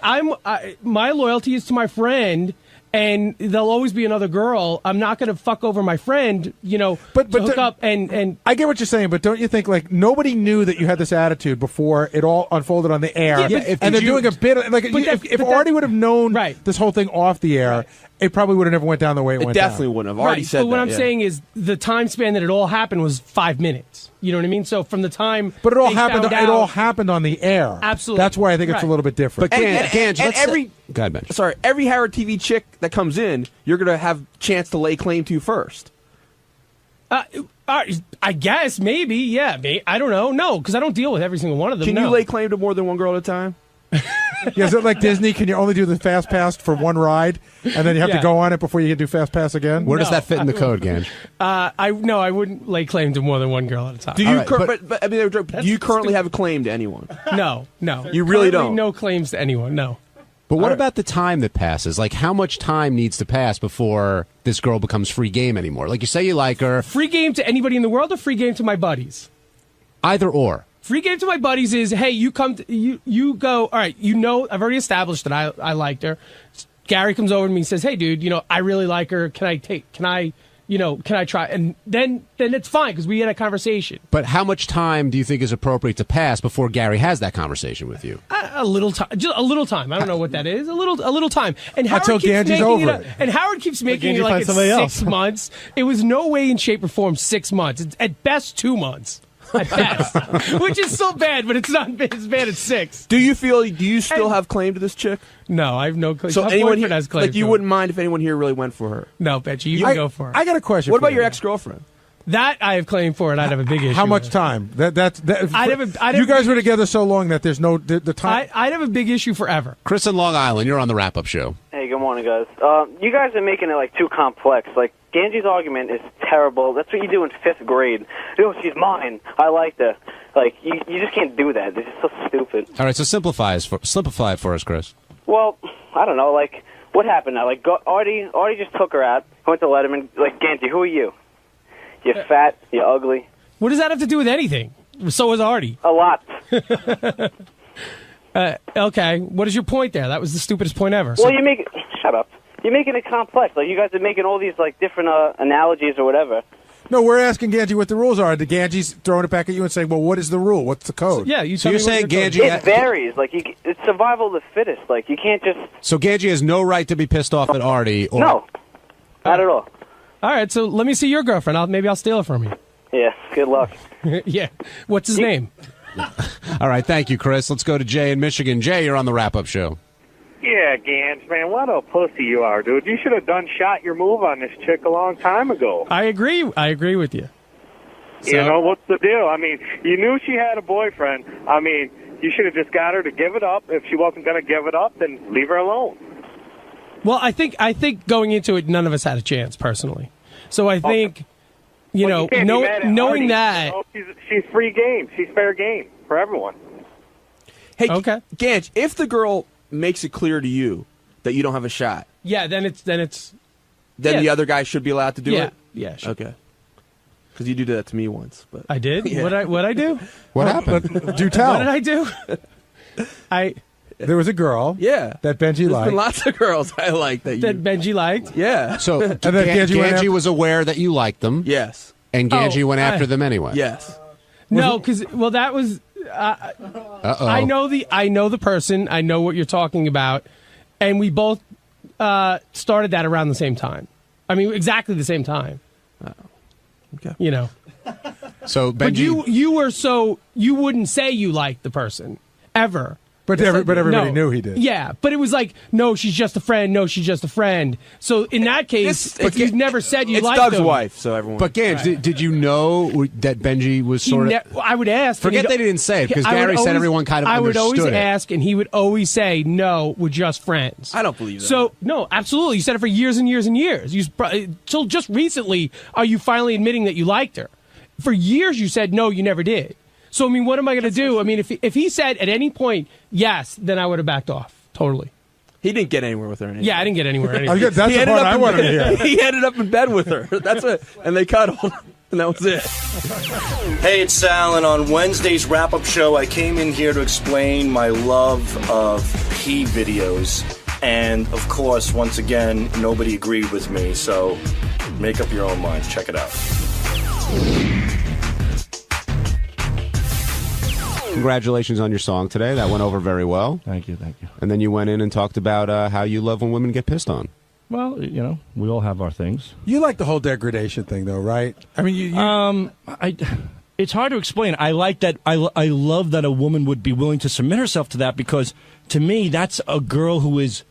my loyalty is to my friend, and there'll always be another girl. I'm not going to fuck over my friend, but to hook up and I get what you're saying, but don't you think like nobody knew that you had this attitude before it all unfolded on the air? Yeah, and they're doing a bit like if Artie would have known this whole thing off the air, it probably would have never went down the way it went down. It definitely wouldn't have. Already said but what I'm saying is the time span that it all happened was 5 minutes. You know what I mean? So from the time But it all happened it all happened on the air. Absolutely. That's why I think it's a little bit different. But every Howard TV chick that comes in, you're going to have a chance to lay claim to first. I guess, maybe, yeah. I don't know. No, because I don't deal with every single one of them. Can you lay claim to more than one girl at a time? Yeah, is it like Disney? Can you only do the Fast Pass for one ride, and then you have to go on it before you can do Fast Pass again? Where does that fit in the code, Ganj? I wouldn't lay claim to more than one girl at a time. Do you? Do you currently have a claim to anyone? No. You really Currently don't? No claims to anyone. No. But what about the time that passes? Like, how much time needs to pass before this girl becomes free game anymore? Like, you say you like her. Free game to anybody in the world, or free game to my buddies? Either or. Free game to my buddies is, hey, you come, you go. All right, I've already established that I liked her. Gary comes over to me and says, hey, dude, I really like her. Can I try? And then it's fine because we had a conversation. But how much time do you think is appropriate to pass before Gary has that conversation with you? A little time, just a little time. I don't know what that is. A little time. And Howard until keeps Ganji's over it. And Howard keeps making it like it's 6 months. It was no way in shape or form 6 months. It's at best 2 months. at best, which is so bad, but it's not as bad as 6. Do you still have claim to this chick? No, I have no claim. So My anyone boyfriend here, has claim like, you to it. wouldn't mind if anyone here really went for her? No, Benji, you can go for it. I got a question. What for about you. your ex-girlfriend? That I have claim for, and I'd have a big issue. How much with. time? I'd you guys were together so long that there's no the time. I'd have a big issue forever. Chris in Long Island, you're on the wrap-up show. Hey, good morning, guys. You guys are making it, like, too complex. Like, Ganji's argument is terrible. That's what you do in 5th grade. Oh, she's mine. I like her. Like, you just can't do that. This is so stupid. All right, so simplify it for us, Chris. Well, I don't know. Like, what happened now? Like, Artie just took her out, went to Letterman. Like, Ganji, who are you? You're fat. You're ugly. What does that have to do with anything? So is Artie. A lot. Okay, what is your point there? That was the stupidest point ever. Well, shut up. You're making it complex. Like, you guys are making all these, like, different analogies or whatever. No, we're asking Ganji what the rules are. The Ganji's throwing it back at you and saying, "Well, what is the rule? What's the code?" Yeah, So you're saying Ganji? It varies. Like, it's survival of the fittest. Like, you can't just. So Ganji has no right to be pissed off at Artie. Or... No, not at all. All right, so let me see your girlfriend. Maybe I'll steal her from you. Yeah, good luck. Yeah. What's his name? All right, thank you, Chris. Let's go to Jay in Michigan. Jay, you're on the wrap-up show. Yeah, Gans, man, what a pussy you are, dude. You should have shot your move on this chick a long time ago. I agree with you. You know, what's the deal? I mean, you knew she had a boyfriend. I mean, you should have just got her to give it up. If she wasn't going to give it up, then leave her alone. Well, I think going into it, none of us had a chance personally. So I think, you can't be mad at knowing Artie. that, You know, she's free game. She's fair game for everyone. Hey, Ganj, if the girl makes it clear to you that you don't have a shot, yeah, then the yeah. other guy should be allowed to do Yeah. it. Yeah, sure. Okay. Because you did that to me once, but I did. Yeah. What I do? What happened? Do tell. What did I do? There was a girl. that Benji There's liked. been lots of girls I like that Benji liked. Yeah. So And then Ganji was aware that you liked them. Yes. And Ganji Oh, went after them anyway. Yes. No, because that was. Uh-oh. I know the person. I know what you're talking about, and we both started that around the same time. I mean, exactly the same time. Okay. You know. So Benji, But you wouldn't say you liked the person ever. But everybody knew he did. Yeah, but it was like, no, she's just a friend. No, she's just a friend. So in that case, if you've never said you liked Doug's them, wife, so everyone. But Ganj, did you know that Benji was sort of? I would ask. Forget they didn't say it because Gary said everyone kind of I would understood always it. ask, and he would always say, "No, we're just friends." I don't believe that. So no, absolutely. You said it for years and years and years. Till just recently are you finally admitting that you liked her? For years you said no, you never did. So I mean, what am I going to do? I mean, if he said at any point yes, then I would have backed off totally. He didn't get anywhere with her. Anyway. Yeah, I didn't get anywhere. Anyway. That's the part I wanted to hear. He ended up in bed with her. That's it, and they cuddled, and that was it. Hey, it's Sal, and on Wednesday's wrap-up show, I came in here to explain my love of pee videos. And, of course, once again, nobody agreed with me, so make up your own mind. Check it out. Congratulations on your song today. That went over very well. Thank you. And then you went in and talked about how you love when women get pissed on. Well, you know, we all have our things. You like the whole degradation thing, though, right? I mean, it's hard to explain. I like that. I love that a woman would be willing to submit herself to that because, to me, that's a girl who is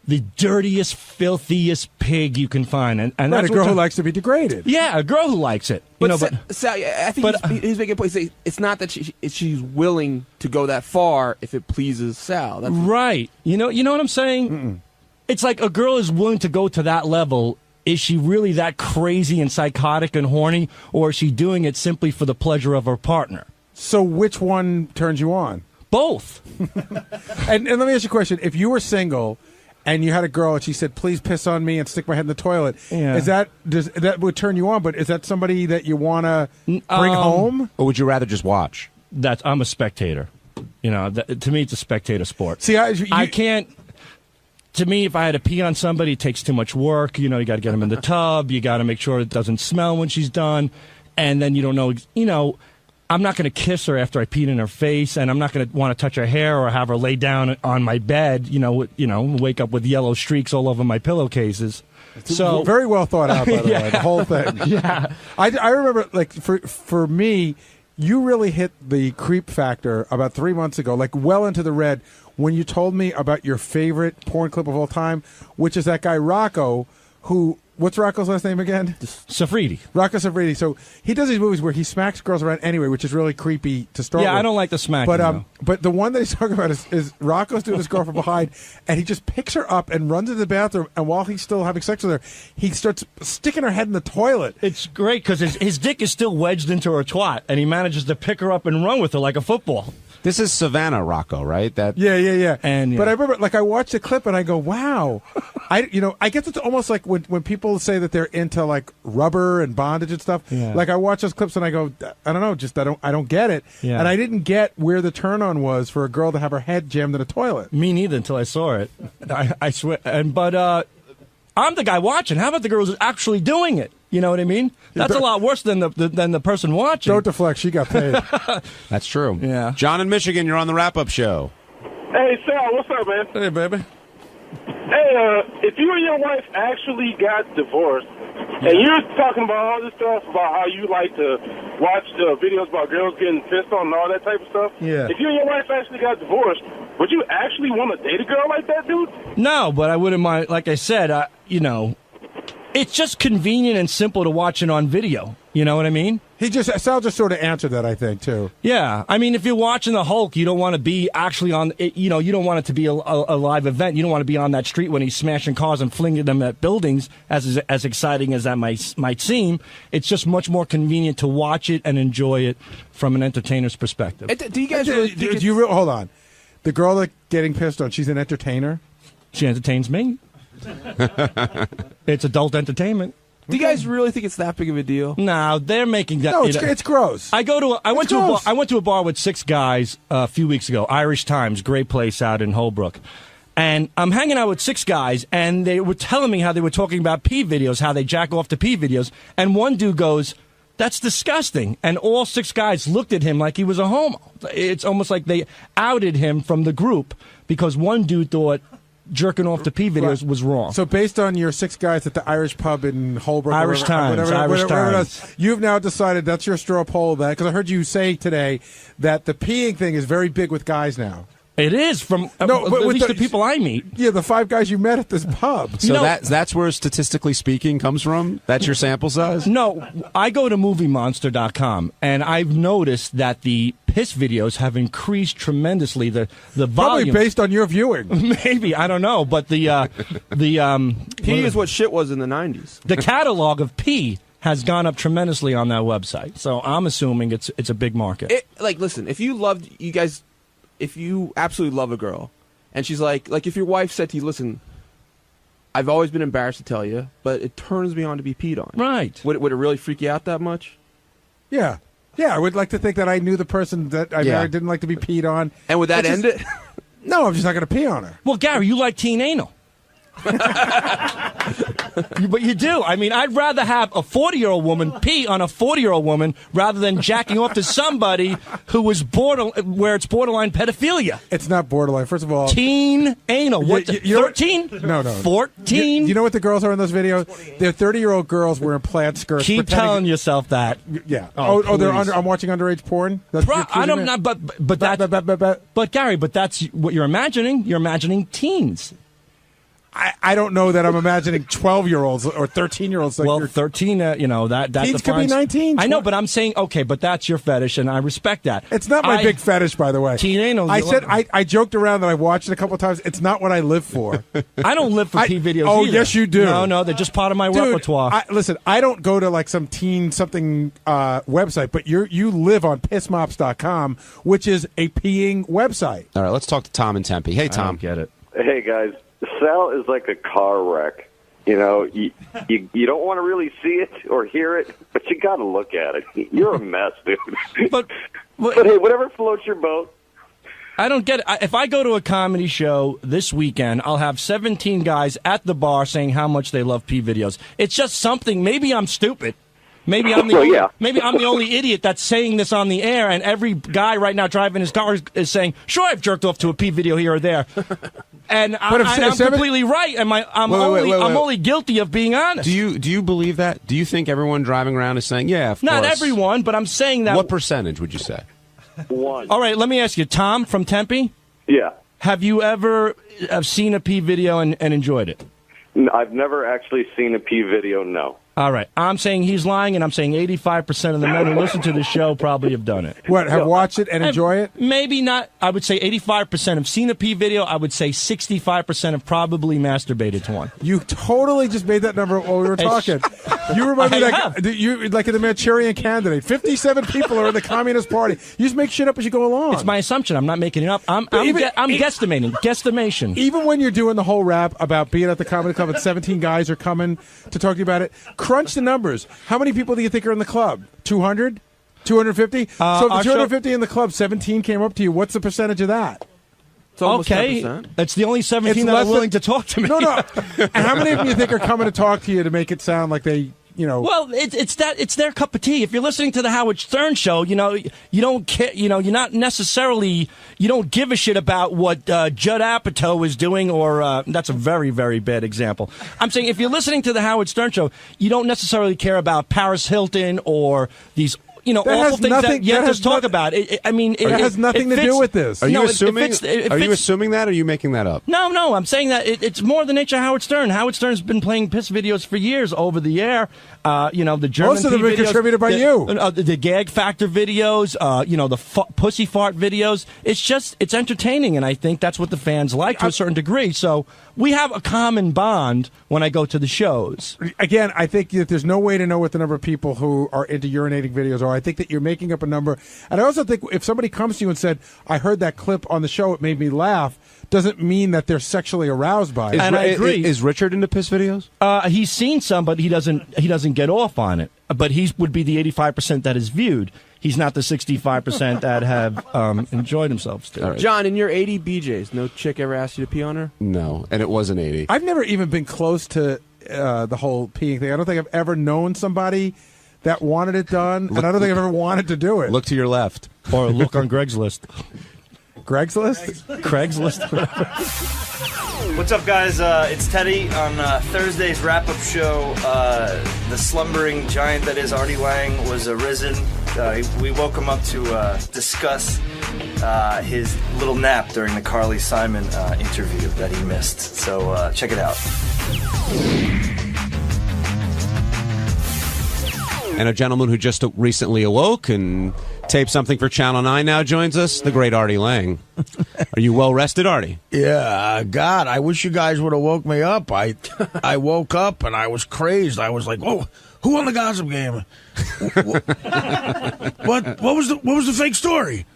the dirtiest, filthiest pig you can find, and that's a girl who likes to be degraded. Yeah, a girl who likes it. But Sal, I think he's making a point. It's not that she's willing to go that far if it pleases Sal. That's right. You know what I'm saying? Mm-mm. It's like a girl is willing to go to that level. Is she really that crazy and psychotic and horny, or is she doing it simply for the pleasure of her partner? So which one turns you on? Both. and let me ask you a question. If you were single and you had a girl and she said, "Please piss on me and stick my head in the toilet," that would turn you on, but is that somebody that you want to bring home? Or would you rather just watch? I'm a spectator. You know, to me, it's a spectator sport. See, I can't... To me, if I had to pee on somebody, it takes too much work. You know, you got to get them in the tub. You got to make sure it doesn't smell when she's done. And then you don't know, I'm not going to kiss her after I peed in her face, and I'm not going to want to touch her hair or have her lay down on my bed, wake up with yellow streaks all over my pillowcases. So very well thought out, by the way, the whole thing. Yeah. I remember, like, for me, you really hit the creep factor about 3 months ago, like well into the red, when you told me about your favorite porn clip of all time, which is that guy Rocco, who... What's Rocco's last name again? Safridi. Rocco Safridi. So he does these movies where he smacks girls around anyway, which is really creepy to start with. Yeah, I don't like the smacking. But the one that he's talking about is Rocco's doing this girl from behind, and he just picks her up and runs into the bathroom, and while he's still having sex with her, he starts sticking her head in the toilet. It's great because his dick is still wedged into her twat, and he manages to pick her up and run with her like a football. This is Savannah Rocco, right? That Yeah. And But I remember, like, I watched the clip and I go, wow. I guess it's almost like when people say that they're into like rubber and bondage and stuff. Yeah. Like I watch those clips and I go, I don't know, just I don't get it. Yeah. And I didn't get where the turn on was for a girl to have her head jammed in a toilet. Me neither until I saw it. I swear. But I'm the guy watching. How about the girls actually doing it? You know what I mean? That's a lot worse than the person watching. Don't deflect. She got paid. That's true. Yeah. John in Michigan, you're on the wrap-up show. Hey, Sal, what's up, man? Hey, baby. Hey, if you and your wife actually got divorced, and you're talking about all this stuff about how you like to watch videos about girls getting pissed on and all that type of stuff, Yeah. if you and your wife actually got divorced, would you actually want to date a girl like that, dude? No, but I wouldn't mind. Like I said, it's just convenient and simple to watch it on video. You know what I mean? Sal just sort of answered that, I think, too. Yeah. I mean, if you're watching the Hulk, you don't want to be actually on it. You don't want it to be a live event. You don't want to be on that street when he's smashing cars and flinging them at buildings, as exciting as that might seem. It's just much more convenient to watch it and enjoy it from an entertainer's perspective. Do you guys really think hold on. The girl that getting pissed on, she's an entertainer? She entertains me. It's adult entertainment. Do you guys really think it's that big of a deal? No, they're making that. No, it's gross. I went to a bar with 6 guys a few weeks ago. Irish Times, great place out in Holbrook. And I'm hanging out with 6 guys, and they were telling me how they were talking about pee videos, how they jack off to pee videos. And one dude goes, "That's disgusting." And all 6 guys looked at him like he was a homo. It's almost like they outed him from the group because one dude thought jerking off to pee videos was wrong. So based on your 6 guys at the Irish pub in Holbrook, Irish Times, you've now decided that's your straw poll. That because I heard you say today that the peeing thing is very big with guys now. It is from at least the people I meet. Yeah, the 5 guys you met at this pub. So that's where statistically speaking comes from? That's your sample size? No, I go to MovieMonster.com, and I've noticed that the piss videos have increased tremendously. The volume. Probably based on your viewing. Maybe, I don't know, but the pee is what shit was in the 90s. The catalog of pee has gone up tremendously on that website. So I'm assuming it's a big market. Listen, if you absolutely love a girl, and she's like if your wife said to you, "Listen, I've always been embarrassed to tell you, but it turns me on to be peed on." Right. Would it really freak you out that much? Yeah. Yeah, I would like to think that I knew the person that I married didn't like to be peed on. And would that end it? No, I'm just not going to pee on her. Well, Gary, you like teen anal. But you do. I mean, I'd rather have a 40-year-old woman pee on a 40-year-old woman rather than jacking off to somebody who was where it's borderline pedophilia. It's not borderline. First of all, teen anal. What? 13? No. 14? You know what the girls are in those videos? They're 30-year-old girls wearing plaid skirts. Keep telling yourself that. Yeah. Oh, they're I'm watching underage porn. That's I don't know, but Gary, but that's what you're imagining. You're imagining teens. I don't know that I'm imagining 12-year-olds or 13-year-olds. Like well, 13, that teens could be 19. I know, but I'm saying, okay, but that's your fetish, and I respect that. It's not my big fetish, by the way. Teen anal. I said I joked around that I watched it a couple of times. It's not what I live for. I don't live for pee videos. Oh, either. Yes, you do. No, they're just part of my repertoire. Listen, I don't go to like some teen something website, but you live on pissmops.com, which is a peeing website. All right, let's talk to Tom in Tempe. Hey, Tom. I don't get it. Hey, guys. Sal is like a car wreck. You know, you don't want to really see it or hear it, but you got to look at it. You're a mess, dude. But hey, whatever floats your boat. I don't get it. If I go to a comedy show this weekend, I'll have 17 guys at the bar saying how much they love pee videos. It's just something. Maybe I'm stupid. Maybe I'm the Well, only, yeah. maybe I'm the only idiot that's saying this on the air, and every guy right now driving his car is saying, "Sure, I've jerked off to a P video here or there," and I'm completely right. And I'm only guilty of being honest. Do you believe that? Do you think everyone driving around is saying, "Yeah, of Not course"? everyone, but I'm saying that. What percentage would you say? 1. All right, let me ask you, Tom from Tempe. Yeah. Have you ever seen a P video and enjoyed it? I've never actually seen a P video, no. All right. I'm saying he's lying, and I'm saying 85% of the men who listen to the show probably have done it. What, have watched it and enjoy it? Maybe not. I would say 85% have seen a P video. I would say 65% have probably masturbated to one. You totally just made that number while we were talking. You remind me like in the Manchurian Candidate. 57 people are in the Communist Party. You just make shit up as you go along. It's my assumption. I'm not making it up. I'm guesstimating. Guesstimation. Even when you're doing the whole rap about being at the comedy club and 17 guys are coming to talk to you about it, crunch the numbers. How many people do you think are in the club? 200? 250? So if the 250 in the club, 17 came up to you, what's the percentage of that? It's almost 10%. That's the only 17 that are willing to talk to me. No. And how many of them you think are coming to talk to you to make it sound like they, you know? Well, it's their cup of tea. If you're listening to the Howard Stern show, you don't care. You're not necessarily. You don't give a shit about what Judd Apatow is doing, or that's a very, very bad example. I'm saying if you're listening to the Howard Stern show, you don't necessarily care about Paris Hilton or these. Awful things that you have to talk about. It has nothing to do with this. Are you assuming? Are you assuming that, or are you making that up? No. I'm saying that it's more the nature of Howard Stern. Howard Stern's been playing piss videos for years over the air. The German most of them videos, are contributed by you. The gag factor videos. The pussy fart videos. It's entertaining, and I think that's what the fans like to a certain degree. So we have a common bond when I go to the shows. Again, I think that there's no way to know what the number of people who are into urinating videos are. I think that you're making up a number. And I also think if somebody comes to you and said, I heard that clip on the show, it made me laugh, doesn't mean that they're sexually aroused by it. And I agree. Is Richard into piss videos? He's seen some, but he doesn't get off on it. But he would be the 85% that is viewed. He's not the 65% that have enjoyed themselves too. Right. John, in your 80 BJs, no chick ever asked you to pee on her? No, and it was an 80. I've never even been close to the whole peeing thing. I don't think I've ever known somebody that wanted it done, and I don't think I've ever wanted to do it. Look to your left. Or look on Greg's list. Greg's list? Craigslist. What's up, guys? It's Teddy on Thursday's wrap-up show. The slumbering giant that is Artie Lang was arisen. We woke him up to discuss his little nap during the Carly Simon interview that he missed. So check it out. And a gentleman who just recently awoke and taped something for Channel 9 now joins us, the great Artie Lang. Are you well rested, Artie? Yeah, God, I wish you guys would have woke me up. I woke up and I was crazed. I was like, "Whoa, who won the gossip game? What was the fake story?"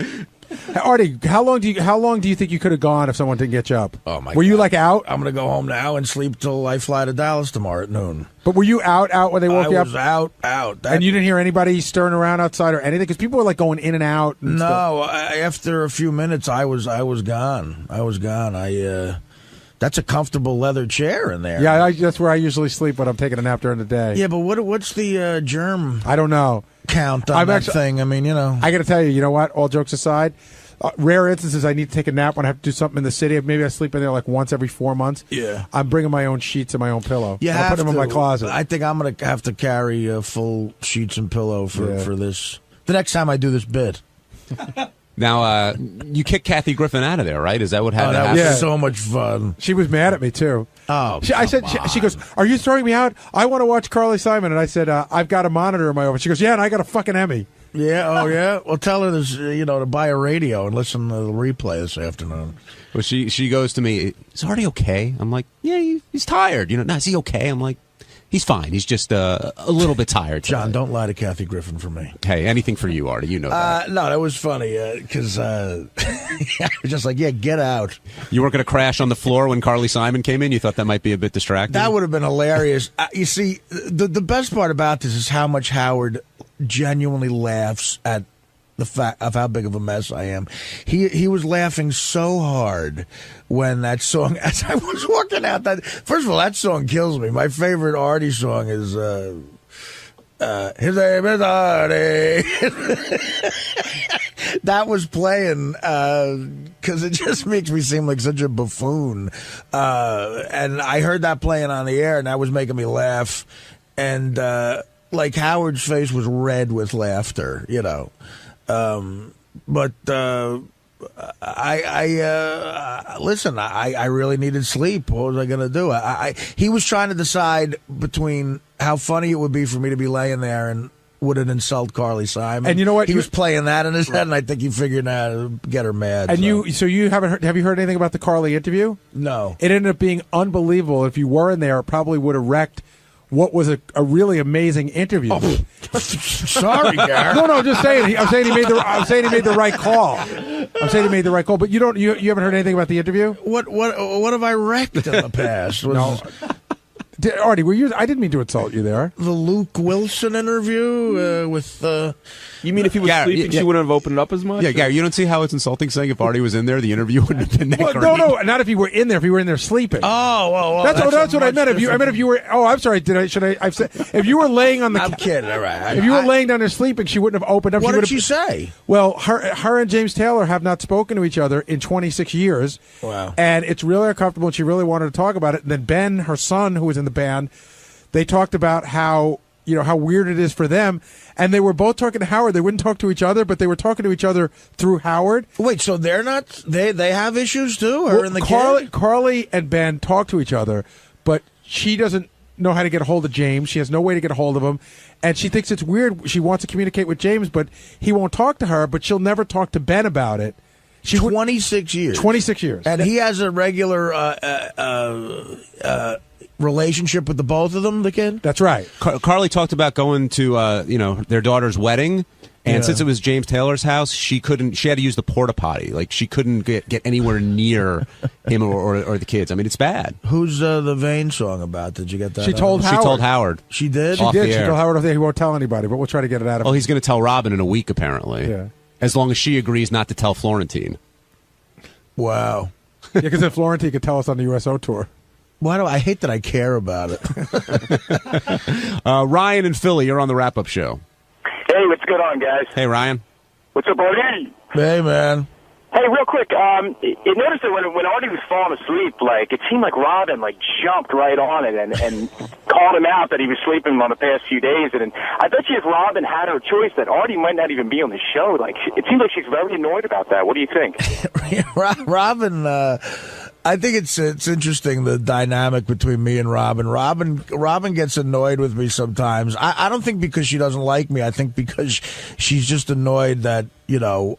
Artie, how long do you think you could have gone if someone didn't get you up? Oh my! Were you like out? I'm gonna go home now and sleep till I fly to Dallas tomorrow at noon. But were you out when they woke you up? I was out. And you didn't hear anybody stirring around outside or anything? Because people were like going in and out. And no, after a few minutes, I was gone. That's a comfortable leather chair in there. Yeah, that's where I usually sleep when I'm taking a nap during the day. Yeah, but what's the germ? I don't know. Count on that thing. I mean, I got to tell you, you know what? All jokes aside, rare instances I need to take a nap when I have to do something in the city. Maybe I sleep in there like once every 4 months. Yeah. I'm bringing my own sheets and my own pillow. Yeah, I'll put them in my closet. I think I'm going to have to carry full sheets and pillow for this. The next time I do this bit. Now, you kicked Kathy Griffin out of there, right? Is that what happened? That was so much fun. She was mad at me, too. Oh, she goes, "Are you throwing me out? I want to watch Carly Simon." And I said, "I've got a monitor in my office." She goes, "Yeah, and I got a fucking Emmy." Yeah, oh yeah. Well, tell her this, to buy a radio and listen to the replay this afternoon. Well, she goes to me, "Is Artie okay?" I'm like, "Yeah, he's tired." No, is he okay? I'm like, "He's fine. He's just a little bit tired today." John, don't lie to Kathy Griffin for me. Hey, anything for you, Artie. You know that. No, that was funny because I was just like, yeah, get out. You weren't going to crash on the floor when Carly Simon came in? You thought that might be a bit distracting? That would have been hilarious. You see, the best part about this is how much Howard genuinely laughs at the fact of how big of a mess I am. He was laughing so hard when that song, as I was walking out, first of all, that song kills me. My favorite Artie song is His name is Artie. That was playing because it just makes me seem like such a buffoon. And I heard that playing on the air, and that was making me laugh. And like Howard's face was red with laughter, you know. But listen. I really needed sleep. What was I going to do? He was trying to decide between how funny it would be for me to be laying there and would it insult Carly Simon. And you know what? He was playing that in his head, and I think he figured out how to get her mad. And you haven't heard? Have you heard anything about the Carly interview? No. It ended up being unbelievable. If you were in there, it probably would have wrecked what was a really amazing interview. Oh, sorry, Gary. No, just saying. I'm saying he made the right call. I'm saying he made the right call. But you haven't heard anything about the interview? What have I wrecked in the past? No. Artie, were you? I didn't mean to insult you there. The Luke Wilson interview with. You mean if he was sleeping, she wouldn't have opened up as much? Yeah, Gary, you don't see how it's insulting saying if Artie was in there, the interview wouldn't have been that great. No, not if you were in there. If you were in there sleeping. Oh, well, that's what I meant. If you were. Oh, I'm sorry. I've said if you were laying on the. I'm kidding. All right. If you were laying down there sleeping, she wouldn't have opened up. What did she say? Well, her and James Taylor have not spoken to each other in 26 years. Wow. And it's really uncomfortable, and she really wanted to talk about it. And then Ben, her son, who was in the band, they talked about how weird it is for them, and they were both talking to Howard. They wouldn't talk to each other, but they were talking to each other through Howard. Wait, so they're not? They have issues too, or in the Carly and Ben talk to each other, but she doesn't know how to get a hold of James. She has no way to get a hold of him, and she thinks it's weird. She wants to communicate with James, but he won't talk to her. But she'll never talk to Ben about it. 26 years. 26 years, and he has a regular relationship with the both of them, the kid? That's right. Carly talked about going to their daughter's wedding, and since it was James Taylor's house, she had to use the porta potty. Like, she couldn't get anywhere near him or the kids. I mean, it's bad. Who's the Vane song about? Did you get that? She told Howard. She did? She did. She told Howard he won't tell anybody, but we'll try to get it out of him. Oh, he's going to tell Robin in a week, apparently. Yeah. As long as she agrees not to tell Florentine. Wow. Yeah, because then Florentine could tell us on the USO tour. Why do I hate that I care about it? Ryan in Philly, you're on the wrap-up show. Hey, what's going on, guys? Hey, Ryan. What's up, Artie? Hey, man. Hey, real quick, you noticed that when Artie was falling asleep, like, it seemed like Robin, like, jumped right on it and called him out that he was sleeping on the past few days. And I bet you if Robin had her choice, that Artie might not even be on the show. Like, it seems like she's very annoyed about that. What do you think? Robin, I think it's interesting, the dynamic between me and Robin. Robin gets annoyed with me sometimes. I don't think because she doesn't like me. I think because she's just annoyed that,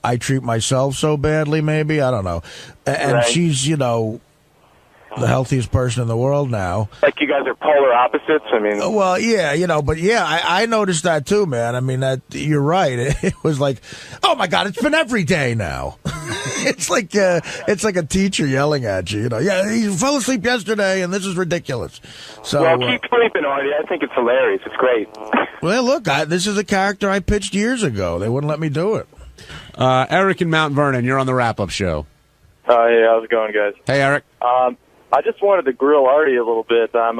I treat myself so badly, maybe. I don't know. And right. She's, the healthiest person in the world now. Like you guys are polar opposites? I mean... Well, yeah, but yeah, I noticed that too, man. I mean, that you're right. It was like, oh my God, it's been every day now. It's like a teacher yelling at you. Yeah, he fell asleep yesterday, and this is ridiculous. So, well, keep sleeping, Artie. I think it's hilarious. It's great. Well, look, this is a character I pitched years ago. They wouldn't let me do it. Eric in Mount Vernon, you're on the wrap-up show. Hey, how's it going, guys? Hey, Eric. I just wanted to grill Artie a little bit. I'm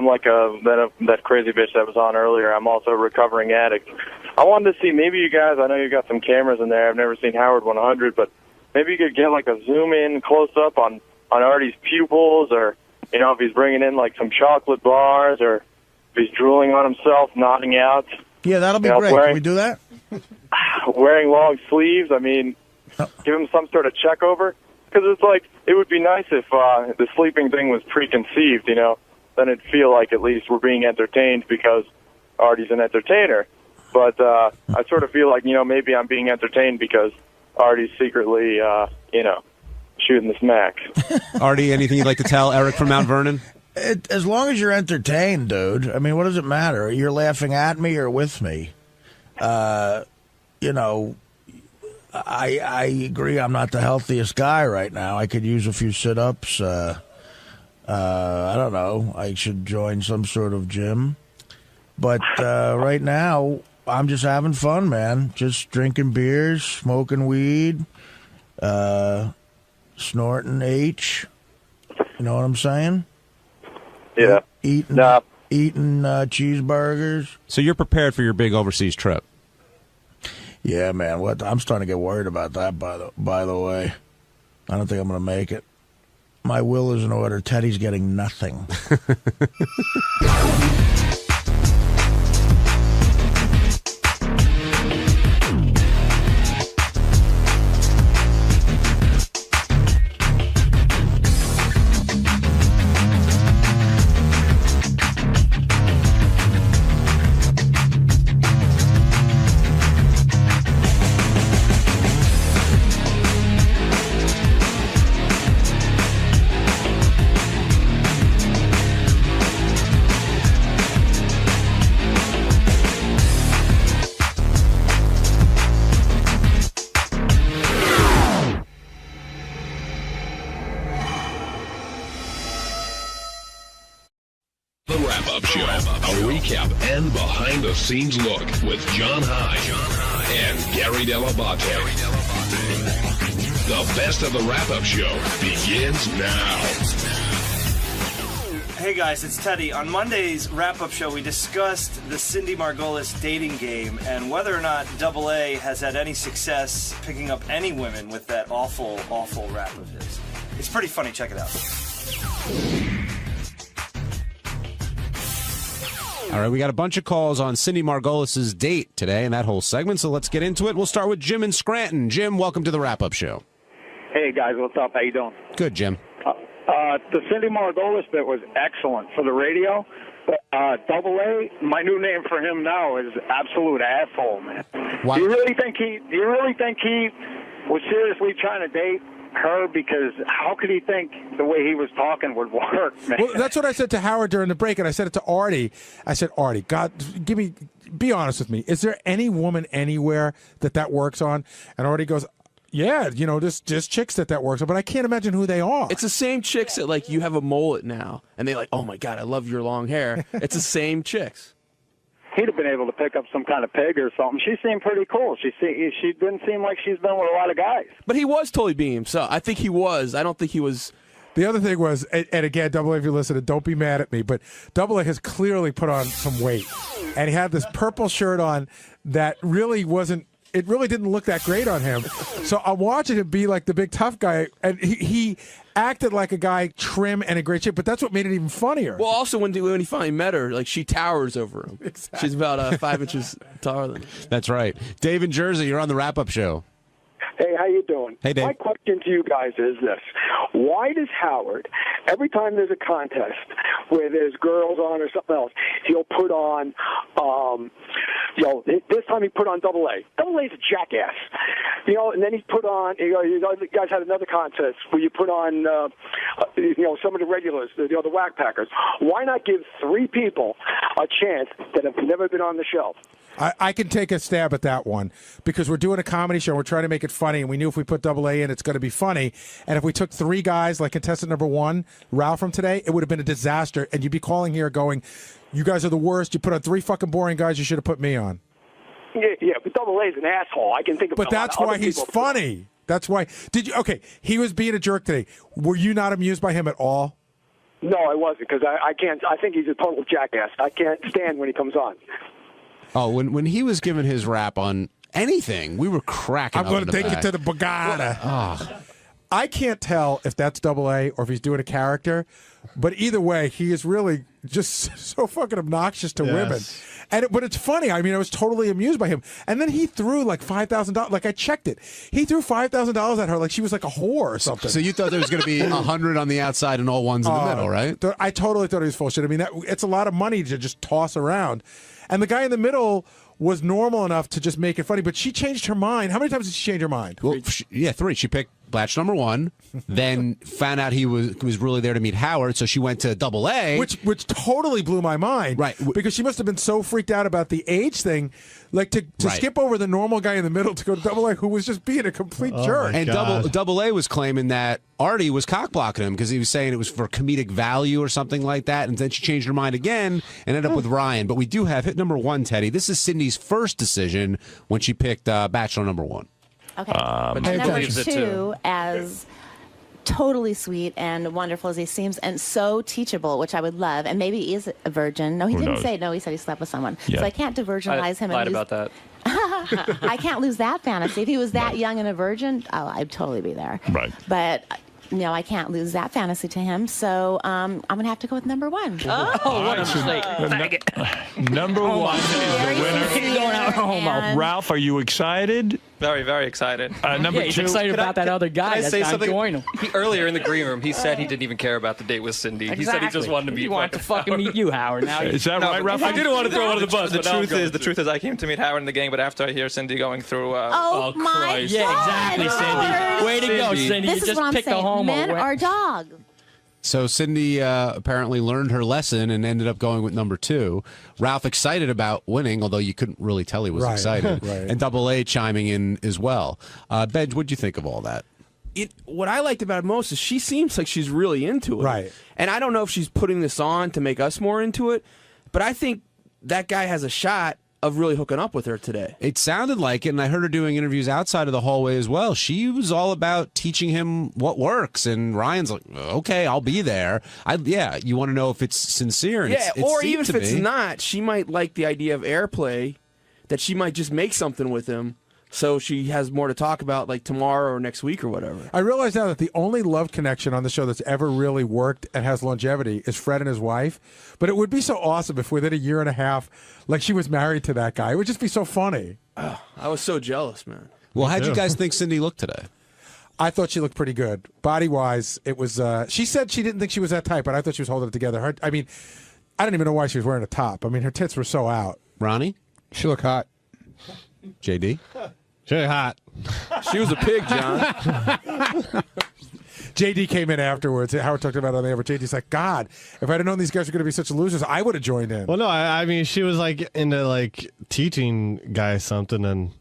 like that crazy bitch that was on earlier. I'm also a recovering addict. I wanted to see, maybe you guys, I know you got some cameras in there. I've never seen Howard 100, but maybe you could get like a zoom in close up on Artie's pupils, or if he's bringing in like some chocolate bars, or if he's drooling on himself, nodding out. Yeah, that'll be great. Can we do that? Wearing long sleeves. I mean, give him some sort of check over. Because it's like, it would be nice if the sleeping thing was preconceived, then it'd feel like at least we're being entertained because Artie's an entertainer. But I sort of feel like, maybe I'm being entertained because Artie's secretly, shooting the smack. Artie, anything you'd like to tell Eric from Mount Vernon? As long as you're entertained, dude. I mean, what does it matter? You're laughing at me or with me. I agree I'm not the healthiest guy right now. I could use a few sit-ups. I don't know. I should join some sort of gym. But right now, I'm just having fun, man. Just drinking beers, smoking weed, snorting H. You know what I'm saying? Yeah. Eating. Nah, eating cheeseburgers. So you're prepared for your big overseas trip? Yeah, man. What? I'm starting to get worried about that. By the way, I don't think I'm going to make it. My will is in order. Teddy's getting nothing. And behind-the-scenes look with John High and Gary Dell'Abate. The best of the wrap-up show begins now. Hey guys, it's Teddy. On Monday's wrap-up show, we discussed the Cindy Margolis dating game and whether or not Double A has had any success picking up any women with that awful, awful rap of his. It's pretty funny. Check it out. All right, we got a bunch of calls on Cindy Margolis' date today and that whole segment, so let's get into it. We'll start with Jim in Scranton. Jim, welcome to the wrap-up show. Hey, guys, what's up? How you doing? Good, Jim. The Cindy Margolis bit was excellent for the radio, but Double A, my new name for him now is absolute asshole, man. Why? Do you really think he was seriously trying to date her? Because how could he think the way he was talking would work, man? Well, that's what I said to Howard during the break, and I said it to Artie. I said, Artie, God, be honest with me. Is there any woman anywhere that works on? And Artie goes, yeah, just chicks that works on, but I can't imagine who they are. It's the same chicks that, like, you have a mullet now, and they're like, oh, my God, I love your long hair. It's the same chicks. He'd have been able to pick up some kind of pig or something. She seemed pretty cool. She didn't seem like she's been with a lot of guys. But he was totally being himself. I think he was. I don't think he was. The other thing was, and again, Double A, if you're listening, don't be mad at me, but Double A has clearly put on some weight. And he had this purple shirt on that really wasn't, it really didn't look that great on him. So I'm watching him be like the big tough guy, and he acted like a guy trim and in great shape, but that's what made it even funnier. Well, also, when he finally met her, like, she towers over him. Exactly. She's about 5 inches taller than him. That's right. Dave in Jersey, you're on the wrap-up show. Hey, how you doing? Hey, Dave. My question to you guys is this. Why does Howard, every time there's a contest where there's girls on or something else, he'll put on, this time he put on Double A. Double A's a jackass. And then he put on, you guys had another contest where you put on, some of the regulars, the whack packers. Why not give 3 people a chance that have never been on the show? I can take a stab at that one because we're doing a comedy show. We're trying to make it funny, and we knew if we put Double A in, it's going to be funny. And if we took 3 guys, like contestant number 1, Ralph from today, it would have been a disaster. And you'd be calling here going, you guys are the worst. You put on 3 fucking boring guys. You should have put me on. Yeah, but Double A's an asshole. I can think of. But that's why he's funny. That's why. Okay, he was being a jerk today. Were you not amused by him at all? No, I wasn't because I can't. I think he's a total jackass. I can't stand when he comes on. Oh, when he was giving his rap on anything, we were cracking up. I'm going to take you to the Borgata. I can't tell if that's Double A or if he's doing a character, but either way, he is really just so fucking obnoxious to women. But it's funny. I mean, I was totally amused by him. And then he threw like $5,000. Like, I checked it. He threw $5,000 at her like she was like a whore or something. So you thought there was going to be 100 on the outside and all ones in the middle, right? I totally thought he was full shit. I mean, it's a lot of money to just toss around. And the guy in the middle was normal enough to just make it funny, but she changed her mind. How many times did she change her mind? Well, 3. She picked batch number 1, then found out he was really there to meet Howard, so she went to Double A. Which totally blew my mind. Right. Because she must have been so freaked out about the age thing, like to skip over the normal guy in the middle to go to Double A, who was just being a complete jerk. And Double A was claiming that Artie was cock-blocking him because he was saying it was for comedic value or something like that, and then she changed her mind again and ended up with Ryan. But we do have hit number 1, Teddy. This is Cindy's first decision when she picked Bachelor number 1. Okay. But number 2, as totally sweet and wonderful as he seems, and so teachable, which I would love. And maybe he is a virgin. No, he Who didn't knows? say. No, he said he slept with someone. Yeah. So I can't diversionalize him. Lied and about that. I can't lose that fantasy. If he was that young and a virgin, oh, I'd totally be there. Right. But no, I can't lose that fantasy to him. So I'm going to have to go with number one. Oh, what a mistake. Number one is the winner. Going out home. Ralph, are you excited? Very, very excited. Number he's two. excited about that other guy. Can I that's say not something? joining him. Earlier in the green room, he said he didn't even care about the date with Cindy. He said he just wanted to meet. He wanted to fucking meet you, Howard. Now Is that right, Ralph? I didn't want to throw No, under the bus. The but now I'm truth is, I came to meet Howard and the gang, but after I hear Cindy going through, Oh, my Christ. God. exactly, Cindy. Way to go, Cindy. This You is just what I'm picked a saying. homo. Men are dogs. So Cindy apparently learned her lesson and ended up going with number 2. Ralph excited about winning, although you couldn't really tell he was Right. excited. Right. And Double A chiming in as well. Benj, what'd you think of all that? What I liked about it most is she seems like she's really into it. Right. And I don't know if she's putting this on to make us more into it, but I think that guy has a shot of really hooking up with her today. It sounded like it, and I heard her doing interviews outside of the hallway as well. She was all about teaching him what works, and Ryan's like, okay, I'll be there. You want to know if it's sincere. And Yeah, it or seemed even if to it's be. not, she might like the idea of airplay, that she might just make something with him so she has more to talk about like tomorrow or next week or whatever. I realize now that the only love connection on the show that's ever really worked and has longevity is Fred and his wife. But it would be so awesome if within a year and a half, like she was married to that guy. It would just be so funny. I was so jealous, man. Well, how'd you guys think Cindy looked today? I thought she looked pretty good. Body-wise, it was... she said she didn't think she was that type, but I thought she was holding it together. I don't even know why she was wearing a top. I mean, her tits were so out. Ronnie? She looked hot. JD? She looked hot. She was a pig, John. JD came in afterwards. Howard talked about it on the air, but JD's like, God, if I'd have known these guys were going to be such losers, I would have joined in. Well, no, I mean, she was like into like teaching guys something, and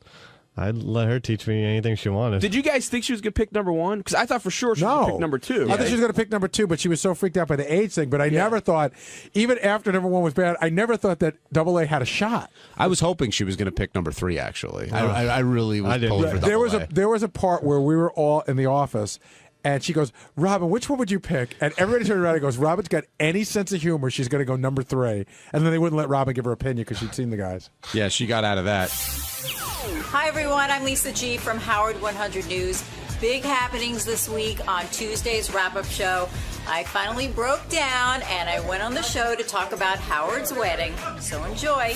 I'd let her teach me anything she wanted. Did you guys think she was going to pick number 1? Because I thought for sure she was going to pick number 2. I thought she was going to pick number 2, but she was so freaked out by the age thing. But I never thought, even after number 1 was bad, I never thought that Double A had a shot. I was hoping she was going to pick number 3, actually. I really was pulling for Double A. There was a part where we were all in the office, and she goes, Robin, which one would you pick? And everybody turned around and goes, Robin's got any sense of humor, she's going to go number 3. And then they wouldn't let Robin give her opinion because she'd seen the guys. Yeah, she got out of that. Hi, everyone. I'm Lisa G. from Howard 100 News. Big happenings this week on Tuesday's wrap-up show. I finally broke down, and I went on the show to talk about Howard's wedding. So enjoy.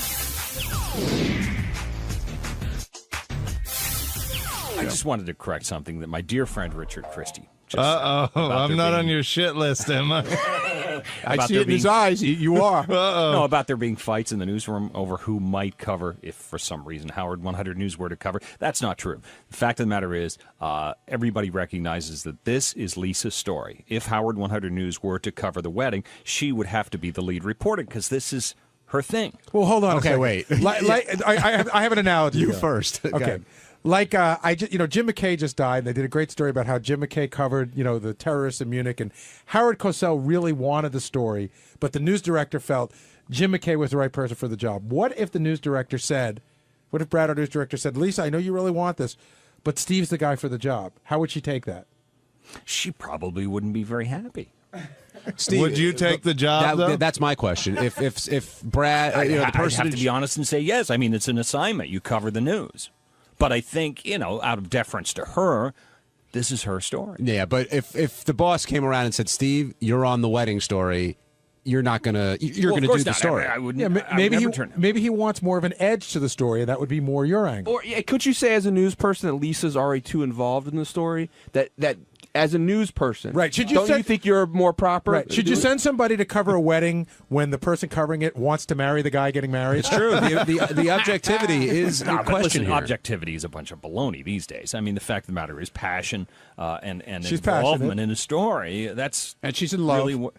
I just wanted to correct something that my dear friend Richard Christie. I'm not on your shit list, am I? I see it in his eyes. You are. No, about there being fights in the newsroom over who might cover, if for some reason Howard 100 News were to cover. That's not true. The fact of the matter is, everybody recognizes that this is Lisa's story. If Howard 100 News were to cover the wedding, she would have to be the lead reporter because this is her thing. Well, hold on. Okay, a wait. I have an analogy. You here. first. Okay. Like Jim McKay just died. And they did a great story about how Jim McKay covered, the terrorists in Munich, and Howard Cosell really wanted the story, but the news director felt Jim McKay was the right person for the job. What if the news director said, Brad, our news director, said, Lisa, I know you really want this, but Steve's the guy for the job? How would she take that? She probably wouldn't be very happy. Steve, would you take the job, though? That's my question. If Brad, I'd the person have to be honest and say yes. I mean, it's an assignment. You cover the news. But I think, out of deference to her, this is her story. Yeah, but if the boss came around and said, Steve, you're on the wedding story, you're not gonna do the story. I wouldn't. Maybe he wants more of an edge to the story, and that would be more your angle. Or could you say as a news person that Lisa's already too involved in the story? That as a news person, right? Should you think you're more proper? Right. Should you send somebody to cover a wedding when the person covering it wants to marry the guy getting married? It's true. The objectivity is a question listen, here. Objectivity is a bunch of baloney these days. I mean, the fact of the matter is passion and she's involvement passionate in a story. And she's in love. Really,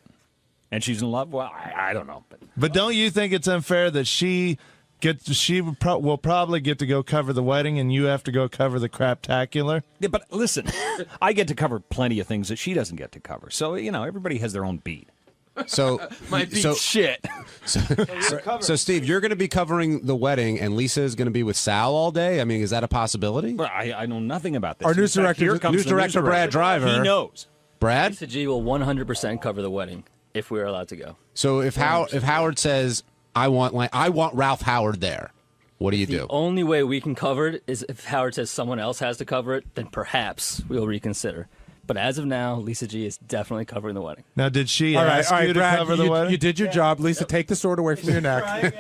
and she's in love. Well, I don't know, but don't you think it's unfair that she will probably get to go cover the wedding and you have to go cover the craptacular? Yeah, but listen, I get to cover plenty of things that she doesn't get to cover. So, everybody has their own beat. So my beat shit. So Steve, you're going to be covering the wedding, and Lisa is going to be with Sal all day. I mean, is that a possibility? Well, I know nothing about this. Our news director, Brad Driver. He knows. Brad? Lisa G will 100% cover the wedding if we're allowed to go. So if Howard says, I want Ralph Howard there, what do you do? The only way we can cover it is if Howard says someone else has to cover it, then perhaps we'll reconsider. But as of now, Lisa G is definitely covering the wedding. Now, did she all ask right, you to Brad, cover the wedding? You did your job. Lisa, take the sword away from your neck.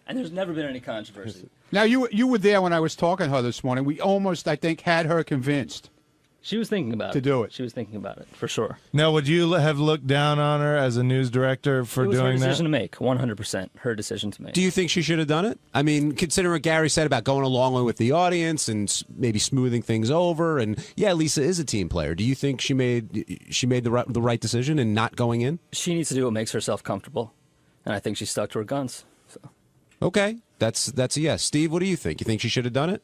And there's never been any controversy. Now, you were there when I was talking to her this morning. We almost, I think, had her convinced. She was thinking about to do it. She was thinking about it, for sure. Now, would you have looked down on her as a news director for It was her doing decision that? to make, 100%. Her decision to make. Do you think she should have done it? I mean, considering what Gary said about going along with the audience and maybe smoothing things over, and yeah, Lisa is a team player. Do you think she made the right decision in not going in? She needs to do what makes herself comfortable, and I think she stuck to her guns. So. Okay, that's a yes. Steve, what do you think? You think she should have done it?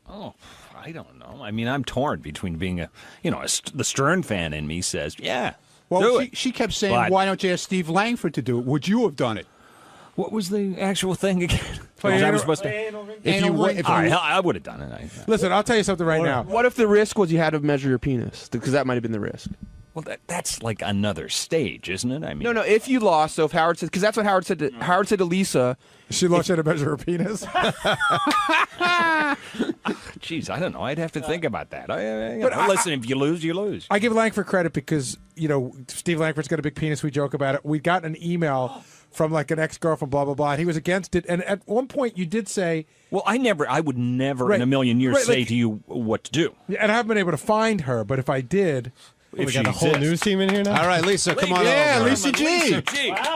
Oh, I don't know. I mean, I'm torn between being the Stern fan in me says, yeah, Well, she kept saying, But- why don't you ask Steve Langford to do it? Would you have done it? What was the actual thing again? Play I anal- was supposed to. If you were- if All right, you- I would have done it. Listen, I'll tell you something right now. What if the risk was you had to measure your penis? Because that might have been the risk. Well, that's like another stage, isn't it? I mean, No, if you lost, so if Howard said, because that's what Howard said to Lisa. She lost you to measure her penis. Jeez, I don't know. I'd have to think about that. But Listen, if you lose, you lose. I give Langford credit because, Steve Langford's got a big penis. We joke about it. We got an email from like an ex-girlfriend, blah, blah, blah, and he was against it. And at one point you did say... Well, I would never Right. in a million years Right, say like- to you what to do. Yeah, and I haven't been able to find her, but if I did... We got a whole news team in here now? All right, Lisa, come on Yeah, over. Lisa G.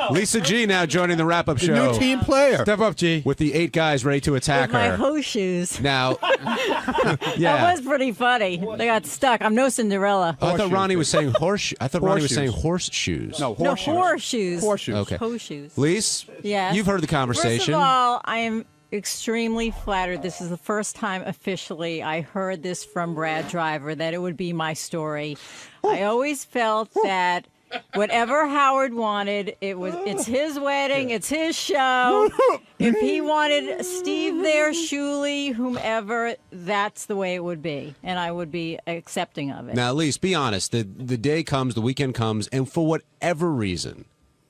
Lisa G now joining the wrap-up show. New team player. Step up, G. With the 8 guys ready to attack With my her. horseshoes. Now, That yeah. was pretty funny. They got stuck. I'm no Cinderella. I thought Ronnie was saying horse. I thought Ronnie was saying Horseshoes. horseshoes. No, No, horseshoes. horseshoes. Okay. Horseshoes. Lise, Yes. you've heard the conversation. First of all, I am extremely flattered. This is the first time officially I heard this from Brad Driver, that it would be my story. I always felt that whatever Howard wanted, it's his wedding, it's his show. If he wanted Steve there, Shuley, whomever, that's the way it would be, and I would be accepting of it. Now, Lise, be honest. The day comes, the weekend comes, and for whatever reason,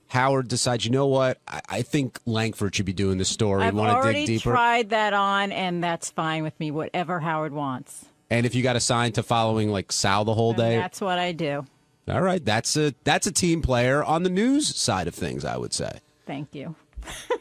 Howard decides, you know what? I think Langford should be doing the story. I've Want to already dig deeper? tried that on, and that's fine with me, whatever Howard wants. And if you got assigned to following like Sal the whole And day, that's what I do. all right, that's a team player on the news side of things, I would say. Thank you.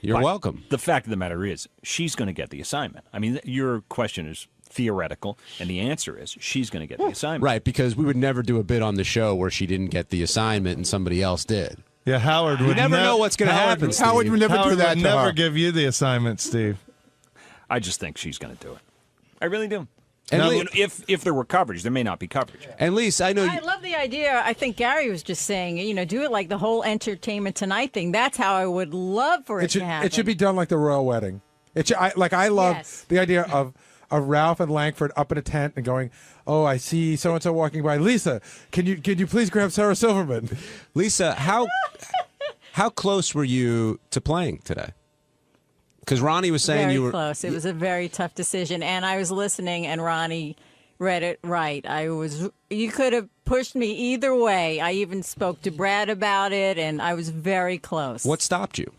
You're But welcome. The fact of the matter is, she's going to get the assignment. I mean, your question is theoretical, and the answer is she's going to get the assignment. Right, because we would never do a bit on the show where she didn't get the assignment and somebody else did. Yeah, Howard would You never know what's going to happen, Steve. Howard would never do that would to never her. give you the assignment, Steve. I just think she's going to do it. I really do. And Now, Lee- if there were coverage, there may not be coverage. And Lise, I know I love the idea. I think Gary was just saying, do it like the whole Entertainment Tonight thing. That's how I would love for it to happen. It should be done like the royal wedding. I love Yes. the idea of Ralph and Langford up in a tent and going, "Oh, I see so and so walking by. Lisa, can you please grab Sarah Silverman?" Lisa, how close were you to playing today? Because Ronnie was saying very you were close. It was a very tough decision, and I was listening, and Ronnie read it right. You could have pushed me either way. I even spoke to Brad about it, and I was very close. What stopped you?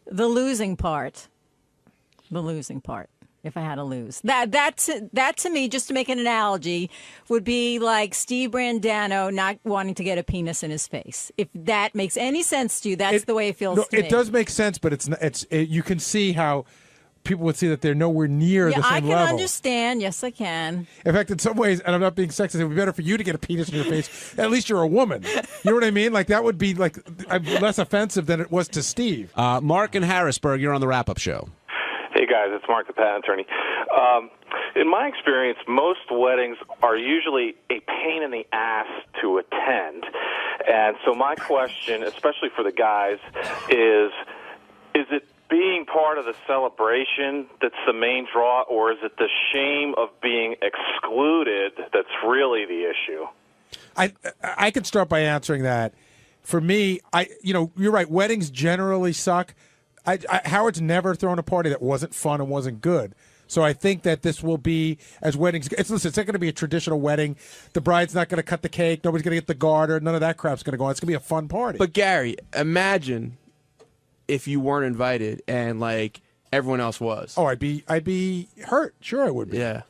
The losing part. The losing part. If I had to lose, that to me, just to make an analogy, would be like Steve Brandano not wanting to get a penis in his face. If that makes any sense to you, that's the way it feels to me. It does make sense, but you can see how people would see that they're nowhere near the I same can level. understand. Yes, I can. In fact, in some ways, and I'm not being sexist, it would be better for you to get a penis in your face. At least you're a woman. You know what I mean? Like that would be like less offensive than it was to Steve. Mark in Harrisburg, you're on the wrap-up show. Hey, guys, it's Mark, the patent attorney. In my experience, most weddings are usually a pain in the ass to attend. And so my question, especially for the guys, is it being part of the celebration that's the main draw, or is it the shame of being excluded that's really the issue? I could start by answering that. For me, you're right. Weddings generally suck. Howard's never thrown a party that wasn't fun and wasn't good. So I think that this will be, as weddings, it's not going to be a traditional wedding. The bride's not going to cut the cake. Nobody's going to get the garter. None of that crap's going to go on. It's going to be a fun party. But Gary, imagine if you weren't invited and like everyone else was. Oh, I'd be hurt. Sure, I would be. Yeah.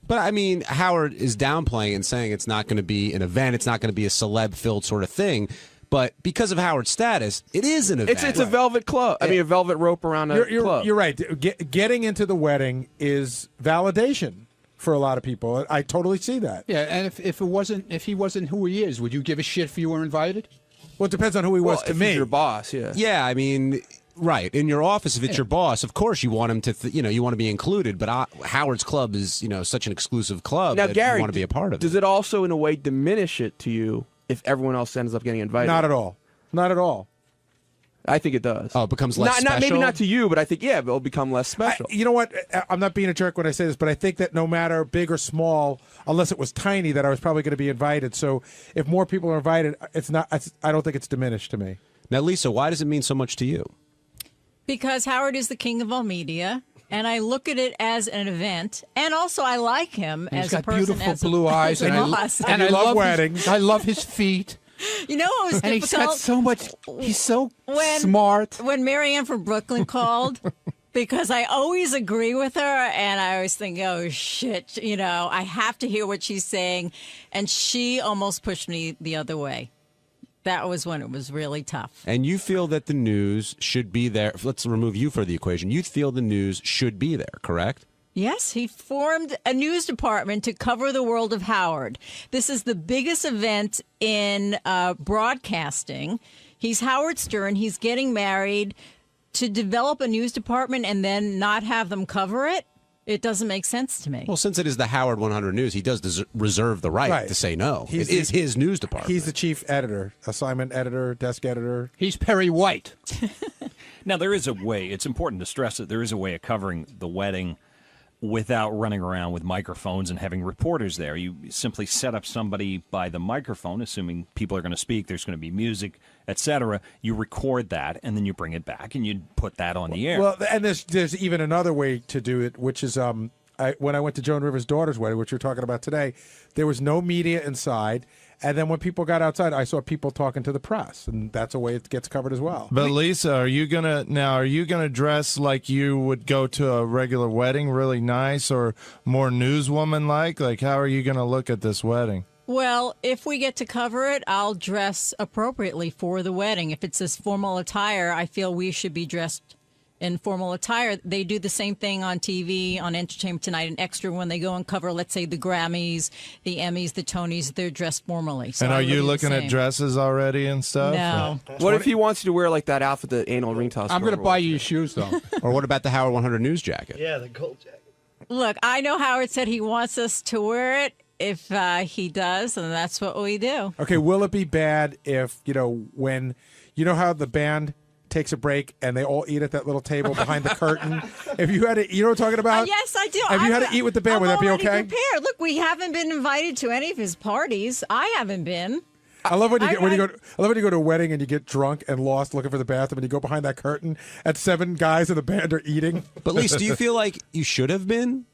But I mean, Howard is downplaying and saying it's not going to be an event. It's not going to be a celeb-filled sort of thing. But because of Howard's status, it is an event. It's a velvet club. I mean, a velvet rope around a club. You're right. Getting into the wedding is validation for a lot of people. I totally see that. Yeah, and if he wasn't who he is, would you give a shit if you were invited? Well, it depends on who he was to if me. He's your boss, yeah. Yeah, I mean, right. In your office, if it's your boss, of course you want him to, you want to be included. But Howard's club is, such an exclusive club Now, that Gary, you want to be a part of. Does it also, in a way, diminish it to you if everyone else ends up getting invited? Not at all. Not at all. I think it does. Oh, it becomes less not special? Maybe not to you, but I think, yeah, it'll become less special. You know what? I'm not being a jerk when I say this, but I think that no matter big or small, unless it was tiny, that I was probably going to be invited. So if more people are invited, I don't think it's diminished to me. Now, Lisa, why does it mean so much to you? Because Howard is the king of all media, and I look at it as an event, and also I like him He's as got a person. beautiful as blue eyes, and I love weddings. I love his feet. You know what was and difficult? He's got so much. He's so when, smart. When Marianne from Brooklyn called, because I always agree with her, and I always think, oh shit, I have to hear what she's saying, and she almost pushed me the other way. That was when it was really tough. And you feel that the news should be there. Let's remove you from the equation. You feel the news should be there, correct? Yes, he formed a news department to cover the world of Howard. This is the biggest event in broadcasting. He's Howard Stern. He's getting married. To develop a news department and then not have them cover it, it doesn't make sense to me. Well, since it is the Howard 100 News, he does reserve the right to say no. It is his news department. He's the chief editor, assignment editor, desk editor. He's Perry White. Now, there is a way. It's important to stress that there is a way of covering the wedding without running around with microphones and having reporters there. You simply set up somebody by the microphone, assuming people are going to speak, there's going to be music, etc. You record that, and then you bring it back, and you put that on the air. Well, and there's even another way to do it, which is when I went to Joan Rivers' daughter's wedding, which we're talking about today, there was no media inside. And then when people got outside, I saw people talking to the press, and that's a way it gets covered as well. But Lisa, are you gonna dress like you would go to a regular wedding, really nice, or more newswoman like? Like, how are you gonna look at this wedding? Well, if we get to cover it, I'll dress appropriately for the wedding. If it's this formal attire, I feel we should be dressed in formal attire. They do the same thing on TV, on Entertainment Tonight and Extra, when they go and cover, let's say, the Grammys, the Emmys, the Tonys. They're dressed formally. So and are you the looking at dresses already and stuff? No. What if he wants you to wear like that outfit that Anal Ring Toss? I'm going to buy you your shoes, though. Or what about the Howard 100 News jacket? Yeah, the gold jacket. Look, I know Howard said he wants us to wear it. If he does, and that's what we do. Okay, will it be bad if, when, how the band takes a break and they all eat at that little table behind the curtain? If you had to, you know what I'm talking about? Yes, I do. If you had to eat with the band, would that be okay? I'm prepared. Look, we haven't been invited to any of his parties. I haven't been. I love when you go to a wedding and you get drunk and lost looking for the bathroom and you go behind that curtain and 7 guys in the band are eating. But Lisa, do you feel like you should have been?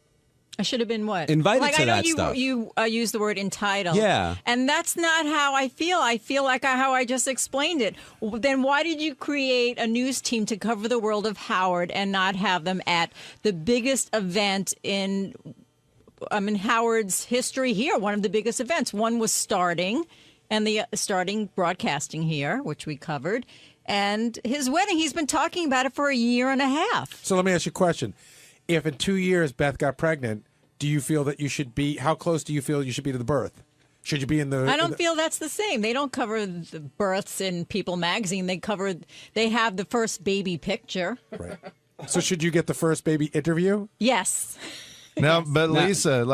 I should have been what? Invited to I know that stuff. You use the word entitled. Yeah. And that's not how I feel. I feel like how I just explained it. Then why did you create a news team to cover the world of Howard and not have them at the biggest event in Howard's history here? One of the biggest events. One was starting broadcasting here, which we covered. And his wedding, he's been talking about it for a year and a half. So let me ask you a question. If in 2 years Beth got pregnant, do you feel that you should be, how close do you feel you should be to the birth? Should you be in the... I don't feel that's the same. They don't cover the births in People magazine. They have the first baby picture. Right. So should you get the first baby interview? Yes. Now, but Lisa,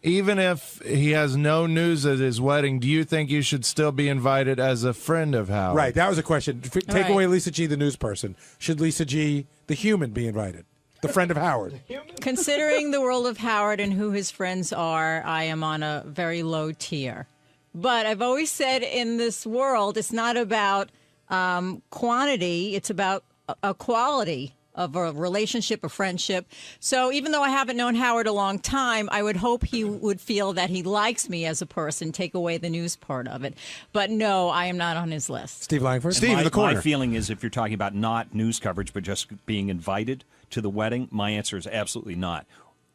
even if he has no news at his wedding, do you think you should still be invited as a friend of Howard? Right, that was a question. Take away Lisa G, the news person. Should Lisa G, the human, be invited? The friend of Howard. Considering the world of Howard and who his friends are, I am on a very low tier. But I've always said in this world, it's not about quantity, it's about a quality of a relationship, a friendship. So even though I haven't known Howard a long time, I would hope he would feel that he likes me as a person, take away the news part of it. But no, I am not on his list. Steve Langford? Steve in the corner. My feeling is if you're talking about not news coverage, but just being invited to the wedding, my answer is absolutely not.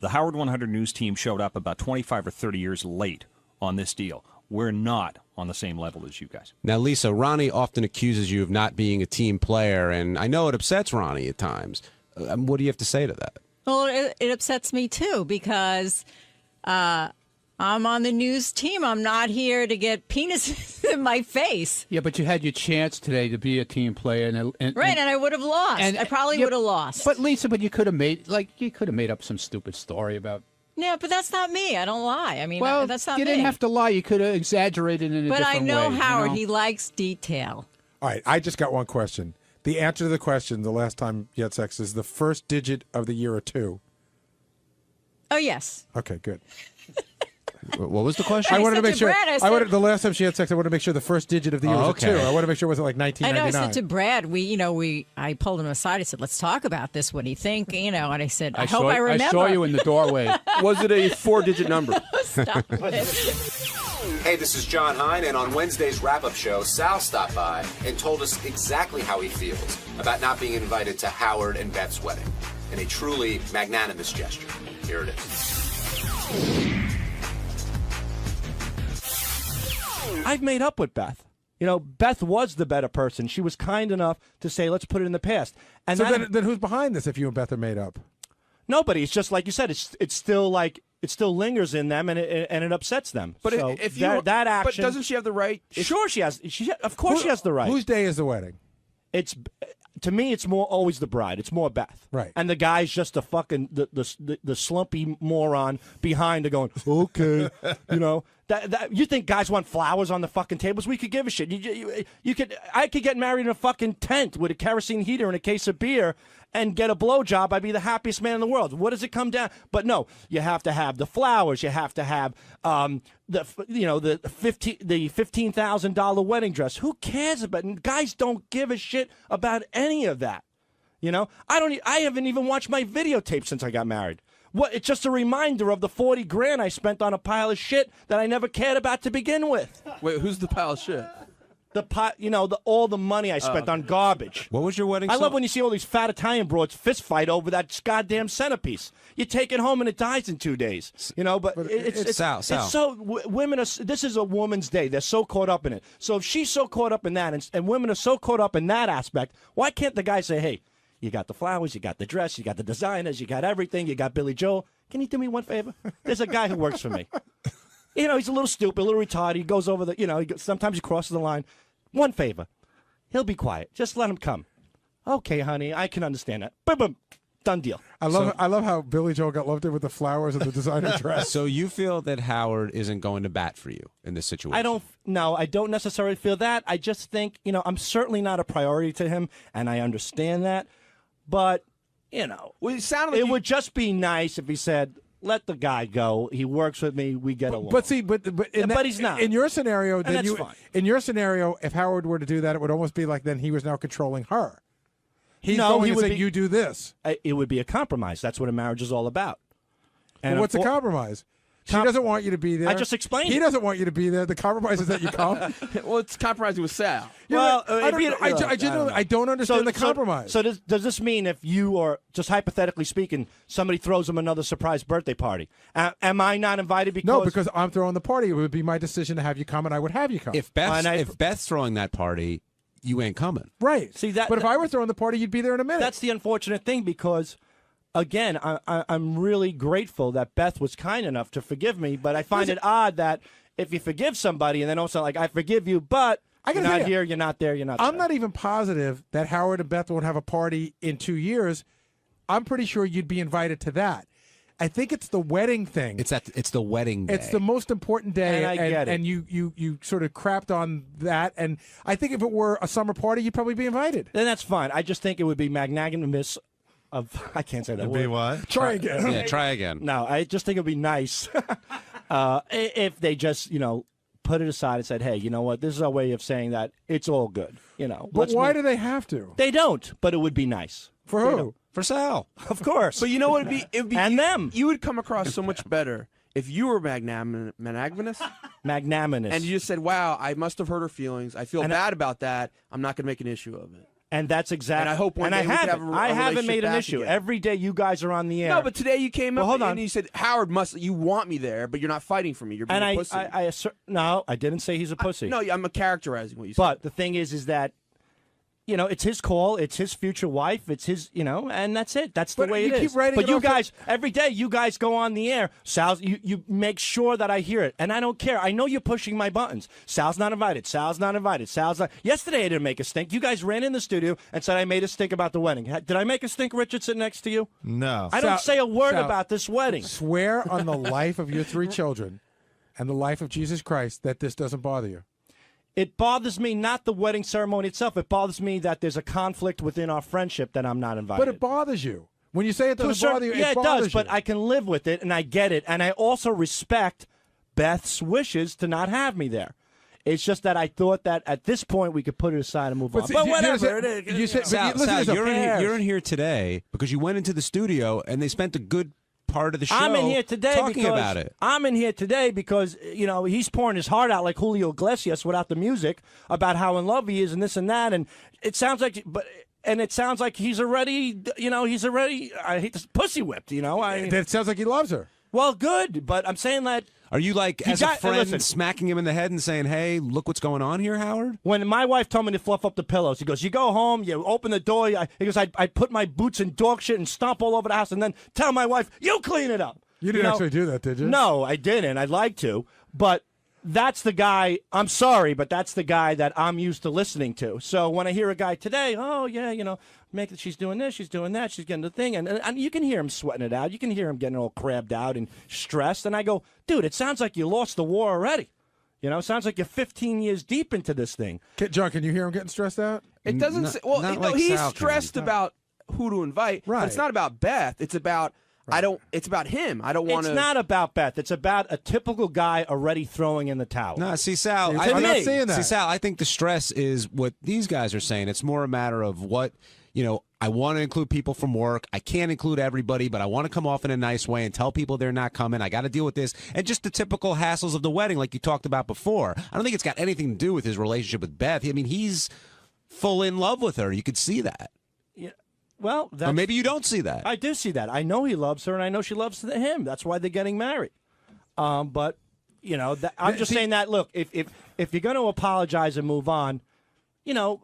The Howard 100 News team showed up about 25 or 30 years late on this deal. We're not on the same level as you guys. Now, Lisa, Ronnie often accuses you of not being a team player, and I know it upsets Ronnie at times. What do you have to say to that? Well, it upsets me too because I'm on the news team. I'm not here to get penises in my face. Yeah, but you had your chance today to be a team player, and I would have lost. I probably would have lost. But Lisa, you could have made up some stupid story about. Yeah, but that's not me. I don't lie. I mean, Well, that's not me. you didn't have to lie. You could have exaggerated in a But different way. I know Howard. You know? He likes detail. All right, I just got one question. The answer to the question, the last time you had sex, is the first digit of the year or two. Oh, yes. Okay, good. What was the question? I wanted to said make to sure. Brad, The last time she had sex, I wanted to make sure the first digit of the year was okay. a two. I want to make sure it wasn't like I know. 1999. I said to Brad, I pulled him aside. I said, "Let's talk about this. What do you think?" And I said, "I hope I remember." I saw you in the doorway. Was it a 4-digit number? Stop it. Hey, this is John Hine, and on Wednesday's wrap-up show, Sal stopped by and told us exactly how he feels about not being invited to Howard and Beth's wedding in a truly magnanimous gesture. Here it is. I've made up with Beth. Beth was the better person. She was kind enough to say, let's put it in the past. And so then who's behind this if you and Beth are made up? Nobody. It's just like you said. It still lingers in them, and it upsets them. But so if that action, but doesn't she have the right? Sure, she has. Of course, she has the right. Whose day is the wedding? To me, it's more always the bride. It's more Beth, right? And the guy's just a fucking the slumpy moron behind her going, okay, That you think guys want flowers on the fucking tables? We could give a shit. I could get married in a fucking tent with a kerosene heater and a case of beer and get a blowjob. I'd be the happiest man in the world. What does it come down? But no, you have to have the flowers. You have to have the $15,000 wedding dress. Who cares about? Guys don't give a shit about any of that. I haven't even watched my videotape since I got married. What? It's just a reminder of the $40,000 I spent on a pile of shit that I never cared about to begin with. Wait, who's the pile of shit? All the money I spent on garbage. What was your wedding I song? love when you see all these fat Italian broads fist fight over that goddamn centerpiece. You take it home and it dies in 2 days. But it's Sal. It's so women are. This is a woman's day. They're so caught up in it. So if she's so caught up in that, and women are so caught up in that aspect, why can't the guy say, "Hey, you got the flowers, you got the dress, you got the designers, you got everything, you got Billy Joel. Can you do me one favor? There's a guy who works for me. He's a little stupid, a little retarded. He goes over sometimes he crosses the line. One favor. He'll be quiet. Just let him come. Okay, honey, I can understand that. Boom, boom. Done deal. I love how Billy Joel got loved in with the flowers and the designer dress. So you feel that Howard isn't going to bat for you in this situation? I don't necessarily feel that. I just think, I'm certainly not a priority to him, and I understand that. But, well, it sounded like it would just be nice if he said, let the guy go. He works with me. We get along. But he's not. In your scenario, fine. In your scenario, if Howard were to do that, it would almost be like then he was now controlling her. He's No, going he to would say, be- you do this. It would be a compromise. That's what a marriage is all about. Well, what's the compromise? She doesn't want you to be there. I just explained He it. doesn't want you to be there. The compromise is that you come. Well, it's compromising with Sal. Well, I don't understand the compromise. So does this mean if you are, just hypothetically speaking, somebody throws him another surprise birthday party, am I not invited because... No, because I'm throwing the party. It would be my decision to have you come, and I would have you come. If Beth's throwing that party, you ain't coming. Right. See that? But if I were throwing the party, you'd be there in a minute. That's the unfortunate thing because... Again, I'm really grateful that Beth was kind enough to forgive me, but I find it odd that if you forgive somebody and then also like, I forgive you, but you're not here, you're not there, you're not I'm there. not even positive that Howard and Beth won't have a party in 2 years. I'm pretty sure you'd be invited to that. I think it's the wedding thing. It's the wedding day. It's the most important day, And I get it. and you sort of crapped on that. And I think if it were a summer party, you'd probably be invited. Then that's fine. I just think it would be magnanimous I can't say that It'd word. be what? Try again. Yeah, try again. No, I just think it would be nice if they just, put it aside and said, hey, you know what? This is our way of saying that it's all good. But why do they have to? They don't, but it would be nice. For who? For Sal. Of course. But you know what? It'd be and them. You would come across so much better if you were magnanimous. Magnanimous. And you just said, wow, I must have hurt her feelings. I feel bad about that. I'm not going to make an issue of it. And that's exactly. And I hope one day we can have a I haven't relationship made an back issue. again. Every day you guys are on the air. No, but today you came up hold on. and you said, Howard, you want me there, but you're not fighting for me. You're being a pussy. No, I didn't say he's a pussy. No, I'm characterizing what you said. But the thing is that, it's his call. It's his future wife. It's his, and that's it. That's the way it is. Keep writing but it you off guys, every day you guys go on the air. Sal's, you make sure that I hear it. And I don't care. I know you're pushing my buttons. Sal's not invited. Sal's not invited. Sal's not. Yesterday I didn't make a stink. You guys ran in the studio and said I made a stink about the wedding. Did I make a stink, Richard, sitting next to you? No. I don't say a word about this wedding. Swear on the life of your 3 children and the life of Jesus Christ that this doesn't bother you. It bothers me, not the wedding ceremony itself. It bothers me that there's a conflict within our friendship that I'm not invited. But it bothers you. When you say it doesn't bother you, yeah, it bothers does, but I can live with it, and I get it. And I also respect Beth's wishes to not have me there. It's just that I thought that at this point we could put it aside and move on. But whatever. Sal, you're in here today because you went into the studio and they spent a good part of the show I'm in here today talking about it. I'm in here today because, he's pouring his heart out like Julio Iglesias without the music about how in love he is and this and that. And it sounds like, he's already, I hate this, pussy whipped, It sounds like he loves her. Well, good, but I'm saying that. Are you as a friend smacking him in the head and saying, hey, look what's going on here, Howard? When my wife told me to fluff up the pillows, he goes, you go home, you open the door, he goes, I put my boots in dog shit and stomp all over the house and then tell my wife, you clean it up. You didn't actually do that, did you? No, I didn't. I'd like to. But that's the guy, I'm sorry, but that's the guy that I'm used to listening to. So when I hear a guy today, oh, yeah, she's doing this, she's doing that, she's getting the thing, and you can hear him sweating it out. You can hear him getting all crabbed out and stressed. And I go, dude, it sounds like you lost the war already. It sounds like you're 15 years deep into this thing. John, can you hear him getting stressed out? It doesn't say, he's stressed about who to invite. Right. But it's not about Beth. It's about it's about him. I don't want to. It's not about Beth. It's about a typical guy already throwing in the towel. No, see, Sal, I'm not saying that. See, Sal, I think the stress is what these guys are saying. It's more a matter of what, I want to include people from work. I can't include everybody, but I want to come off in a nice way and tell people they're not coming. I got to deal with this. And just the typical hassles of the wedding, like you talked about before. I don't think it's got anything to do with his relationship with Beth. I mean, he's full in love with her. You could see that. Yeah. Well, or maybe you don't see that. I do see that. I know he loves her, and I know she loves him. That's why they're getting married. But I'm just saying that. Look, if you're going to apologize and move on, put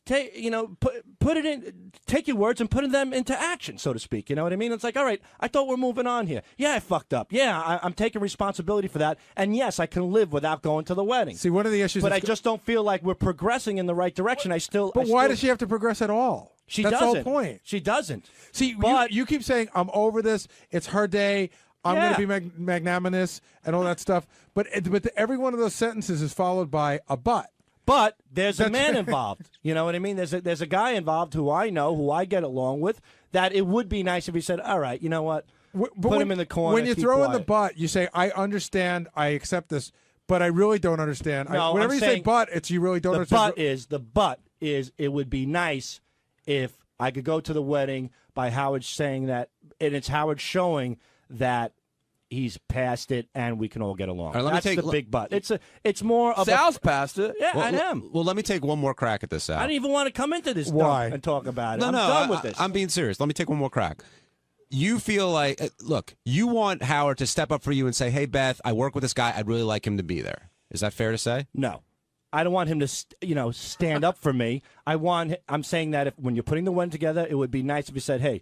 it in. Take your words and put them into action, so to speak. You know what I mean? It's like, all right, I thought we're moving on here. Yeah, I fucked up. Yeah, I'm taking responsibility for that. And yes, I can live without going to the wedding. See, one of the issues, but I just don't feel like we're progressing in the right direction. But why does she have to progress at all? She That's doesn't. the whole point. She doesn't. See, but you keep saying, I'm over this. It's her day. I'm going to be magnanimous and all that stuff. But every one of those sentences is followed by a but. But there's a man involved. You know what I mean? There's a guy involved who I know, who I get along with, that it would be nice if he said, all right, you know what? Put him in the corner. When you throw in the but, you say, I understand, I accept this, but I really don't understand. No, whenever you say but, it's you really don't understand. The but is it would be nice if I could go to the wedding by Howard saying that, and it's Howard showing that he's past it and we can all get along. All right, That's the big but. It's more of Sal's past it. Yeah, I am. Well, let me take one more crack at this, Sal. I didn't even want to come into this Why? and talk about it. No, I'm done with this. I'm being serious. Let me take one more crack. You feel like, look, you want Howard to step up for you and say, hey, Beth, I work with this guy. I'd really like him to be there. Is that fair to say? No. I don't want him to, stand up for me. I'm saying that when you're putting the one together, it would be nice if you said, hey,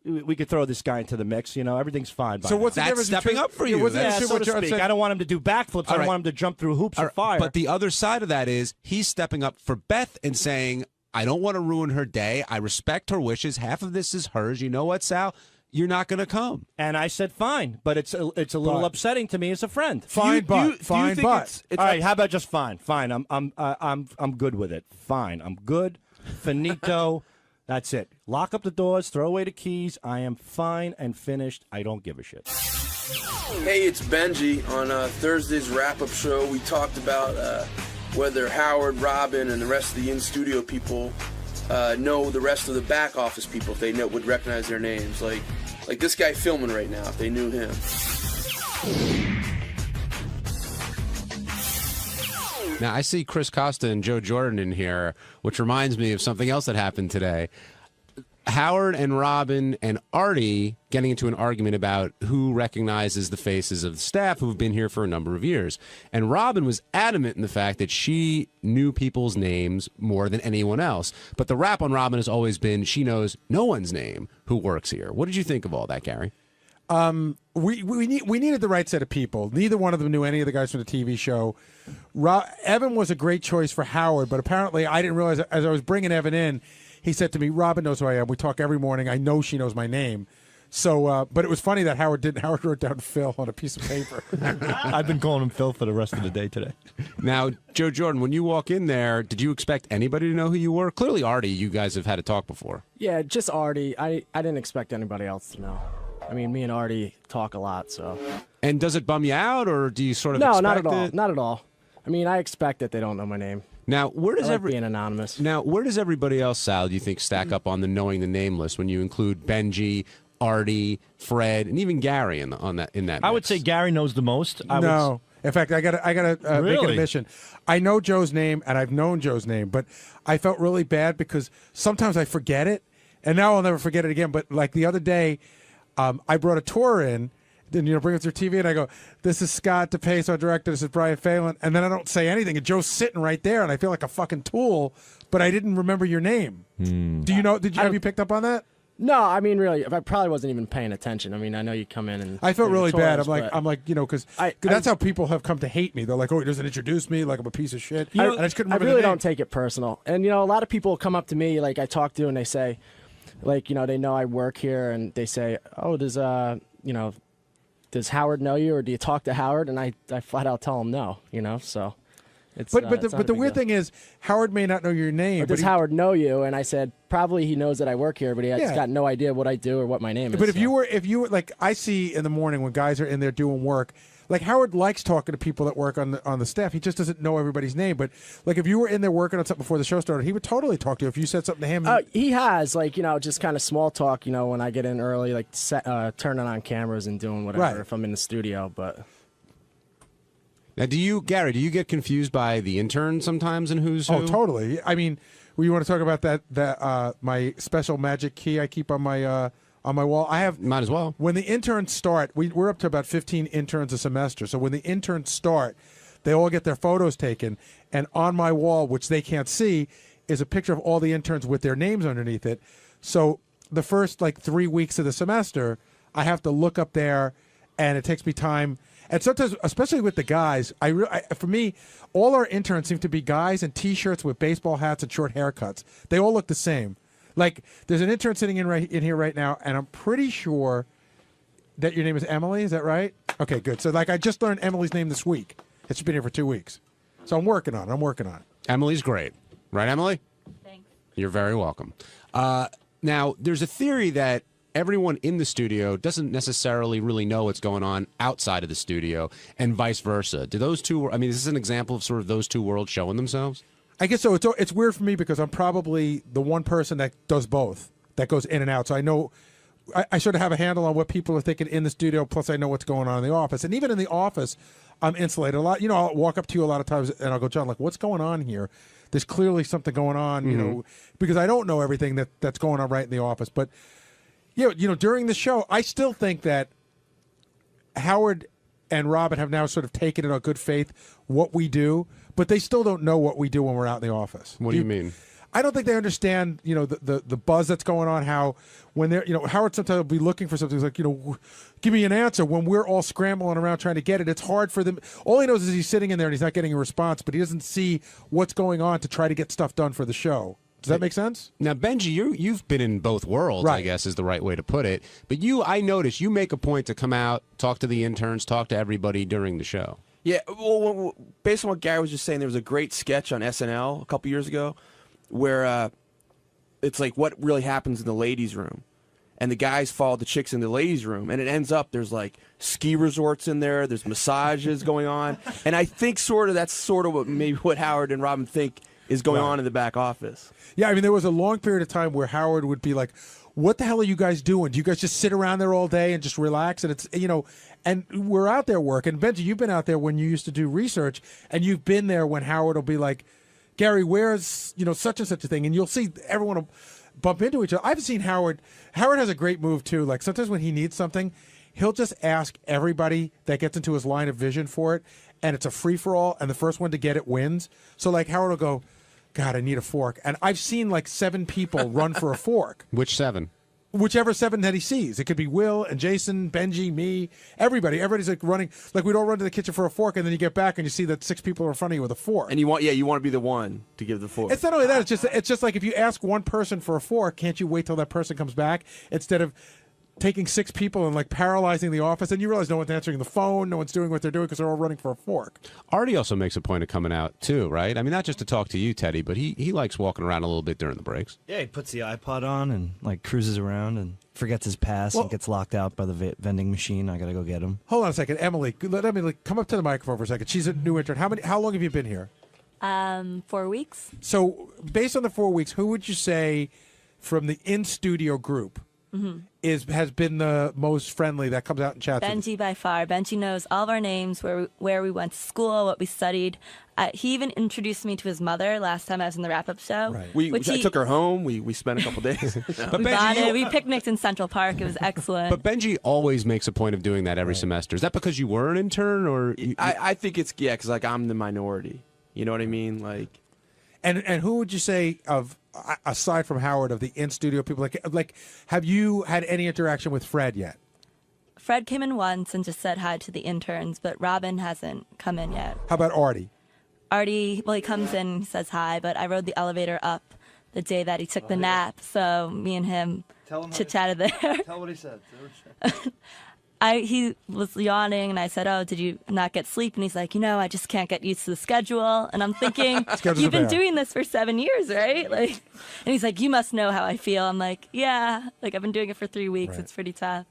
we could throw this guy into the mix. Everything's fine. So what's the difference? That's stepping up for you. So to speak. I don't want him to do backflips. I don't want him to jump through hoops of fire. But the other side of that is he's stepping up for Beth and saying, I don't want to ruin her day. I respect her wishes. Half of this is hers. You know what, Sal? You're not going to come. And I said fine, but it's a little upsetting to me as a friend. Fine, but all right, how about just fine? Fine. I'm good with it. Fine. I'm good. Finito. That's it. Lock up the doors, throw away the keys. I am fine and finished. I don't give a shit. Hey, it's Benji. On Thursday's wrap-up show, we talked about whether Howard, Robin, and the rest of the in-studio people know the rest of the back office people if they would recognize their names. Like this guy filming right now, if they knew him. Now, I see Chris Costa and Joe Jordan in here, which reminds me of something else that happened today. Howard and Robin and Artie getting into an argument about who recognizes the faces of the staff who've been here for a number of years. And Robin was adamant in the fact that she knew people's names more than anyone else. But the rap on Robin has always been she knows no one's name who works here. What did you think of all that, Gary? We needed the right set of people. Neither one of them knew any of the guys from the TV show. Evan was a great choice for Howard, but apparently I didn't realize as I was bringing Evan in, he said to me, "Robin knows who I am. We talk every morning. I know she knows my name." So, but it was funny that Howard didn't. Howard wrote down Phil on a piece of paper. I've been calling him Phil for the rest of the day today. Now, Joe Jordan, when you walk in there, did you expect anybody to know who you were? Clearly, Artie, you guys have had a talk before. Yeah, just Artie. I didn't expect anybody else to know. I mean, me and Artie talk a lot, so. And does it bum you out, or do you sort of No, expect not at all. it? Not at all. I mean, I expect that they don't know my name. Now, where does I like being anonymous? Now, where does everybody else, Sal, do you think stack up on the knowing the name list when you include Benji, Artie, Fred, and even Gary in that mix? I would say Gary knows the most. No. In fact, I got to make an admission. I know Joe's name, and I've known Joe's name, but I felt really bad because sometimes I forget it, and now I'll never forget it again. But like the other day, I brought a tour in, then bring it through TV, and I go, "This is Scott DePace, our director. This is Brian Phelan," and then I don't say anything, and Joe's sitting right there, and I feel like a fucking tool. But I didn't remember your name. Do you know? Have you picked up on that? No, I mean, really, I probably wasn't even paying attention. I mean, I know you come in and I felt really bad. tours, I'm like, because that's how people have come to hate me. They're like, "Oh, he doesn't introduce me, like I'm a piece of shit." And I just couldn't remember. I really the name. don't take it personal. And a lot of people come up to me, like I talk to, and they say, like, they know I work here, and they say, "Oh, does Howard know you, or do you talk to Howard?" And I flat out tell him no. So. But the weird thing is, Howard may not know your name. Or does Howard know you? And I said, probably he knows that I work here, but he's got no idea what I do or what my name is. But if you were like, I see in the morning when guys are in there doing work, like Howard likes talking to people that work on the staff. He just doesn't know everybody's name. But like if you were in there working on something before the show started, he would totally talk to you if you said something to him. He has, like, just kind of small talk, when I get in early, like turning on cameras and doing whatever if I'm in the studio, but... Now, Gary, do you get confused by the intern sometimes and who's who? Oh, totally. I mean, you want to talk about that my special magic key I keep on my wall? I have. Might as well. When the interns start, we're up to about 15 interns a semester. So when the interns start, they all get their photos taken, and on my wall, which they can't see, is a picture of all the interns with their names underneath it. So the first 3 weeks of the semester, I have to look up there, and it takes me time. And sometimes, especially with the guys, for me, all our interns seem to be guys in T-shirts with baseball hats and short haircuts. They all look the same. Like, there's an intern sitting in here right now, and I'm pretty sure that your name is Emily. Is that right? Okay, good. So, I just learned Emily's name this week. She's been here for 2 weeks. So I'm working on it. Emily's great. Right, Emily? Thanks. You're very welcome. Now, there's a theory that everyone in the studio doesn't necessarily really know what's going on outside of the studio, and vice versa. Do those two? I mean, is this an example of sort of those two worlds showing themselves? I guess so. It's weird for me because I'm probably the one person that does both, that goes in and out. So I know I sort of have a handle on what people are thinking in the studio. Plus, I know what's going on in the office, and even in the office, I'm insulated a lot. I'll walk up to you a lot of times, and I'll go, "John, what's going on here? There's clearly something going on." Because I don't know everything that's going on right in the office, but. During the show, I still think that Howard and Robin have now sort of taken in on good faith what we do, but they still don't know what we do when we're out in the office. What do you mean? I don't think they understand, the buzz that's going on, how when they're, Howard sometimes will be looking for something, he's like, give me an answer. When we're all scrambling around trying to get it, it's hard for them. All he knows is he's sitting in there and he's not getting a response, but he doesn't see what's going on to try to get stuff done for the show. Does that make sense? Now, Benji, you've been in both worlds, right. I guess is the right way to put it. But I notice you make a point to come out, talk to the interns, talk to everybody during the show. Yeah, well, based on what Gary was just saying, there was a great sketch on SNL a couple years ago where it's like what really happens in the ladies' room. And the guys follow the chicks in the ladies' room, and it ends up there's ski resorts in there's massages going on. And I think that's what maybe what Howard and Robin think is going on in the back office. Yeah, I mean, there was a long period of time where Howard would be like, what the hell are you guys doing? Do you guys just sit around there all day and just relax? And it's, and we're out there working. Benji, you've been out there when you used to do research, and you've been there when Howard will be like, Gary, where's, such and such a thing? And you'll see everyone will bump into each other. I've seen Howard has a great move too. Like sometimes when he needs something, he'll just ask everybody that gets into his line of vision for it, and it's a free-for-all, and the first one to get it wins. So like Howard will go, God, I need a fork. And I've seen like 7 people run for a fork. Which 7? Whichever 7 that he sees. It could be Will and Jason, Benji, me, everybody. Everybody's like running. Like we'd all run to the kitchen for a fork, and then you get back and you see that 6 people are in front of you with a fork. And you want to be the one to give the fork. It's not only that. It's just like if you ask one person for a fork, can't you wait till that person comes back instead of taking 6 people and like paralyzing the office? And you realize no one's answering the phone, no one's doing what they're doing because they're all running for a fork. Artie also makes a point of coming out too, right? I mean, not just to talk to you, Teddy, but he likes walking around a little bit during the breaks. Yeah, he puts the iPod on and like cruises around and forgets his pass and gets locked out by the vending machine. I gotta go get him. Hold on a second, Emily. Let Emily come up to the microphone for a second. She's a new intern. How long have you been here? 4 weeks. So based on the 4 weeks, who would you say from the in-studio group has been the most friendly that comes out and chats? Benji by far. Benji knows all of our names, where we went to school, what we studied. He even introduced me to his mother last time I was in the wrap-up show. Right. I took her home. We spent a couple days. But we Benji, bonded. We picnicked in Central Park. It was excellent. But Benji always makes a point of doing that every semester. Is that because you were an intern, or I think it's because like I'm the minority. You know what I mean? Like, and who would you say of aside from Howard of the in-studio people? Like, have you had any interaction with Fred yet? Fred came in once and just said hi to the interns, but Robin hasn't come in yet. How about Artie? Artie, well, he comes in, he says hi, but I rode the elevator up the day that he took the nap, so me and him chit-chatted there. Tell what he said. He was yawning, and I said, oh, did you not get sleep? And he's like, I just can't get used to the schedule. And I'm thinking, you've been doing this for 7 years, right? Like, and he's like, you must know how I feel. I'm like, yeah, like I've been doing it for 3 weeks. It's pretty tough.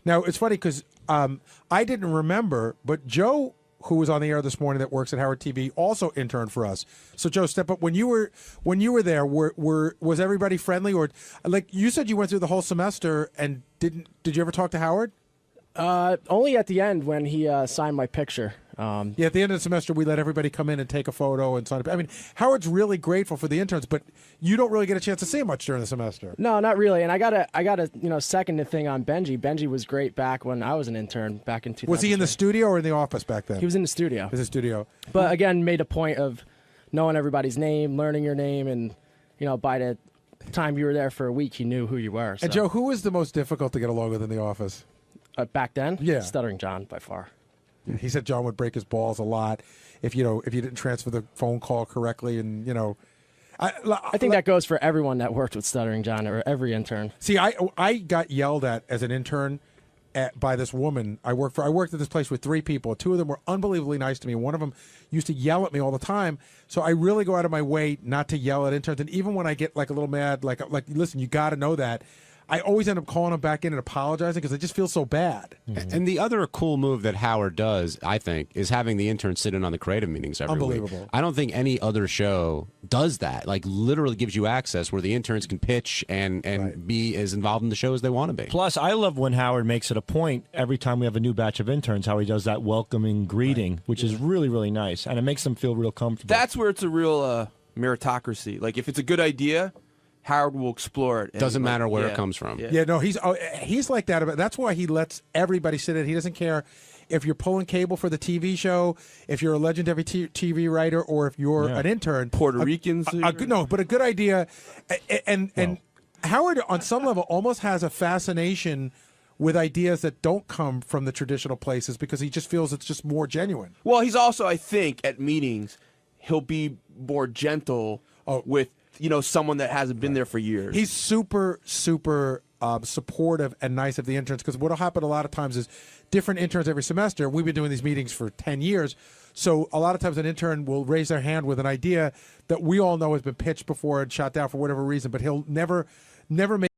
Now, it's funny because I didn't remember, but Joe, who was on the air this morning that works at Howard TV, also interned for us. So Joe, step up. When you were there, was everybody friendly, or like you said you went through the whole semester and did you ever talk to Howard? Only at the end when he signed my picture. Yeah, at the end of the semester, we let everybody come in and take a photo and sign it. I mean, Howard's really grateful for the interns, but you don't really get a chance to see him much during the semester. No, not really. And I gotta second the thing on Benji. Benji was great back when I was an intern back in 2000. Was he in the studio or in the office back then? He was in the studio. He was in the studio. But again, made a point of knowing everybody's name, learning your name, and by the time you were there for a week, he knew who you were. So. And Joe, who was the most difficult to get along with in the office? Back then? Yeah. Stuttering John, by far. He said John would break his balls a lot if you didn't transfer the phone call correctly, and I think that goes for everyone that worked with Stuttering John or every intern. See, I got yelled at as an intern by this woman I worked at this place with 3 people. 2 of them were unbelievably nice to me. One of them used to yell at me all the time. So I really go out of my way not to yell at interns. And even when I get like a little mad, like listen, you got to know that. I always end up calling him back in and apologizing because I just feel so bad. Mm-hmm. And the other cool move that Howard does, I think, is having the interns sit in on the creative meetings every week. Unbelievable. I don't think any other show does that. Like, literally gives you access where the interns can pitch and be as involved in the show as they want to be. Plus, I love when Howard makes it a point every time we have a new batch of interns, how he does that welcoming greeting, which is really, really nice. And it makes them feel real comfortable. That's where it's a real meritocracy. Like, if it's a good idea, Howard will explore it. Doesn't matter where it comes from. Yeah, no, he's like that. That's why he lets everybody sit in. He doesn't care if you're pulling cable for the TV show, if you're a legendary TV writer, or if you're an intern. Puerto Ricans. But a good idea. And Howard, on some level, almost has a fascination with ideas that don't come from the traditional places because he just feels it's just more genuine. Well, he's also, I think, at meetings, he'll be more gentle with someone that hasn't been there for years. He's super, super supportive and nice of the interns because what will happen a lot of times is different interns every semester. We've been doing these meetings for 10 years. So a lot of times an intern will raise their hand with an idea that we all know has been pitched before and shot down for whatever reason, but he'll never make